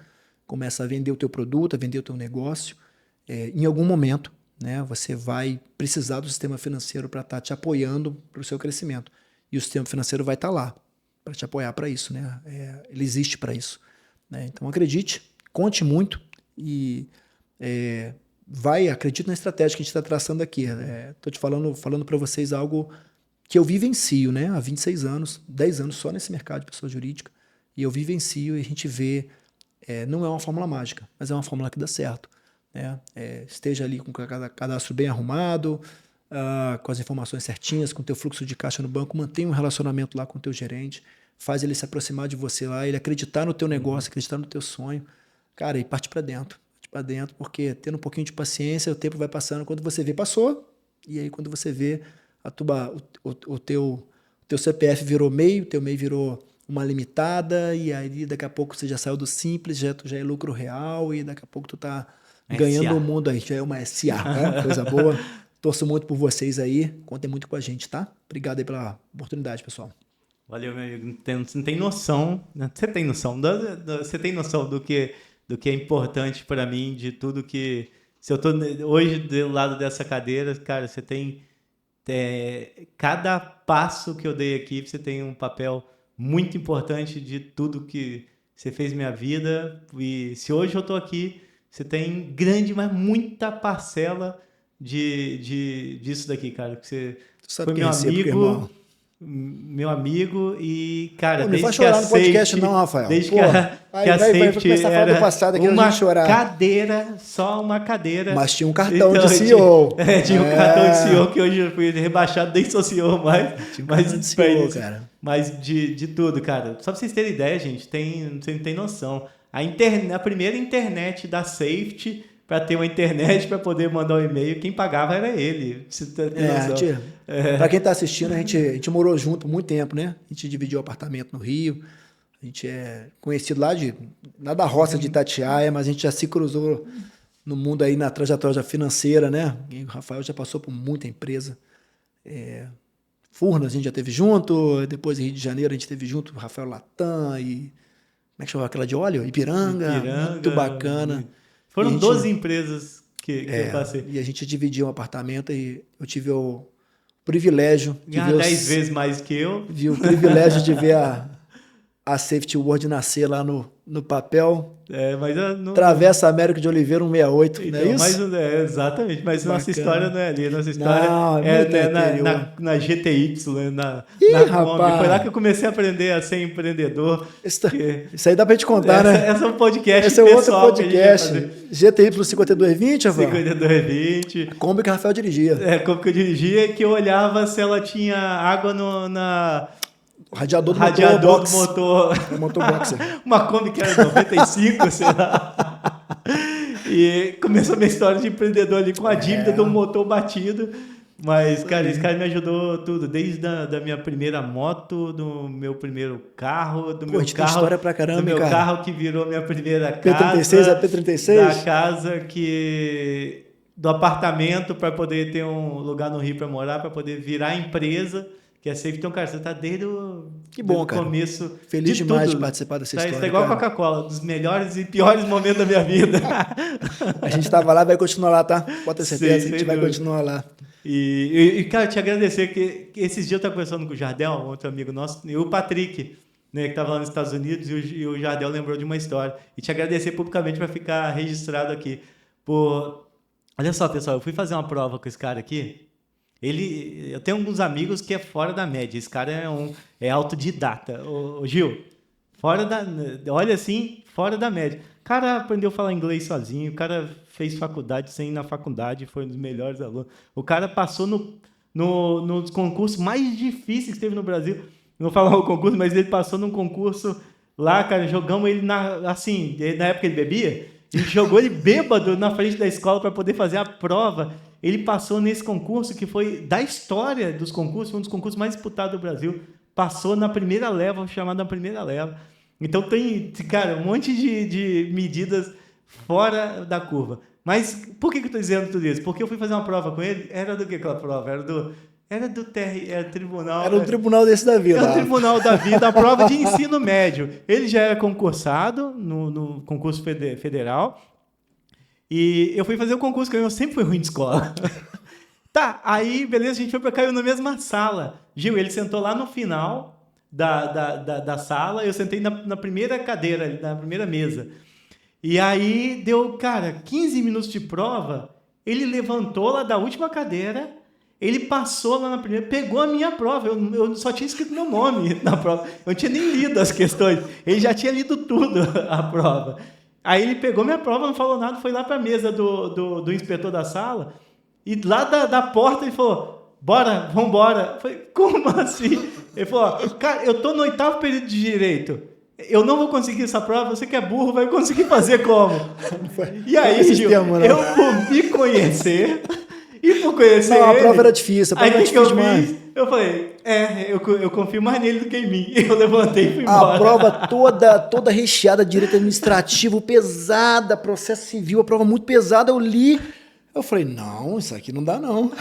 B: começa a vender o teu produto, a vender o teu negócio. Em algum momento, né, você vai precisar do sistema financeiro para estar te apoiando para o seu crescimento. E o sistema financeiro vai estar lá para te apoiar para isso, né? Ele existe para isso, né? Então acredite, conte muito e acredite na estratégia que a gente está traçando aqui. Estou te falando para vocês algo que eu vivencio, né? Há 26 anos, 10 anos só nesse mercado de pessoa jurídica, e eu vivencio e a gente vê, não é uma fórmula mágica, mas é uma fórmula que dá certo, né? Esteja ali com o cadastro bem arrumado, com as informações certinhas, com o teu fluxo de caixa no banco, mantenha um relacionamento lá com o teu gerente, faz ele se aproximar de você lá, ele acreditar no teu negócio, acreditar no teu sonho, cara, e parte para dentro, porque tendo um pouquinho de paciência, o tempo vai passando, quando você vê, passou, e aí quando você vê, o teu CPF virou MEI, o teu MEI virou uma limitada, e aí daqui a pouco você já saiu do simples, já é lucro real, e daqui a pouco tu tá ganhando o mundo aí, já é uma SA, né? Coisa boa. Torço muito por vocês aí, contem muito com a gente, tá? Obrigado aí pela oportunidade, pessoal.
A: Valeu, meu amigo. Você tem noção, né? Você tem noção do que é importante para mim, de tudo que... Se eu tô hoje do lado dessa cadeira, cara, você tem... cada passo que eu dei aqui, você tem um papel muito importante de tudo que você fez na minha vida. E se hoje eu tô aqui, você tem grande, mas muita parcela disso daqui, cara. Que você foi meu amigo e, cara,
B: não faz chorar no podcast não, Rafael.
A: Desde que a Safety era
B: passado aqui,
A: uma
B: chorar.
A: cadeira, só uma cadeira.
B: Mas tinha um cartão de CEO.
A: Tinha um cartão de CEO que hoje eu fui rebaixado, nem sou CEO mais.
B: Tinha um cartão de CEO, cara.
A: Mas de tudo, cara. Só pra vocês terem ideia, gente, você não tem noção. A primeira internet da Safety, para ter uma internet para poder mandar um e-mail, quem pagava era ele.
B: Para quem está assistindo, a gente morou junto por muito tempo, né? A gente dividiu o apartamento no Rio. A gente é conhecido lá da roça de Itatiaia, mas a gente já se cruzou no mundo aí na trajetória financeira, né? E o Rafael já passou por muita empresa. Furnas a gente já teve junto, depois em Rio de Janeiro a gente teve junto o Rafael Latam e é que chama aquela de óleo? Ipiranga. Muito bacana.
A: Foram 12 empresas que eu passei.
B: E a gente dividiu um apartamento e eu tive o privilégio de ver
A: 10 vezes mais que eu.
B: Vi o privilégio de ver a Safety World nascer lá no papel.
A: Mas não...
B: Travessa Américo de Oliveira 168, então, não é isso?
A: Exatamente, mas nossa história não é ali. Nossa história é na GTY, na Kombi. Foi lá que eu comecei a aprender a ser empreendedor.
B: Isso aí dá pra gente contar, né?
A: Esse é um podcast
B: Esse é outro podcast. GTY 5220, Rafael?
A: 5220.
B: Kombi que o Rafael dirigia.
A: Kombi que eu dirigia, que eu olhava se ela tinha água na...
B: O radiador
A: do motor.
B: O motorboxer.
A: Uma Kombi que era 95, sei lá. E começou a minha história de empreendedor ali com a dívida do motor batido. Mas, cara, esse cara me ajudou tudo. Desde da minha primeira moto, do meu primeiro carro, do meu carro...
B: história pra caramba,
A: do meu
B: cara.
A: Carro que virou minha primeira casa.
B: P36 a P36?
A: Da casa do apartamento para poder ter um lugar no Rio para morar, para poder virar empresa. Que é Safety. Então, cara, você tá desde o começo.
B: Feliz demais de participar dessa história.
A: Isso tá igual a Coca-Cola, dos melhores e piores momentos da minha vida.
B: A gente tava lá, vai continuar lá, tá? Pode ter certeza, a gente vai continuar lá.
A: E, cara, te agradecer que esses dias eu tava conversando com o Jardel, outro amigo nosso, e o Patrick, né, que tava lá nos Estados Unidos, e o Jardel lembrou de uma história. E te agradecer publicamente para ficar registrado aqui. Olha só, pessoal, eu fui fazer uma prova com esse cara aqui. Eu tenho alguns amigos que é fora da média. Esse cara é autodidata. Ô, Gil, olha assim, fora da média. O cara aprendeu a falar inglês sozinho, o cara fez faculdade sem ir na faculdade, foi um dos melhores alunos. O cara passou nos concursos mais difíceis que teve no Brasil. Não vou falar o concurso, mas ele passou num concurso lá, cara, jogamos ele na época ele bebia, a gente jogou ele bêbado na frente da escola para poder fazer a prova. Ele passou nesse concurso que foi da história dos concursos, um dos concursos mais disputados do Brasil. Passou na primeira leva, chamada primeira leva. Então tem, cara, um monte de medidas fora da curva. Mas por que eu estou dizendo tudo isso? Porque eu fui fazer uma prova com ele. Era do que aquela prova? Era do tribunal.
B: Era um tribunal desse da vida.
A: Era o tribunal da vida, a prova de ensino médio. Ele já era concursado no concurso federal. E eu fui fazer o concurso, que eu sempre fui ruim de escola. Tá, aí, beleza, a gente caiu na mesma sala. Gil, ele sentou lá no final da sala, eu sentei na primeira cadeira, na primeira mesa. E aí deu, cara, 15 minutos de prova, ele levantou lá da última cadeira, ele passou lá na primeira, pegou a minha prova, eu só tinha escrito meu nome na prova, eu não tinha nem lido as questões, ele já tinha lido tudo a prova. Aí ele pegou minha prova, não falou nada, foi lá para a mesa do inspetor da sala, e lá da porta ele falou, bora, vambora. Eu falei, como assim? Ele falou, cara, eu tô no 8º período de Direito, eu não vou conseguir essa prova, você que é burro vai conseguir fazer como? E aí, Gil, eu por me conhecer... E por conhecer
B: a prova era difícil, a prova era difícil demais.
A: Eu falei, eu confio mais nele do que em mim. Eu levantei e fui embora.
B: A prova toda recheada de direito administrativo, pesada, processo civil, a prova muito pesada, eu li. Eu falei, não, isso aqui não dá, não.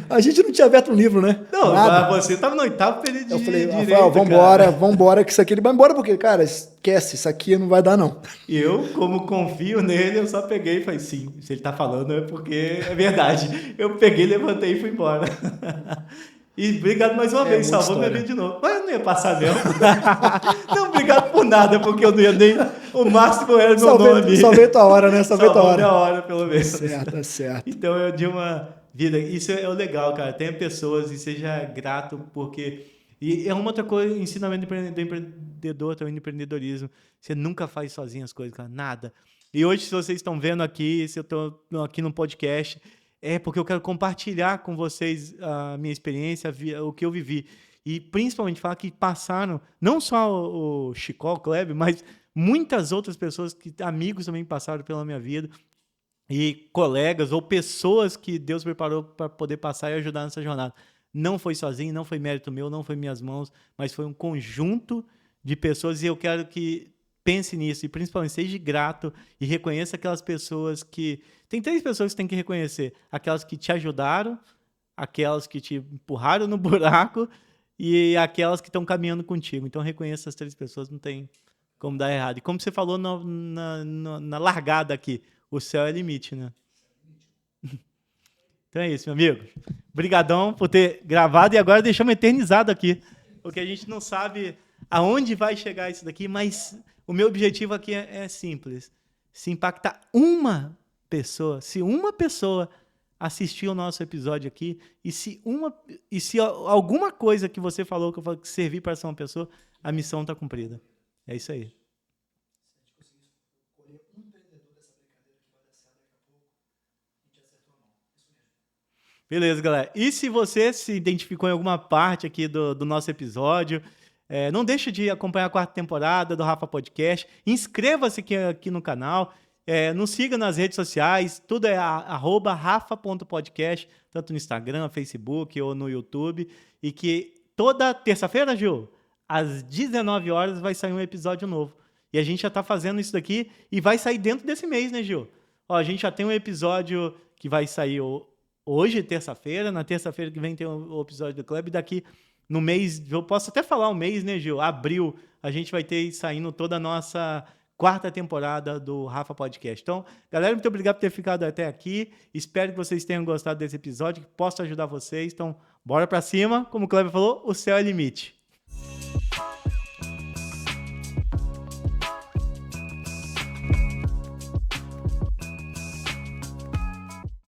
B: A gente não tinha aberto um livro, né?
A: Não, você estava no 8º período de Direito. Eu falei,
B: Rafael, vambora, que isso aqui ele vai embora, porque, cara, esquece, isso aqui não vai dar, não.
A: E eu, como confio nele, eu só peguei e falei, sim, se ele tá falando é porque é verdade. Eu peguei, levantei e fui embora. E obrigado mais uma vez, salvou minha vida de novo. Mas eu não ia passar mesmo. Não, obrigado por nada, porque eu não ia nem... O máximo era meu nome.
B: Salvei tua hora, né? Salvei tua hora.
A: Minha hora, pelo menos.
B: Certo.
A: Então, eu de uma vida... Isso é o legal, cara. Tenha pessoas e seja grato, porque... E é uma outra coisa, ensinamento do empreendedor, também do empreendedorismo. Você nunca faz sozinho as coisas, cara. Nada. E hoje, se vocês estão vendo aqui, se eu estou aqui no podcast... É porque eu quero compartilhar com vocês a minha experiência, o que eu vivi. E principalmente falar que passaram, não só o Chicó, o Kleber, mas muitas outras pessoas, amigos também passaram pela minha vida. E colegas ou pessoas que Deus preparou para poder passar e ajudar nessa jornada. Não foi sozinho, não foi mérito meu, não foi minhas mãos, mas foi um conjunto de pessoas. E eu quero que pense nisso e principalmente seja grato e reconheça aquelas pessoas que... Tem 3 pessoas que você tem que reconhecer. Aquelas que te ajudaram, aquelas que te empurraram no buraco e aquelas que estão caminhando contigo. Então, reconheça essas 3 pessoas, não tem como dar errado. E como você falou na largada aqui, o céu é limite, né? Então é isso, meu amigo. Obrigadão por ter gravado e agora deixamos eternizado aqui, porque a gente não sabe aonde vai chegar isso daqui, mas o meu objetivo aqui é simples. Se impactar uma pessoa, se uma pessoa assistir o nosso episódio aqui, e se alguma coisa que você falou que eu falei que servir para ser uma pessoa, a missão está cumprida. É isso aí. Beleza, galera. E se você se identificou em alguma parte aqui do nosso episódio, não deixe de acompanhar a 4ª temporada do Rafa Podcast. Inscreva-se aqui no canal. Nos siga nas redes sociais. Tudo é @rafa.podcast, tanto no Instagram, Facebook ou no YouTube. E que toda terça-feira, Gil, às 19 horas, vai sair um episódio novo. E a gente já está fazendo isso daqui e vai sair dentro desse mês, né, Gil? Ó, a gente já tem um episódio que vai sair hoje, terça-feira. Na terça-feira que vem tem o episódio do Clube. Daqui no mês, eu posso até falar um mês, né, Gil? Abril, a gente vai ter saindo toda a nossa 4ª temporada do Rafa Podcast. Então, galera, muito obrigado por ter ficado até aqui. Espero que vocês tenham gostado desse episódio, que possa ajudar vocês. Então, bora pra cima. Como o Kleber falou, o céu é limite.